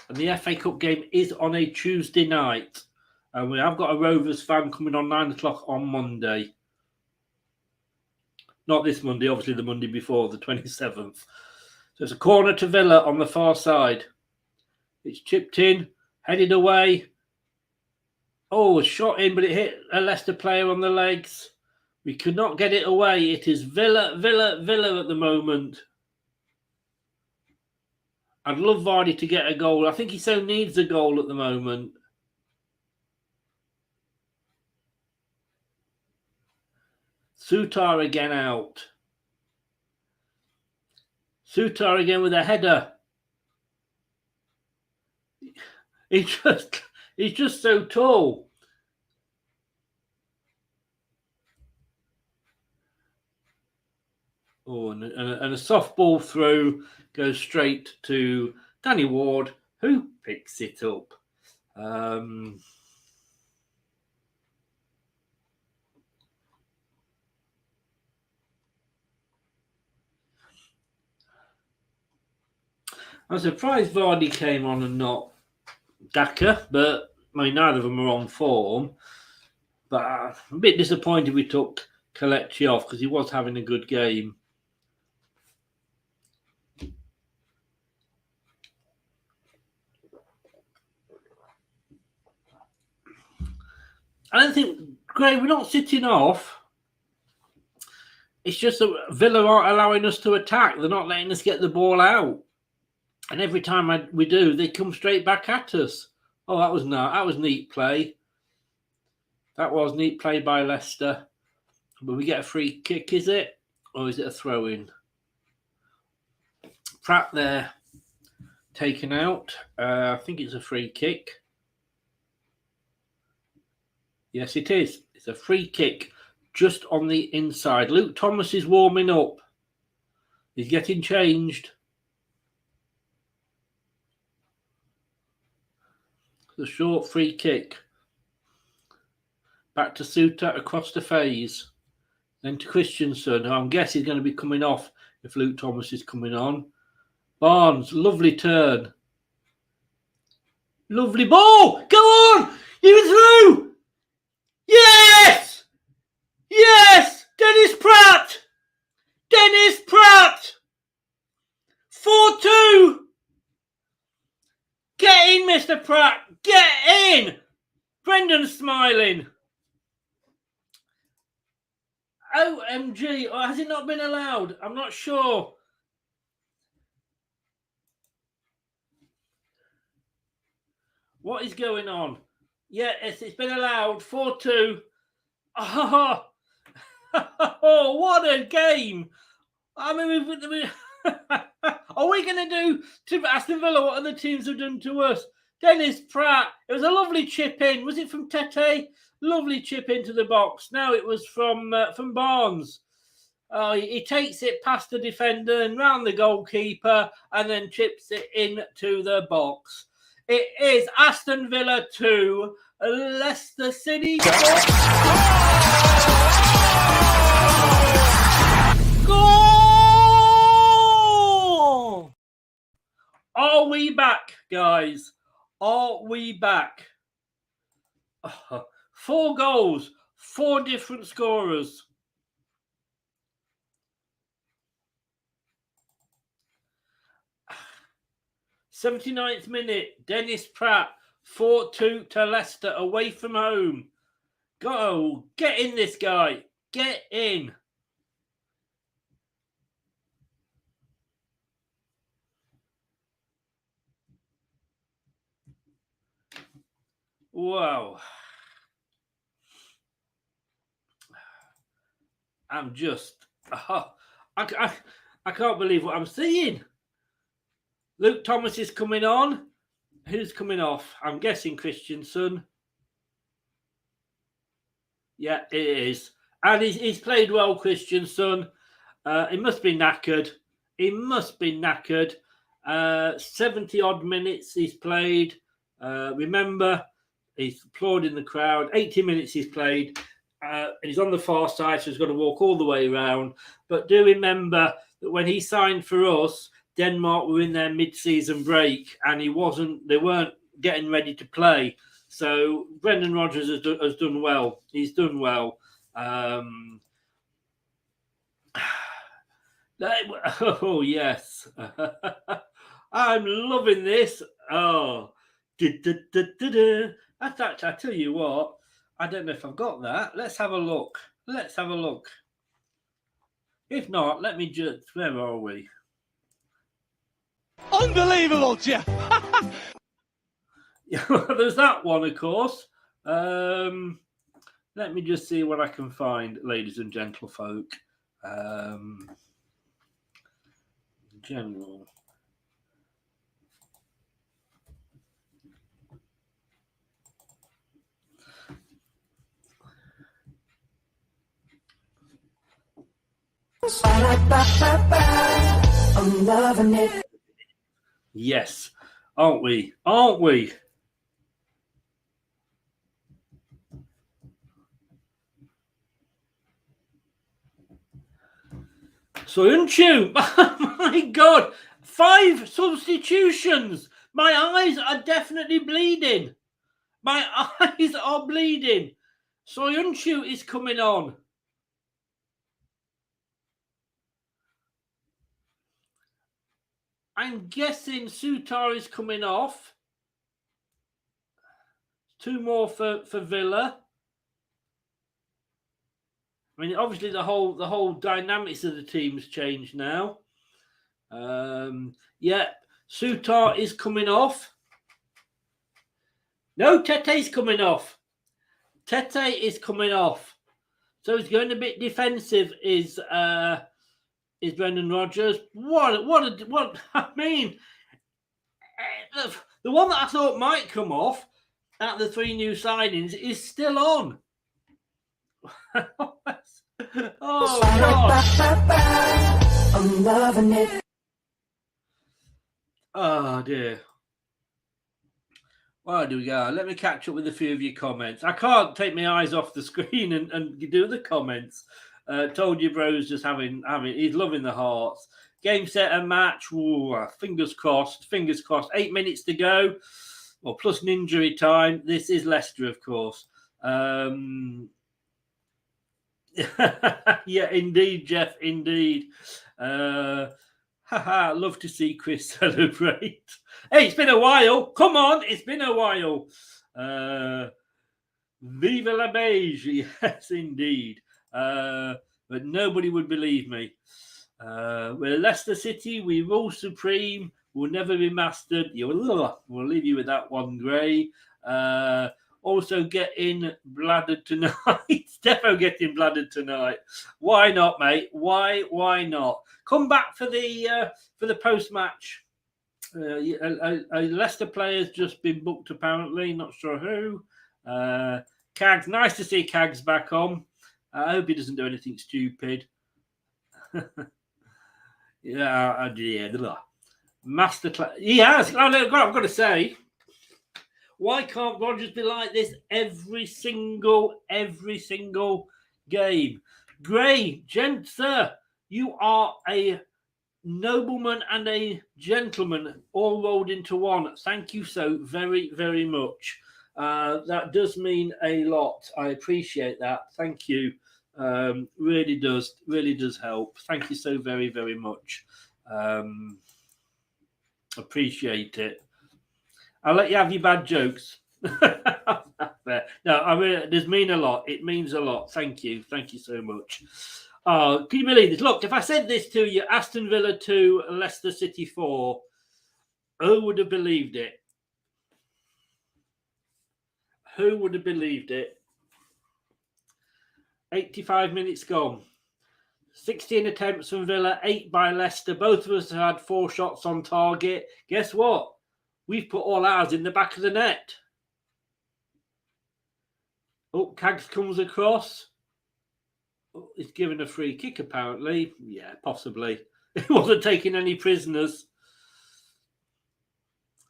And the FA Cup game is on a Tuesday night. And we have got a Rovers fan coming on 9 o'clock on Monday. Not this Monday, obviously the Monday before, the 27th. So it's a corner to Villa on the far side. It's chipped in, headed away. Oh, a shot in, but it hit a Leicester player on the legs. We could not get it away. It is Villa at the moment. I'd love Vardy to get a goal. I think he so needs a goal at the moment. Sutar again out. Sutar again with a header. He's just so tall. Oh, and a soft ball through goes straight to Danny Ward, who picks it up. I'm surprised Vardy came on and not Daka, but I mean, neither of them are on form. But I'm a bit disappointed we took Kelechi off because he was having a good game. I don't think, Gray, we're not sitting off. It's just that Villa aren't allowing us to attack. They're not letting us get the ball out. And every time we do, they come straight back at us. Oh, that was neat play. That was neat play by Leicester. But we get a free kick, is it? Or is it a throw-in? Pratt there, taken out. I think it's a free kick. Yes, it is. It's a free kick just on the inside. Luke Thomas is warming up. He's getting changed. The short free kick. Back to Suter across the phase. Then to Christensen, who I'm guessing is going to be coming off if Luke Thomas is coming on. Barnes, lovely turn. Lovely ball! Go on! You're through! Yes! Yes! Dennis Pratt! Dennis Pratt! 4-2! Get in, Mr. Pratt! Get in! Brendan's smiling. OMG, or has it not been allowed? I'm not sure. What is going on? Yeah, it's been allowed. 4-2. Oh, oh, what a game. I mean, are we going to do to Aston Villa what other teams have done to us? Dennis Pratt. It was a lovely chip in. Was it from Tete? Lovely chip into the box. Now it was from Barnes. He takes it past the defender and round the goalkeeper and then chips it into the box. It is Aston Villa 2, Leicester City 4. Goal! Are we back, guys? Are we back? 4 goals, 4 different scorers. '79th minute, Dennis Pratt, 4-2 to Leicester, away from home. Go, get in this guy, get in. Wow. I'm just, I can't believe what I'm seeing. Luke Thomas is coming on. Who's coming off? I'm guessing Christensen. Yeah, it is. And he's played well, Christensen. He must be knackered. He must be knackered. 70-odd minutes he's played. Remember, he's applauding in the crowd. 80 minutes he's played. He's on the far side, so he's got to walk all the way around. But do remember that when he signed for us, Denmark were in their mid-season break, and they weren't getting ready to play. So Brendan Rodgers has done well. He's done well. Oh yes, I'm loving this. Oh, I tell you what, I don't know if I've got that. Let's have a look. Let's have a look. If not, let me just. Where are we? Unbelievable, Jeff. There's that one, of course. Let me just see what I can find, ladies and gentlefolk. General. I'm loving it. Yes, aren't we? Aren't we? Soyuncu, oh my God, 5 substitutions. My eyes are definitely bleeding. My eyes are bleeding. Soyuncu is coming on. I'm guessing Sutar is coming off. 2 more for Villa. I mean, obviously the whole dynamics of the team's changed now. Yeah, Sutar is coming off. No, Tete's coming off. Tete is coming off. So he's going a bit defensive. Is Brendan Rodgers? What? I mean, the one that I thought might come off out of the 3 new signings is still on. Oh God! I'm loving it. Oh dear. Where do we go? Let me catch up with a few of your comments. I can't take my eyes off the screen and do the comments. Told you, bro's just having. He's loving the hearts. Game, set, and match. Ooh, fingers crossed. Fingers crossed. 8 minutes to go. Well, plus an injury time. This is Leicester, of course. Yeah, indeed, Jeff. Indeed. Love to see Chris celebrate. Hey, it's been a while. Come on, it's been a while. Viva la beige. Yes, indeed. But nobody would believe me. We're Leicester City. We rule supreme. We'll never be mastered. We'll leave you with that one, Gray. Also getting bladdered tonight. Stefo getting bladdered tonight. Why not, mate? Why not? Come back for the post-match. A Leicester player's just been booked, apparently. Not sure who. Cags. Nice to see Cags back on. I hope he doesn't do anything stupid. Yeah. Masterclass. He has. I've got to say, why can't Rodgers be like this every single game? Gray, sir, you are a nobleman and a gentleman all rolled into one. Thank you so very, very much. That does mean a lot. I appreciate that. Thank you. Really does help. Thank you so very, very much. Appreciate it. I'll let you have your bad jokes. No, I mean, it does mean a lot. It means a lot. Thank you so much. Can you believe this? Look, if I said this to you, Aston Villa 2, Leicester City 4, who would have believed it? Who would have believed it? 85 minutes gone. 16 attempts from Villa, 8 by Leicester. Both of us had 4 shots on target. Guess what? We've put all ours in the back of the net. Oh, Cags comes across. Oh, he's given a free kick, apparently. Yeah, possibly. He wasn't taking any prisoners.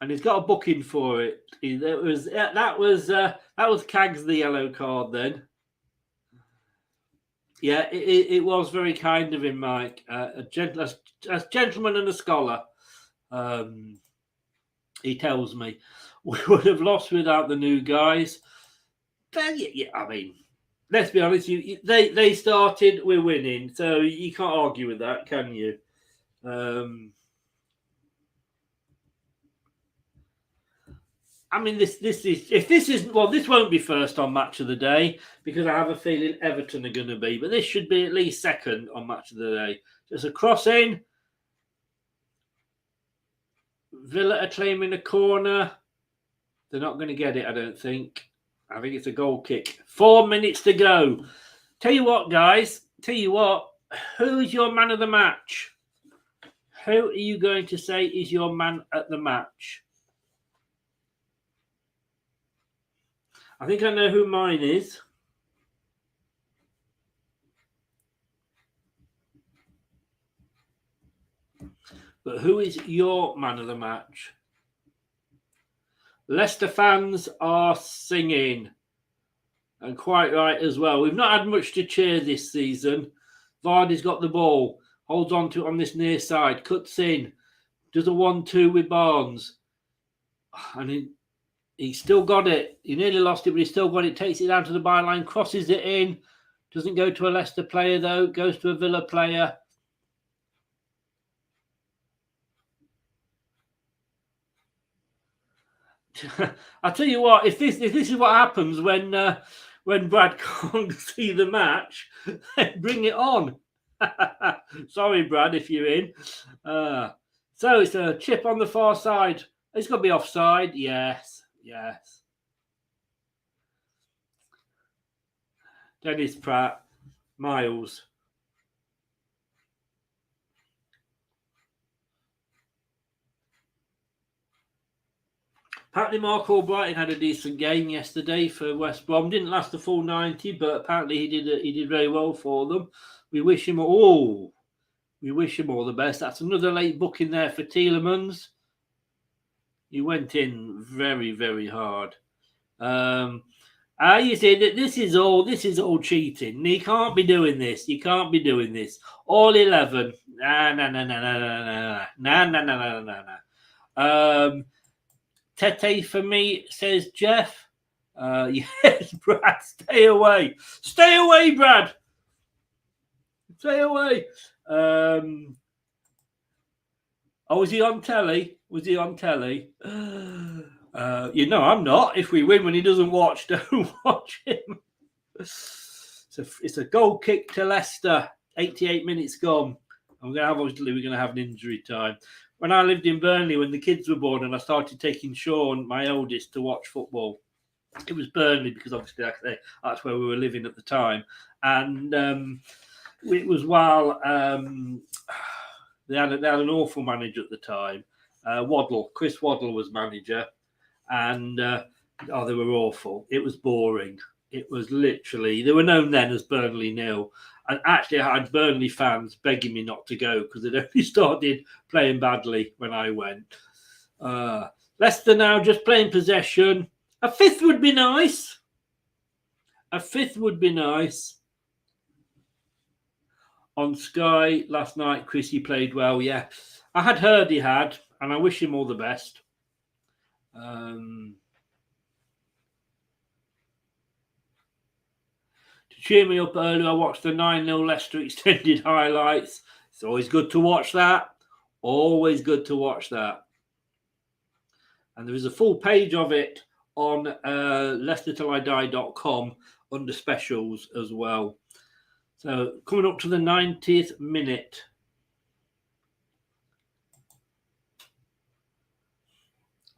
And he's got a booking for it. That was Cags, the yellow card then. Yeah, it was very kind of him, Mike. A gentleman and a scholar. He tells me we would have lost without the new guys. But yeah, I mean, let's be honest. They started. We're winning, so you can't argue with that, can you? I mean, this won't be first on Match of the Day because I have a feeling Everton are going to be, but this should be at least second on Match of the Day. Just a cross in. Villa are claiming a corner. They're not going to get it, I don't think. I think it's a goal kick. 4 minutes to go. Tell you what, guys. Who's your man of the match? Who are you going to say is your man at the match? I think I know who mine is. But who is your man of the match? Leicester fans are singing. And quite right as well. We've not had much to cheer this season. Vardy's got the ball. Holds on to it on this near side. Cuts in. Does a 1-2 with Barnes. And he's still got it. He nearly lost it, but he's still got it. Takes it down to the byline. Crosses it in. Doesn't go to a Leicester player, though. Goes to a Villa player. I tell you what, if this is what happens when Brad can't see the match, bring it on. Sorry, Brad, if you're in. So it's a chip on the far side. It's got to be offside. Yes. Dennis Pratt, Miles. Apparently Mark Albrighton had a decent game yesterday for West Brom. Didn't last the full 90, but apparently he did very well for them. We wish him We wish him all the best. That's another late booking there for Tielemans. He went in very, very hard. You say that this is all cheating. You can't be doing this. You can't be doing this. All 11. Nah. Tete for me, says Jeff. Yes, Brad, stay away. Stay away, Brad. Stay away. Was he on telly? Was he on telly? I'm not. If we win when he doesn't watch, don't watch him. It's a goal kick to Leicester. 88 minutes gone. We're going to have an injury time. When I lived in Burnley, when the kids were born, and I started taking Sean, my eldest, to watch football, it was Burnley because obviously that's where we were living at the time. And it was while they had an awful manager at the time. Chris Waddle was manager, and they were awful. It was boring. It was literally, they were known then as Burnley nil. And actually, I had Burnley fans begging me not to go because they'd only started playing badly when I went. Leicester now just playing possession. A fifth would be nice. A fifth would be nice. On Sky last night, Chrissy played well. Yeah, I had heard he had, and I wish him all the best. To cheer me up earlier, I watched the 9-0 Leicester extended highlights. It's always good to watch that. Always good to watch that. And there is a full page of it on LeicesterTillIDie.com under specials as well. So coming up to the 90th minute.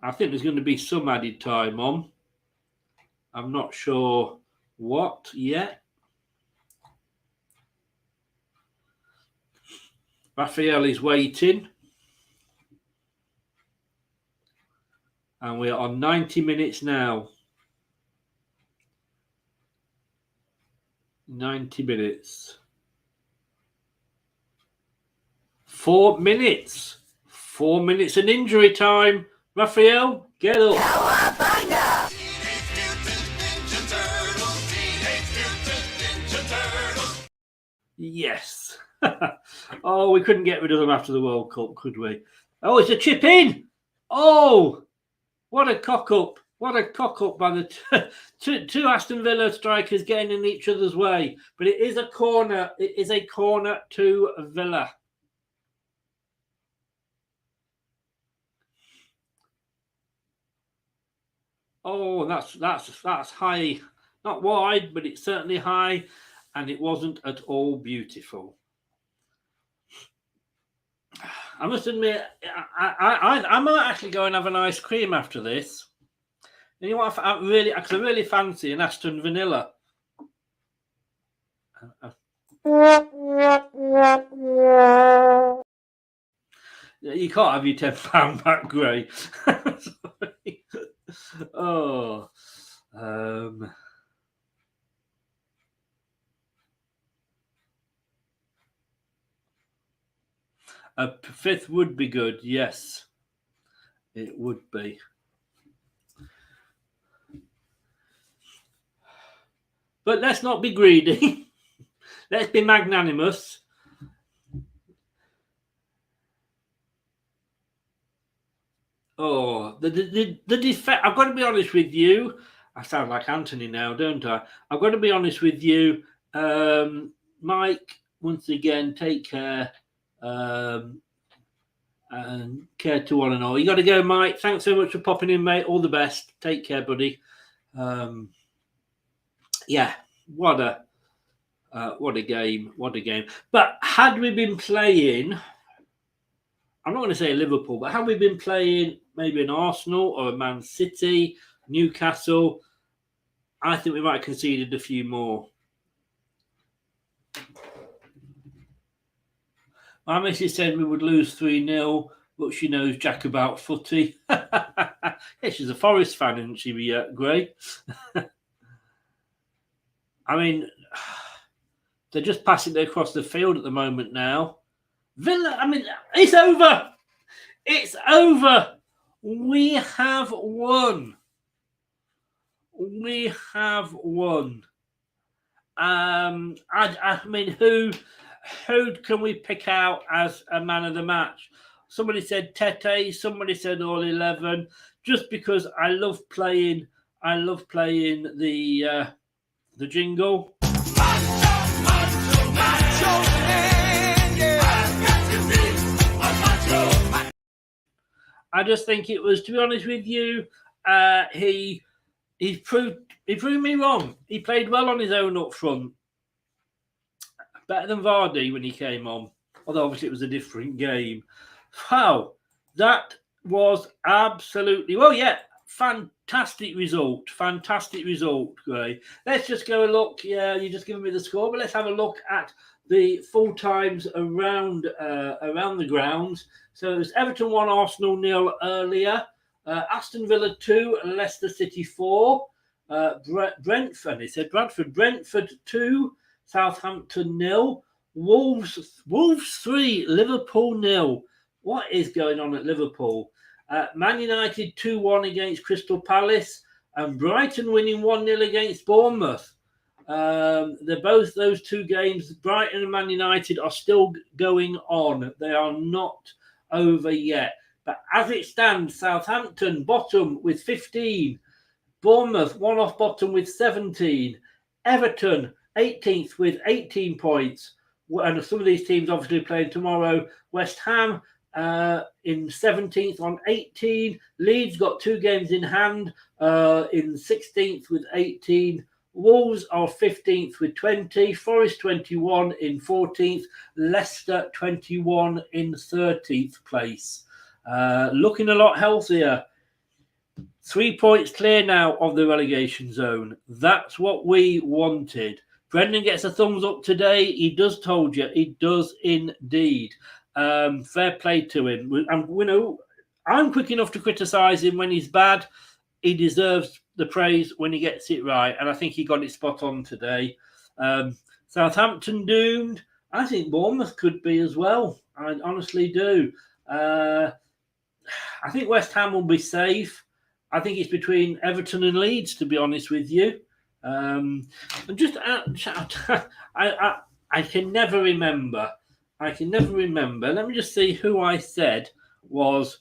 I think there's going to be some added time on. I'm not sure what yet. Raphael is waiting. And we're on 90 minutes now. 90 minutes. 4 minutes. 4 minutes and injury time. Raphael, get up. Yes. Oh, we couldn't get rid of them after the World Cup, could we? Oh, it's a chip in. Oh, what a cock up. What a cock up by the two Aston Villa strikers getting in each other's way. But it is a corner. It is a corner to Villa. Oh, that's high. Not wide, but it's certainly high. And it wasn't at all beautiful. I must admit, I might actually go and have an ice cream after this. You know what? I really fancy an Aston Vanilla. You can't have your £10 back, Gray. Oh. A fifth would be good, yes. It would be. But let's not be greedy. Let's be magnanimous. Oh, the defense. I've got to be honest with you. I sound like Anthony now, don't I? I've got to be honest with you. Mike, once again, take care. And care to one and all. You got to go, Mike. Thanks so much for popping in, mate. All the best. Take care, buddy. Yeah, what a game. What a game. But had we been playing, I'm not going to say Liverpool, but had we been playing maybe an Arsenal or a Man City, Newcastle, I think we might have conceded a few more. My missus said we would lose 3-0, but she knows jack about footy. Yeah, she's a Forest fan, isn't she, Gray? I mean, they're just passing it across the field at the moment now. Villa, I mean, it's over. It's over. We have won. We have won. I mean, who can we pick out as a man of the match? Somebody said Tete. Somebody said all 11. Just because I love playing the jingle. I just think it was, to be honest with you, he proved me wrong. He played well on his own up front. Better than Vardy when he came on. Although obviously it was a different game. Wow, that was absolutely, well, yeah, fantastic result. Fantastic result, Gray. Let's just go and look. Yeah, you're just giving me the score, but let's have a look at the full times around the grounds. So it was Everton 1, Arsenal 0 earlier. Aston Villa 2, Leicester City 4. Brentford, he said Brentford 2, Southampton 0. Wolves 3, Liverpool 0. What is going on at Liverpool? Man United 2-1 against Crystal Palace, and Brighton winning 1-0 against Bournemouth. They're both those two games. Brighton and Man United are still going on. They are not over yet. But as it stands, Southampton bottom with 15. Bournemouth one off bottom with 17. Everton 18th with 18 points. And some of these teams obviously playing tomorrow. West Ham in 17th on 18. Leeds got 2 games in hand in 16th with 18. Wolves are 15th with 20. Forest 21 in 14th. Leicester 21 in 13th place. Looking a lot healthier. 3 points clear now of the relegation zone. That's what we wanted. Brendan gets a thumbs up today. He does, told you. He does indeed. Fair play to him. And you know, I'm quick enough to criticise him when he's bad. He deserves the praise when he gets it right. And I think he got it spot on today. Southampton doomed. I think Bournemouth could be as well. I honestly do. I think West Ham will be safe. I think it's between Everton and Leeds, to be honest with you. And just I can never remember. Let me just see who I said was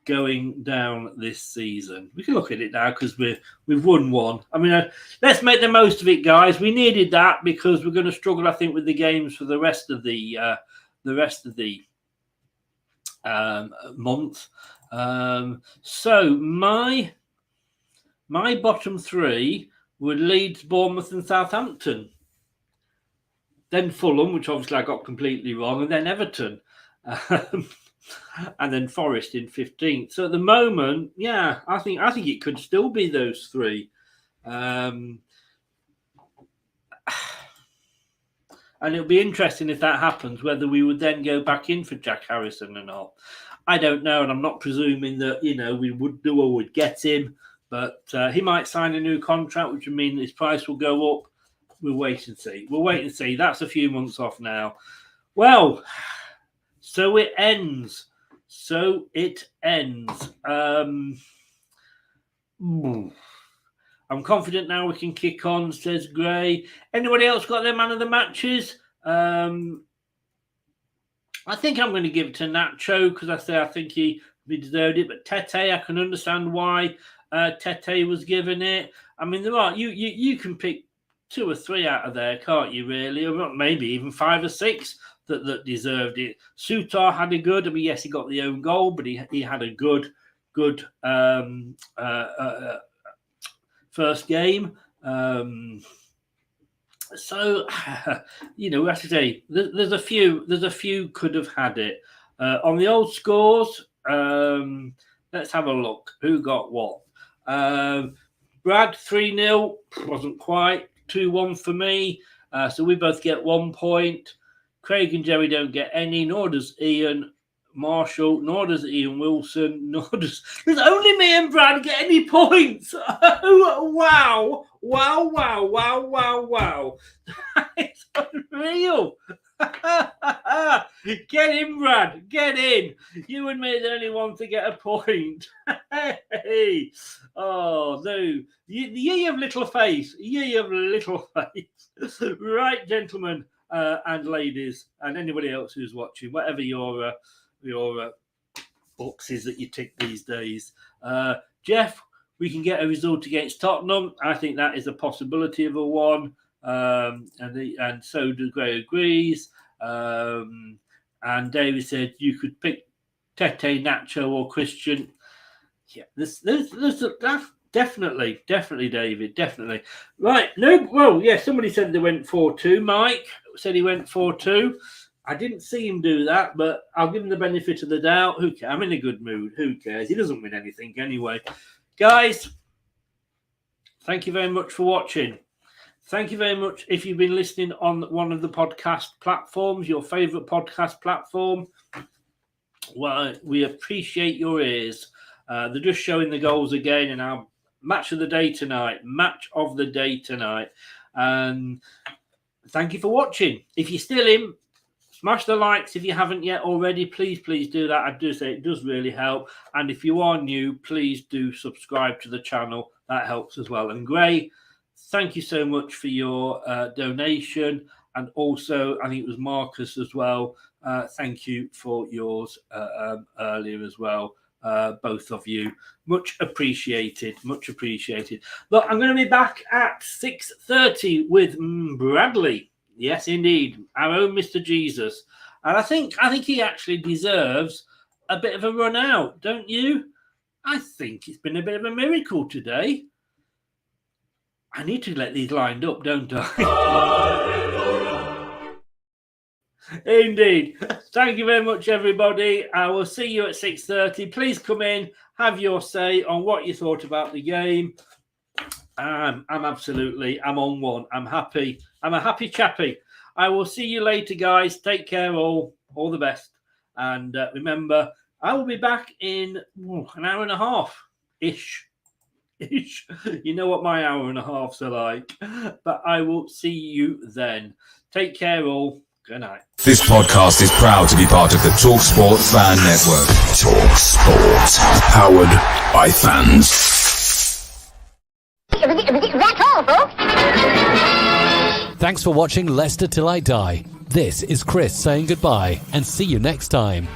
going down this season. We can look at it now because we've won one. I mean, let's make the most of it, guys. We needed that because we're going to struggle, I think, with the games for the rest of the month. So my bottom 3 were Leeds, Bournemouth, and Southampton. Then Fulham, which obviously I got completely wrong, and then Everton. And then Forest in 15th. So at the moment, yeah, I think it could still be those 3. And it'll be interesting if that happens, whether we would then go back in for Jack Harrison or not. I don't know, and I'm not presuming that, you know, we would do or would get him, but he might sign a new contract, which would mean his price will go up. We'll wait and see. That's a few months off now. Well, so it ends. I'm confident now we can kick on, says Gray. Anybody else got their man of the matches? I think I'm going to give it to Nacho because I think he deserved it. But Tete, I can understand why Tete was given it. I mean, there are you can pick 2 or 3 out of there, can't you? Really, or maybe even 5 or 6 that deserved it. Sutar had a good. I mean, yes, he got the own goal, but he had a good first game. So, you know, as I say, there's a few could have had it. On the old scores, let's have a look. Who got what? Brad 3-0, wasn't quite. 2-1 for me. So we both get 1 point. Craig and Jerry don't get any, nor does Ian Marshall, nor does Ian Wilson, nor does... There's only me and Brad get any points. Oh, wow. That is unreal. Get in, Brad. Get in. You and me are the only one to get a point. Hey. Oh, no. Ye of little face. Ye of little face. Right, gentlemen and ladies, and anybody else who's watching, whatever your box is that you tick these days. Jeff, we can get a result against Tottenham. I think that is a possibility of a one. And so do Gray agrees. And David said you could pick Tete, Nacho, or Christian. Yeah, there's definitely, David, definitely. Right, no, well, yeah, somebody said they went 4-2. Mike said he went 4-2. I didn't see him do that, but I'll give him the benefit of the doubt. Who cares? I'm in a good mood. Who cares? He doesn't win anything anyway. Guys, thank you very much for watching. Thank you very much. If you've been listening on one of the podcast platforms, your favourite podcast platform, well, we appreciate your ears. They're just showing the goals again in our match of the day tonight. And thank you for watching. If you're still in, smash the likes if you haven't yet already. Please do that. I do say it does really help. And if you are new, please do subscribe to the channel. That helps as well. And Gray, thank you so much for your donation. And also, I think it was Marcus as well. Thank you for yours earlier as well. Both of you. Much appreciated. Much appreciated. Look, I'm going to be back at 6:30 with Bradley. Yes, indeed. Our own Mr. Jesus. And I think he actually deserves a bit of a run out, don't you? I think it's been a bit of a miracle today. I need to let these lined up, don't I? Indeed. Thank you very much, everybody. I will see you at 6:30. Please come in, have your say on what you thought about the game. I'm on one. I'm happy. I'm a happy chappy. I will see you later, guys. Take care, all the best. And remember, I will be back in an hour and a half ish. You know what my hour and a half's are like. But I will see you then. Take care, all. Good night. This podcast is proud to be part of the TalkSport Fan Network. TalkSport. Powered by fans. That's all, folks. Thanks for watching Leicester Till I Die. This is Chris saying goodbye and see you next time.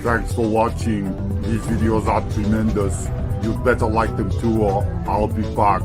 Thanks for watching. These videos are tremendous. You better like them too, or I'll be back.